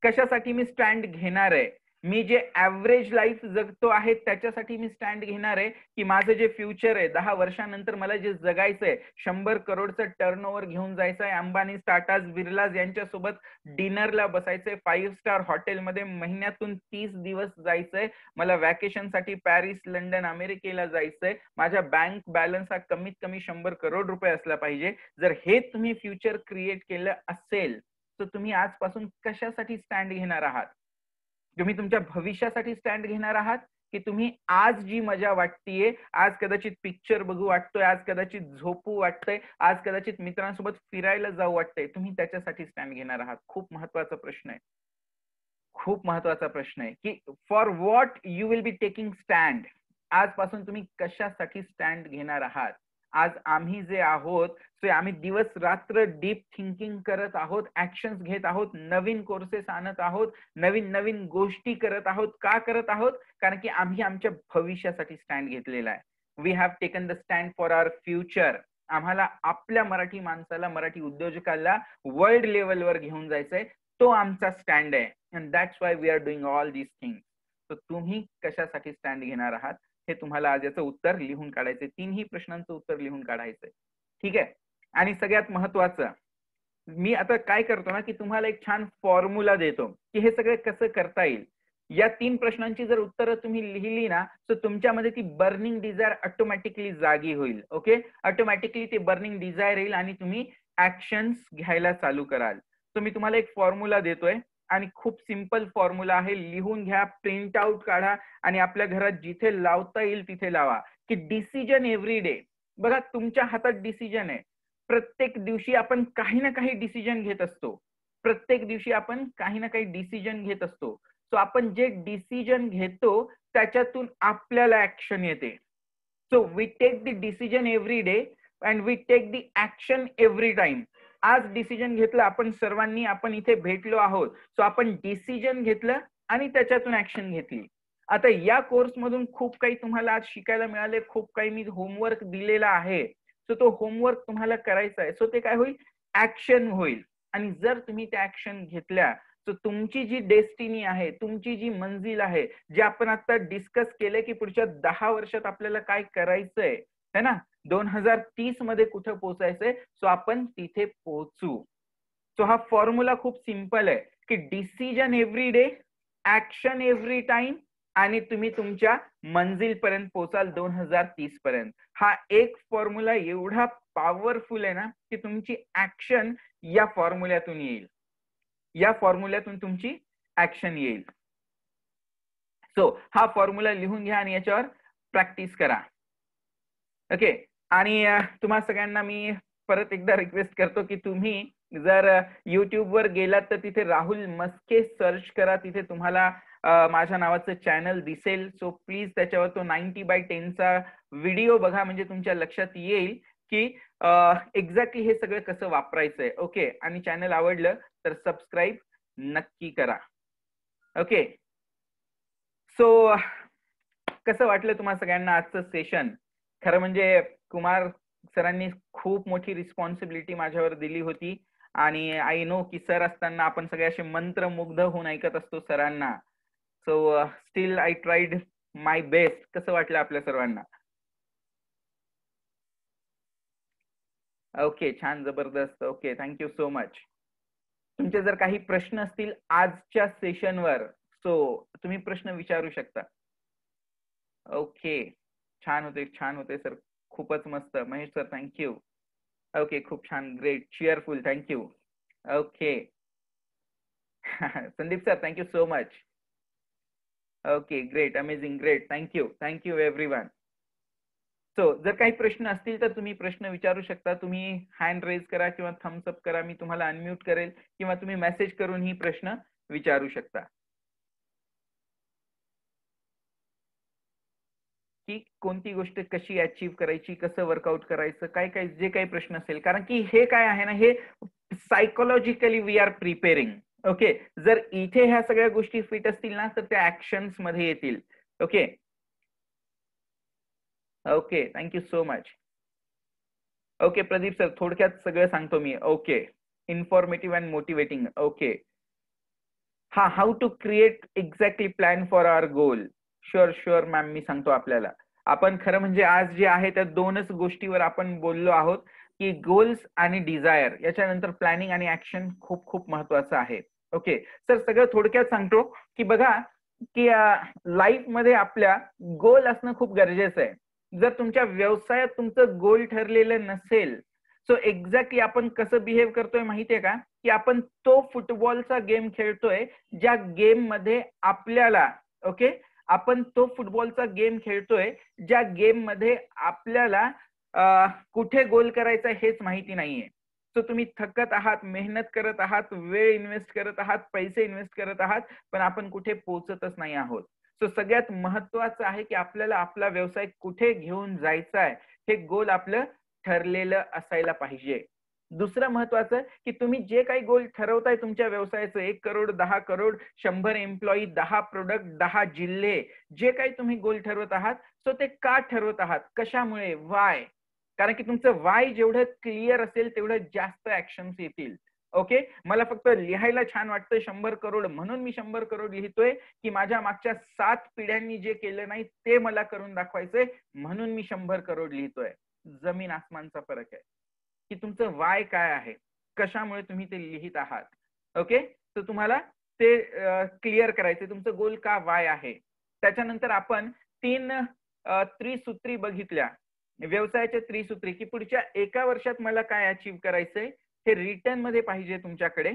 कशासाठी मी स्टँड घेणार आहे, मी जे ऍव्हरेज लाईफ जगतो आहे त्याच्यासाठी मी स्टँड घेणार आहे, की माझं जे फ्युचर आहे 10 वर्षानंतर मला जे जगायचंय, 100 करोडचं टर्नओव्हर घेऊन जायचं आहे, अंबानी, टाटाज, बिर्लाज यांच्यासोबत डिनरला बसायचंय, 5 स्टार हॉटेलमध्ये महिन्यातून 30 दिवस जायचंय, मला व्हॅकेशनसाठी पॅरिस, लंडन, अमेरिकेला जायचंय, माझ्या बँक बॅलन्स हा कमीत कमी 100 करोड रुपये असला पाहिजे. जर हे तुम्ही फ्युचर क्रिएट केलं असेल, तर तुम्ही आजपासून कशासाठी स्टँड घेणार आहात? तुम्ही तुमच्या भविष्यासाठी स्टँड घेणार आहात, की तुम्ही आज जी मजा वाटतीये, आज कदाचित पिक्चर बघू वाटतोय, आज कदाचित झोपू वाटतंय, आज कदाचित मित्रांसोबत फिरायला जाऊ वाटतंय, तुम्ही त्याच्यासाठी स्टँड घेणार आहात? खूप महत्वाचा प्रश्न आहे, खूप महत्वाचा प्रश्न आहे की for what you will be taking stand. आजपासून तुम्ही कशासाठी स्टँड घेणार आहात? आज आम्ही जे आहोत ते आम्ही दिवस रात्र डीप थिंकिंग करत आहोत, ऍक्शन्स घेत आहोत, नवीन कोर्सेस आणत आहोत, नवीन नवीन गोष्टी करत आहोत. का करत आहोत? कारण की आम्ही आमच्या भविष्यासाठी स्टँड घेतलेला आहे. We have taken the stand for our future. आम्हाला आपल्या मराठी माणसाला, मराठी उद्योजकाला वर्ल्ड लेवलवर घेऊन जायचंय, तो आमचा स्टँड आहे. And that's why we are doing all these things. तर तुम्ही कशासाठी स्टँड घेणार आहात हे तुम्हाला आज याचं उत्तर लिहून काढायचंय. 3ही प्रश्नांचं उत्तर लिहून काढायचंय, ठीक आहे. आणि सगळ्यात महत्वाचं, मी आता काय करतो ना की तुम्हाला एक छान फॉर्म्युला देतो की हे सगळं कसं करता येईल. या 3 प्रश्नांची जर उत्तरं तुम्ही लिहिली ना, तर तुमच्यामध्ये ती बर्निंग डिझायर ऑटोमॅटिकली जागी होईल. ओके, ऑटोमॅटिकली ते बर्निंग डिझायर येईल आणि तुम्ही ऍक्शन्स घ्यायला चालू कराल. तर मी तुम्हाला एक फॉर्म्युला देतोय आणि खूप सिंपल फॉर्म्युला आहे, लिहून घ्या, प्रिंट आउट काढा आणि आपल्या घरात जिथे लावता येईल तिथे लावा, की डिसिजन एव्हरी डे. बघा तुमच्या हातात डिसिजन आहे. प्रत्येक दिवशी आपण काही ना काही डिसिजन घेत असतो. प्रत्येक दिवशी आपण काही ना काही डिसिजन घेत असतो. सो आपण जे डिसिजन घेतो त्याच्यातून आपल्याला ऍक्शन येते. So we take the decision every day and we take the action every time. आज डिसिजन घेतलं आपण सर्वांनी, आपण इथे भेटलो आहोत. सो आपण डिसिजन घेतलं आणि त्याच्यातून ऍक्शन घेतली. आता या कोर्स मधून खूप काही तुम्हाला आज शिकायला मिळाले, खूप काही मी होमवर्क दिलेला आहे. सो तो होमवर्क तुम्हाला करायचा आहे. सो ते काय होईल, ऍक्शन होईल. आणि जर तुम्ही त्या ऍक्शन घेतल्या तर तुमची जी डेस्टिनी आहे, तुमची जी मंजिल आहे, जे आपण आता डिस्कस केले की पुढच्या 10 वर्षात आपल्याला काय करायचंय है ना, 2030 मध्ये कुठं पोहोचायचंय, सो आपण तिथे पोहोचू. सो हा फॉर्म्युला खूप सिंपल आहे की decision every day, action every time आणि तुम्ही तुमच्या मंजिल पर्यंत पोहोचाल 2030 पर्यंत. हा एक फॉर्म्युला एवढा पॉवरफुल आहे ना की तुमची ऍक्शन या फॉर्म्युल्यातून येईल. या फॉर्म्युल्यातून तुमची ऍक्शन येईल. सो हा फॉर्म्युला लिहून घ्या आणि याच्यावर प्रॅक्टिस करा. ओके. आणि तुम्हा सगळ्यांना मी परत एकदा रिक्वेस्ट करतो की तुम्ही जर YouTube वर गेलात तर तिथे राहुल मस्के सर्च करा. तिथे तुम्हाला माझ्या नावाचं चॅनल दिसेल. सो प्लीज त्याच्यावर तो 90/10 चा व्हिडिओ बघा, म्हणजे तुमच्या लक्षात येईल की एक्झॅक्टली हे सगळं कसं वापरायचंय. ओके. आणि चॅनल आवडलं तर सबस्क्राईब नक्की करा. ओके. सो कसं वाटलं तुम्हाला सगळ्यांना आजचं सेशन? खरं म्हणजे कुमार सरांनी खूप मोठी रिस्पॉन्सिबिलिटी माझ्यावर दिली होती आणि आय नो की सर असताना आपण सगळे असे मंत्रमुग्ध होऊन ऐकत असतो सरांना. So still I tried my best. कसं वाटलं आपल्या सर्वांना? ओके, छान, जबरदस्त. Okay, thank you so much. तुमचे जर काही प्रश्न असतील आजच्या सेशनवर सो तुम्ही प्रश्न विचारू शकता. ओके, छान होते सर, खूपच मस्त. Mahesh sir thank you. ओके, खूप छान, great, cheerful, thank you. Okay. Sandeep sir thank you so much. Okay, great, amazing, great, thank you everyone. So जर काही प्रश्न असतील तर तुम्ही प्रश्न विचारू शकता. तुम्ही हँड रेज करा किंवा थम्स अप करा, मी तुम्हाला अनम्यूट करेल, किंवा तुम्ही मेसेज करून ही प्रश्न विचारू शकता की कोणती गोष्ट कशी अचीव्ह करायची, कसं वर्कआउट करायचं, काय काय जे काही प्रश्न असेल. कारण की हे काय आहे ना, हे psychologically we are preparing. Okay. जर इथे ह्या सगळ्या गोष्टी फिट असतील ना तर त्या ऍक्शन्स मध्ये येतील. Okay. Okay, thank you so much. Okay Pradeep sir, थोडक्यात सगळं सांगतो मी. Okay, informative and motivating. Okay. हा, how to create exactly plan for our goal. Sure ma'am, मी सांगतो आपल्याला. आपण खरं म्हणजे आज जे आहे त्या दोनच गोष्टीवर आपण बोललो आहोत की गोल्स आणि डिझायर. याच्यानंतर प्लॅनिंग आणि ऍक्शन खूप खूप महत्वाचं आहे. ओके सर, सगळं थोडक्यात सांगतो की बघा की लाईफ मध्ये आपल्या गोल असणं खूप गरजेचं आहे. जर तुमच्या व्यवसायात तुमचं गोल ठरलेलं नसेल, सो एक्झॅक्टली आपण कसं बिहेव करतोय माहितीये का, की आपण तो फुटबॉलचा गेम खेळतोय ज्या गेम मध्ये आपल्याला, ओके, आपण तो फुटबॉलचा गेम खेळतोय ज्या गेम मध्ये आपल्याला कुठे गोल करायचा हेच माहिती नाहीये. सो तुम्ही थकत आहात, मेहनत करत आहात, वेळ इन्व्हेस्ट करत आहात, पैसे इन्व्हेस्ट करत आहात, पण आपण कुठे पोहोचतच नाही आहोत. सो सगळ्यात महत्वाचं आहे की आपल्याला आपला व्यवसाय कुठे घेऊन जायचा आहे हे गोल आपलं ठरलेलं असायला पाहिजे. दुसरं महत्वाचं की तुम्ही जे काही गोल ठरवताय तुमच्या व्यवसायाचं, 1 करोड, 10 करोड, 100 एम्प्लॉई, 10 प्रोडक्ट, 10 जिल्हे, जे काही तुम्ही गोल ठरवत आहात, सो ते का ठरवत आहात, कशामुळे, वाय. कारण की तुमचं वाय जेवढं क्लिअर असेल तेवढं जास्त ऍक्शन्स येतील. ओके. मला फक्त लिहायला छान वाटतं 100 करोड म्हणून मी 100 करोड लिहितोय, की माझ्या मागच्या 7 पिढ्यांनी जे केलं नाही ते मला करून दाखवायचंय म्हणून मी 100 करोड लिहितोय. जमीन आसमानचा फरक आहे की तुमचं वाय काय आहे, कशामुळे तुम्ही ते लिहित आहात. ओके. तर तुम्हाला ते क्लिअर करायचं, तुमचं गोल का वाय आहे. त्याच्यानंतर आपण 3 त्रिसूत्री बघितल्या, व्यवसायाच्या त्रिसूत्री, की पुढच्या 1 वर्षात मला काय अचीव्ह करायचंय हे रिटर्न मध्ये पाहिजे तुमच्याकडे.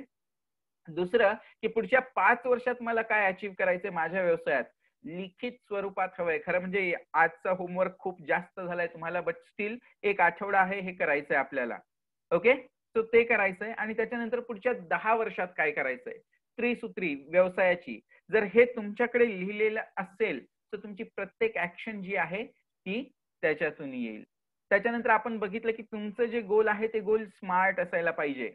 दुसरं की पुढच्या 5 वर्षात मला काय अचीव्ह करायचंय माझ्या व्यवसायात, लिखित स्वरूपात हवंय. खरं म्हणजे आजचा होमवर्क खूप जास्त झालाय तुम्हाला, बट स्टील एक आठवडा आहे, हे करायचंय आपल्याला. ओके, सो ते करायचंय. आणि त्याच्यानंतर पुढच्या 10 वर्षात काय करायचंय, त्रिसूत्री व्यवसायाची. जर हे तुमच्याकडे लिहिलेलं असेल तर तुमची प्रत्येक ऍक्शन जी आहे ती त्याच्यातून येईल. त्याच्यानंतर आपण बघितलं की तुमचं जे गोल आहे ते गोल स्मार्ट असायला पाहिजे.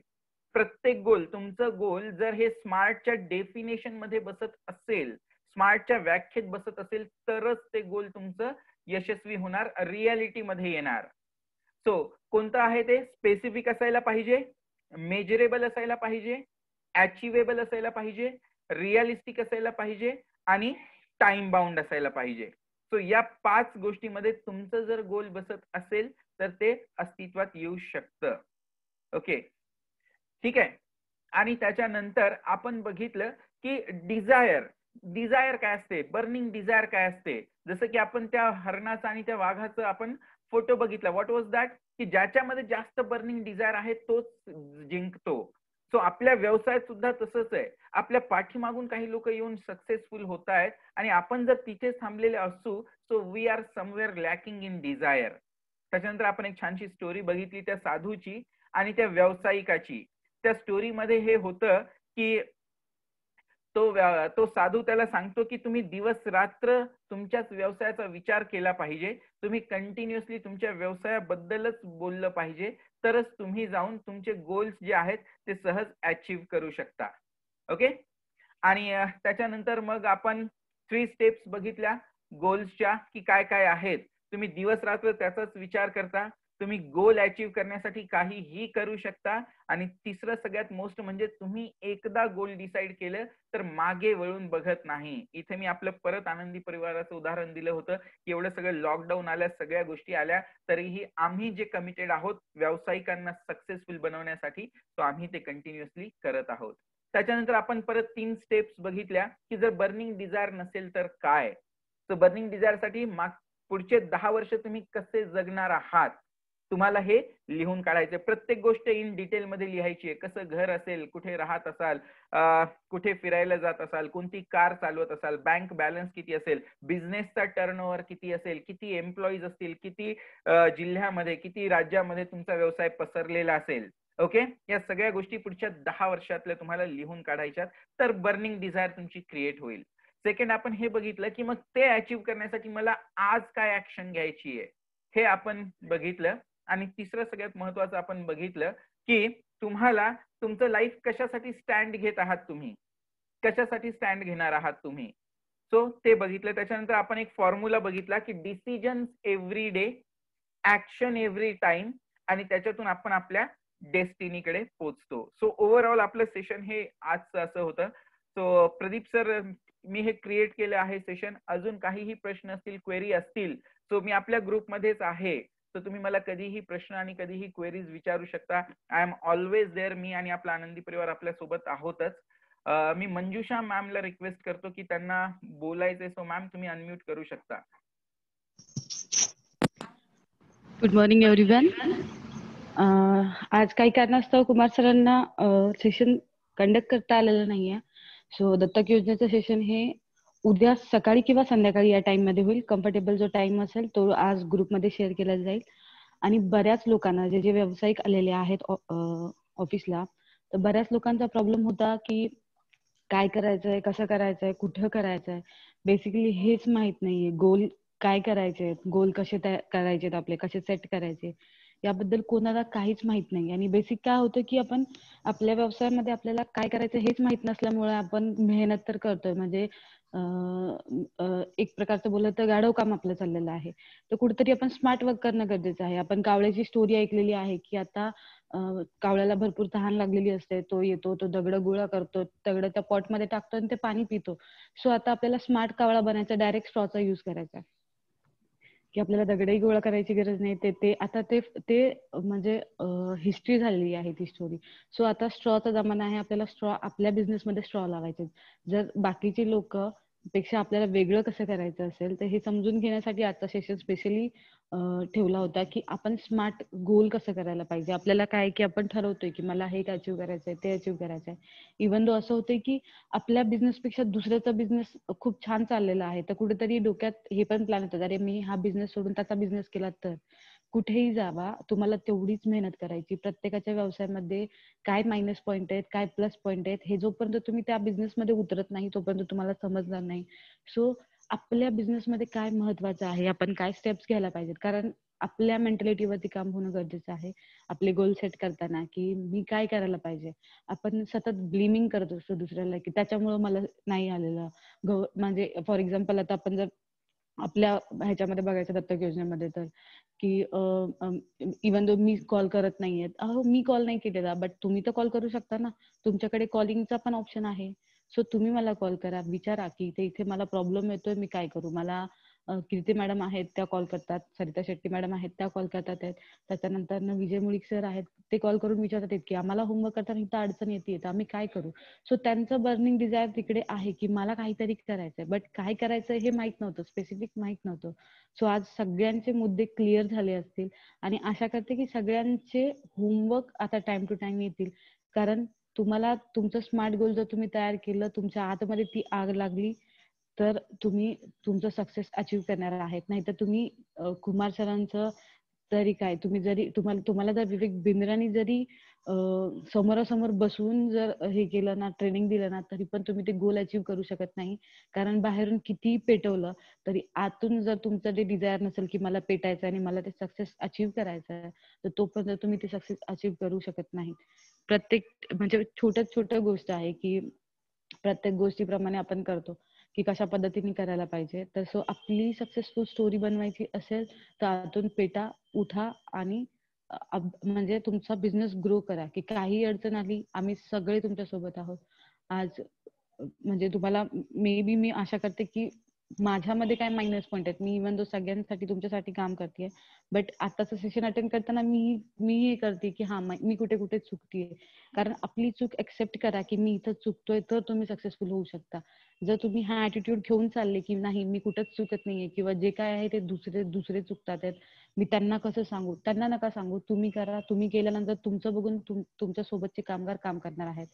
प्रत्येक गोल, तुमचं गोल जर हे स्मार्टच्या डेफिनेशन मध्ये बसत असेल, स्मार्टच्या व्याख्येत बसत असेल, तरच ते गोल तुमचं यशस्वी होणार, रियालिटी मध्ये येणार. सो कोणतं आहे ते, स्पेसिफिक असायला पाहिजे, मेजरेबल असायला पाहिजे, अचिवेबल असायला पाहिजे, रिअलिस्टिक असायला पाहिजे आणि टाइम बाउंड असायला पाहिजे. सो या 5 गोष्टीमध्ये तुमचं जर गोल बसत असेल तर ते अस्तित्वात येऊ शकतं. ओके, ठीक आहे. आणि त्याच्यानंतर आपण बघितलं की डिझायर काय असते, बर्निंग डिझायर काय असते. जसं की आपण त्या हरणाचा आणि त्या वाघाचं आपण फोटो बघितला. व्हॉट वॉज दॅट, की ज्याच्यामध्ये जास्त बर्निंग डिझायर आहे तोच जिंकतो. सो आपल्या व्यवसायात सुद्धा तसंच आहे. आपल्या पाठीमागून काही लोक येऊन सक्सेसफुल होत आहेत आणि आपण जर तिथेच थांबलेले असू, so we are somewhere lacking in desire. त्याच्यानंतर आपण एक छानशी स्टोरी बघितली त्या साधूची आणि त्या व्यावसायिकाची. त्या स्टोरीमध्ये हे होतं की तो साधू त्याला सांगतो की तुम्ही दिवस रात्र तुमच्याच व्यवसायाचा विचार केला पाहिजे, तुम्ही कंटिन्युअसली तुमच्या व्यवसायाबद्दलच बोललं पाहिजे, तरच तुम्ही जाऊन तुमचे गोल्स जे आहेत ते सहज अचीव्ह करू शकता. ओके, आणि त्याच्यानंतर मग आपण 3 स्टेप्स बघितल्या गोल्सच्या की काय काय आहेत. तुम्ही दिवस रात्र त्याचाच विचार करता, तुम्ही गोल अचीव्ह करण्यासाठी काहीही करू शकता. आणि तिसरं सगळ्यात मोस्ट म्हणजे तुम्ही एकदा गोल डिसाईड केलं तर मागे वळून बघत नाही. इथे मी आपलं परत आनंदी परिवाराचं उदाहरण दिलं होतं की एवढं सगळं लॉकडाऊन आल्या, सगळ्या गोष्टी आल्या, तरीही आम्ही जे कमिटेड आहोत व्यावसायिकांना सक्सेसफुल बनवण्यासाठी, तो आम्ही ते कंटिन्युअसली करत आहोत. त्याच्यानंतर आपण परत 3 स्टेप्स बघितल्या की जर बर्निंग डिझायर नसेल तर काय. तर बर्निंग डिझायर साठी पुढचे 10 वर्ष तुम्ही कसे जगणार आहात, तुम्हाला हे लिहून काढायचे. प्रत्येक गोष्ट इन डिटेल मध्ये लिहायची आहे. कसं घर असेल, कुठे राहत असाल, कुठे फिरायला जात असाल, कोणती कार चालवत असाल, बँक बॅलन्स किती असेल, बिझनेसचा टर्नओव्हर किती असेल, किती एम्प्लॉईज असतील, किती जिल्ह्यामध्ये, किती राज्यामध्ये तुमचा व्यवसाय पसरलेला असेल. ओके, या सगळ्या गोष्टी पुढच्या 10 वर्षातल्या तुम्हाला लिहून काढायच्यात, तर बर्निंग डिझायर तुमची क्रिएट होईल. सेकंड आपण हे बघितलं की मग ते अचीव्ह करण्यासाठी मला आज काय ऍक्शन घ्यायची आहे, हे आपण बघितलं. आणि तिसरं सगळ्यात महत्वाचं आपण बघितलं की तुम्हाला तुमचं लाईफ कशासाठी स्टँड घेत आहात, तुम्ही कशासाठी स्टँड घेणार आहात तुम्ही. सो ते बघितलं. त्याच्यानंतर आपण एक फॉर्म्युला बघितला की decisions every day, action every time, आणि त्याच्यातून आपण आपल्या डेस्टिनीकडे पोहोचतो. सो ओव्हरऑल आपलं सेशन हे आजचं असं होतं. सो प्रदीप सर, मी हे क्रिएट केलं आहे सेशन. अजून काहीही प्रश्न असतील, क्वेरी असतील, सो मी आपल्या ग्रुपमध्येच आहे. तर तुम्ही मला कधीही प्रश्न आणि कधीही क्वेरीज विचारू शकता. I am always there. मी आणि आपला आनंदी परिवार आपल्या सोबत आहोतच. मी मंजुषा मॅमला रिक्वेस्ट करतो की त्यांना बोलायचंय. सो मॅम, तुम्ही अनम्यूट करू शकता. Good morning everyone. आज काही कारणास्तव कुमार सरांना सेशन कंडक्ट करता आलेलं नाहीये. सो दत्तक योजनेचं सेशन हे उद्या सकाळी किंवा संध्याकाळी या टाइम मध्ये होईल. कम्फर्टेबल जो टाइम असेल तो आज ग्रुपमध्ये शेअर केला जाईल. आणि बऱ्याच लोकांना जे व्यावसायिक आलेले आहेत ऑफिसला, तर बऱ्याच लोकांचा प्रॉब्लेम होता की काय करायचंय, कसं करायचंय, कुठं करायचंय, बेसिकली हेच माहित नाहीये. गोल काय करायचे, गोल कसे करायचे, आपले कसे सेट करायचे, याबद्दल कोणाला काहीच माहित नाही. आणि बेसिक काय होतं की आपण आपल्या व्यवसायामध्ये आपल्याला काय करायचं हेच माहित नसल्यामुळे आपण मेहनत तर करतोय, म्हणजे एक प्रकारचं बोललं तर गाढव काम आपलं चाललेलं आहे. तर कुठेतरी आपण स्मार्ट वर्क करणं गरजेचं आहे. आपण कावळ्याची स्टोरी ऐकलेली आहे की आता कावळ्याला भरपूर तहान लागलेली असते, तो येतो, तो दगड गोळा करतो, दगड त्या पॉट मध्ये टाकतो आणि ते पाणी पितो. सो आता आपल्याला स्मार्ट कावळा बनायचा, डायरेक्ट स्ट्रॉचा यूज करायचा, की आपल्याला दगडही गोळा करायची गरज नाही. ते आता ते म्हणजे हिस्ट्री झालेली आहे ती स्टोरी. सो आता स्ट्रॉचा जमाना आहे. आपल्याला स्ट्रॉ आपल्या बिझनेसमध्ये स्ट्रॉ लावायचे. जर बाकीचे लोक पेक्षा आपल्याला वेगळं कसं करायचं असेल, तर हे समजून घेण्यासाठी आजचा सेशन स्पेशली ठेवला होता, की आपण स्मार्ट गोल कसं करायला पाहिजे. आपल्याला काय की आपण ठरवतोय, की मला हे अचीव्ह करायचंय, ते अचीव्ह करायचंय. इव्हन दो असं होतंय, की आपल्या बिझनेसपेक्षा दुसऱ्याचा बिझनेस खूप छान चाललेला आहे. तर कुठेतरी डोक्यात हे पण प्लॅन होतात, अरे मी हा बिझनेस सोडून त्याचा बिझनेस केला तर. कुठेही जावा, तुम्हाला तेवढीच मेहनत करायची. प्रत्येकाच्या व्यवसायामध्ये काय मायनस पॉईंट आहेत, काय प्लस पॉईंट आहेत, हे जोपर्यंत तुम्ही त्या बिझनेसमध्ये उतरत नाही, तोपर्यंत तुम्हाला समजणार नाही. सो आपल्या बिझनेसमध्ये काय महत्वाचं आहे, आपण काय स्टेप्स घ्यायला पाहिजेत. कारण आपल्या मेंटॅलिटीवरती काम होणं गरजेचं आहे. आपले गोल सेट करताना, की मी काय करायला पाहिजे. आपण सतत ब्लेमिंग करत असतो दुसऱ्याला, की त्याच्यामुळं मला नाही आलेलं. म्हणजे फॉर एक्झाम्पल आता आपण जर आपल्या ह्याच्यामध्ये बघायचं दत्तक योजनेमध्ये तर, की इव्हन दो मी कॉल करत नाहीये. अहो मी कॉल नाही केलेला, बट तुम्ही तर कॉल करू शकता ना. तुमच्याकडे कॉलिंगचा पण ऑप्शन आहे. सो तुम्ही मला कॉल करा, विचारा की इथे मला प्रॉब्लेम येतोय, मी काय करू. मला कीर्ती मॅडम आहेत त्या कॉल करतात, सरिता शेट्टी मॅडम आहेत त्या कॉल करतात आहेत. त्याच्यानंतर विजय मुळीक सर आहेत, ते कॉल करून विचारतात आहेत, की आम्हाला होमवर्क करताना इथं अडचण येते, तर आम्ही काय करू. सो त्यांचं बर्निंग डिझायर तिकडे आहे, की मला काहीतरी करायचंय, बट काय करायचं हे माहित नव्हतं, स्पेसिफिक माहित नव्हतं. सो आज सगळ्यांचे मुद्दे क्लिअर झाले असतील आणि आशा करते की सगळ्यांचे होमवर्क आता टाइम टू टाइम येतील. कारण तुम्हाला तुमचं स्मार्ट गोल जर तुम्ही तयार केलं, तुमच्या आतमध्ये ती आग लागली, तर तुम्ही तुमचं सक्सेस अचीव्ह करणार आहेत. नाहीतर तुम्ही कुमार सरांचं तरी काय, तुम्ही जरी तुम्हाला जर विवेक बिंद्रांनी जरी समोरासमोर बसवून जर हे केलं ना, ट्रेनिंग दिलं ना, तरी पण तुम्ही ते गोल अचीव्ह करू शकत नाही. कारण बाहेरून कितीही पेटवलं तरी आतून जर तुमचं ते डिझायर नसेल, की मला पेटायचं आणि मला ते सक्सेस अचीव्ह करायचं आहे, तर तोपर्यंत तुम्ही ते सक्सेस अचीव्ह करू शकत नाही. प्रत्येक म्हणजे छोट्यात छोट्या गोष्ट आहे, की प्रत्येक गोष्टीप्रमाणे आपण करतो, की कशा पद्धतीने करायला पाहिजे. तर सो आपली सक्सेसफुल स्टोरी बनवायची असेल, तर आतून पेटा, उठा आणि म्हणजे तुमचा बिझनेस ग्रो करा, की काही अडचण आली, आम्ही सगळे तुमच्या सोबत आहोत. आज म्हणजे तुम्हाला मे बी मी आशा करते, की माझ्यामध्ये काय मायनस पॉईंट आहेत. मी इव्हन दो सगळ्यांसाठी तुमच्यासाठी काम करतेय, बट आताचं सेशन अटेंड करताना मी हे करते, की हा मी कुठे कुठे चुकतेय. कारण आपली चूक एक्सेप्ट करा, की मी इथं चुकतोय, तर तुम्ही सक्सेसफुल होऊ शकता. जर तुम्ही हा ऍटिट्यूड घेऊन चालले, की नाही मी कुठंच चुकत नाहीये किंवा जे काय आहे ते दुसरे चुकतात आहेत, मी त्यांना कसं सांगू, त्यांना नका सांगू, तुम्ही करा. तुम्ही केल्यानंतर तुमचं बघून तुमच्या सोबतचे कामगार काम करणार आहेत,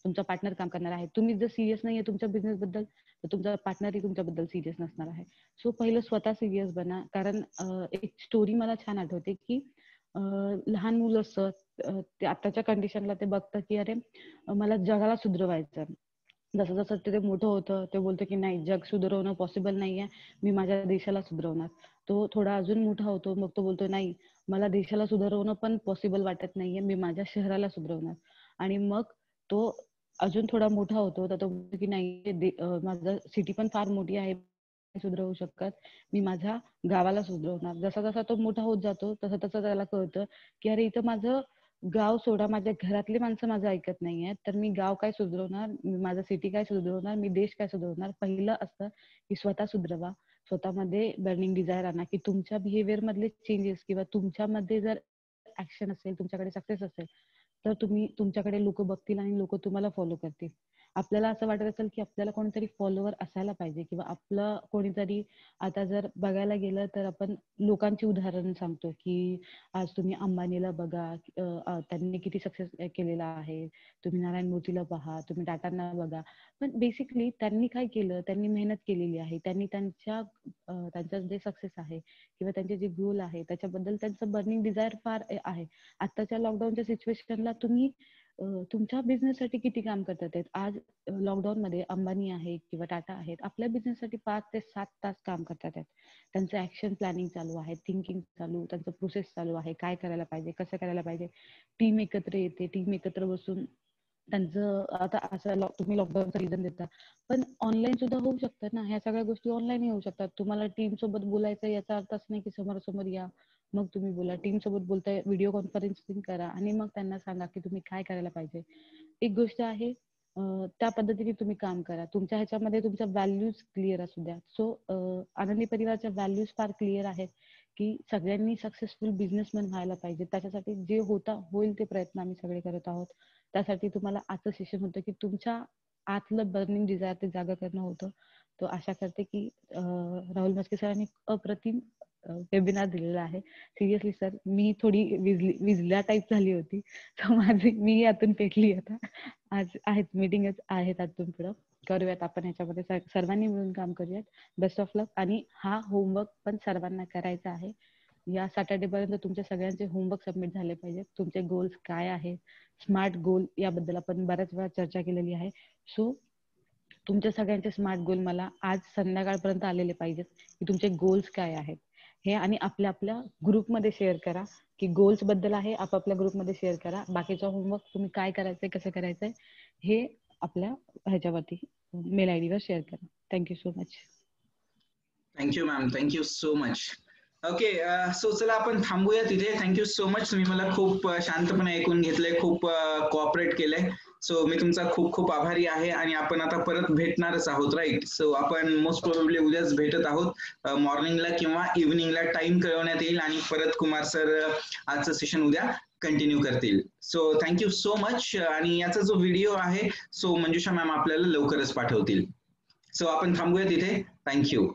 तुमचा पार्टनर काम करणार आहे. तुम्ही जर सिरियस नाहीये तुमच्या बिझनेस बद्दल, तर तुमचा पार्टनरही तुमच्याबद्दल सिरियस नसणार आहे. सो पहिलं स्वतः सिरियस बना. कारण एक स्टोरी मला छान आठवते, की लहान मुलं असतं, ते आताच्या कंडिशनला ते बघतं, की अरे मला जगाला सुधरवायचं. जसं जसं ते मोठं होतं, ते बोलतं की नाही, जग सुधारवणं पॉसिबल नाहीये, मी माझ्या देशाला सुधारवणार. तो थोडा अजून मोठा होतो, मग तो बोलतो नाही, मला देशाला सुधारवणं पण पॉसिबल वाटत नाहीये, मी माझ्या शहराला सुधारवणार. आणि मग तो अजून थोडा मोठा होतो, तर तो बोलतो की नाही, माझं सिटी पण फार मोठी आहे, सुधरवू शकत, मी माझ्या गावाला सुधरवणार. जसा जसा तो मोठा होत जातो, तसं तसं त्याला कळतं, की अरे इथं माझं गाव सोडा, माझ्या घरातली माणसं माझं ऐकत नाहीये, तर मी गाव काय सुधरवणार, मी माझं सिटी काय सुधरवणार, मी देश काय सुधरवणार. पहिलं असतं की स्वतः सुधरवा, स्वतःमध्ये बर्निंग डिझायर आणा, की तुमच्या बिहेवियर मधले चेंजेस किंवा तुमच्यामध्ये जर ऍक्शन असेल, तुमच्याकडे सक्सेस असेल, तर तुम्ही तुमच्याकडे लोक बघतील आणि लोक तुम्हाला फॉलो करतील. आपल्याला असं वाटत असेल की आपल्याला कोणीतरी फॉलोवर असायला पाहिजे किंवा आपलं कोणीतरी, आता जर बघायला गेलं तर आपण लोकांची उदाहरण सांगतो, की आज तुम्ही अंबानीला बघा, त्यांनी किती सक्सेस केलेला आहे. तुम्ही नारायण मूर्तीला पहा, तुम्ही टाटांना बघा. पण बेसिकली त्यांनी काय केलं, त्यांनी मेहनत केलेली आहे. त्यांनी त्यांचं जे सक्सेस आहे किंवा त्यांचे जे गोल आहे त्याच्याबद्दल त्यांचं बर्निंग डिझायर फार आहे. आताच्या लॉकडाऊनच्या सिच्युएशनला तुम्ही तुमच्या बिझनेससाठी किती काम करतात आहेत. आज लॉकडाऊन मध्ये अंबानी आहे किंवा टाटा आहेत, आपल्या बिझनेससाठी 5 ते 7 तास काम करतात आहेत. त्यांचं ऍक्शन प्लॅनिंग चालू आहे, थिंकिंग चालू, त्यांचं प्रोसेस चालू आहे, काय करायला पाहिजे, कसं करायला पाहिजे. टीम एकत्र येते, टीम एकत्र बसून त्यांचं आता असं तुम्ही लॉकडाऊनचं रिझन देता, पण ऑनलाईन सुद्धा होऊ शकतात ना. ह्या सगळ्या गोष्टी ऑनलाईन होऊ शकतात. तुम्हाला टीम सोबत बोलायचं याचा अर्थ असं नाही की समोरासमोर या मग तुम्ही बोला. टीम सोबत बोलताय, व्हिडिओ कॉन्फरन्सिंग करा आणि मग त्यांना सांगा की तुम्ही काय करायला पाहिजे. एक गोष्ट आहे, त्या पद्धतीने तुम्ही काम करा. तुमच्या ह्याच्यामध्ये तुमच्या व्हॅल्यूज क्लिअर असू द्या. सो आनंदी परिवारच्या व्हॅल्यूज फार क्लिअर आहेत, की सगळ्यांनी सक्सेसफुल बिझनेसमॅन व्हायला पाहिजे. त्याच्यासाठी जे होईल ते प्रयत्न आम्ही सगळे करत आहोत. त्यासाठी तुम्हाला आजचं सेशन होतं, की तुमच्या आतलं बर्निंग डिझायर ते जागा करणं होतं. तो आशा करते की राहुल मस्के सरांनी अप्रतिम वेबिनार दिलेला आहे. सिरियसली सर, मी थोडी विजल्या टाईप झाली होती, तर मी यातून पेटली आता. आज आहेत मीटिंगच आहेत आतून पुढं. करूयात आपण ह्याच्यामध्ये सर्वांनी मिळून काम करूयात. बेस्ट ऑफ लक. आणि हा होमवर्क पण सर्वांना करायचा आहे. या सॅटर्डे पर्यंत तुमच्या सगळ्यांचे होमवर्क सबमिट झाले पाहिजे. तुमचे गोल्स काय आहेत, स्मार्ट गोल याबद्दल आपण बऱ्याच वेळा चर्चा केलेली आहे. सो तुमच्या सगळ्यांचे स्मार्ट गोल मला आज संध्याकाळपर्यंत आलेले पाहिजेत की तुमचे गोल्स काय आहेत हे. आणि आपल्या ग्रुपमध्ये शेअर करा की गोल्स बद्दल आहे, आपापल्या ग्रुपमध्ये शेअर करा. बाकीचा होमवर्क तुम्ही काय करायचंय, कसं करायचंय हे आपल्या ह्याच्यावरती मेल आयडी वर शेअर करा. Thank you so much. Thank you ma'am, thank you so much. Okay, so चला आपण थांबूया तिथे. Thank you so much. तुम्ही मला खूप शांतपणे ऐकून घेतले, खूप कोऑपरेट केलंय. सो मी तुमचा खूप खूप आभारी आहे. आणि आपण आता परत भेटणारच आहोत, राईट? सो आपण मोस्ट प्रोबेबली उद्याच भेटत आहोत मॉर्निंगला किंवा इव्हनिंगला. टाइम कळवण्यात येईल आणि परत कुमार सर आजचं सेशन उद्या कंटिन्यू करतील. So thank you so much. आणि याचा जो व्हिडिओ आहे सो मंजुषा मॅम आपल्याला लवकरच पाठवतील. सो आपण थांबूया तिथे. थँक्यू.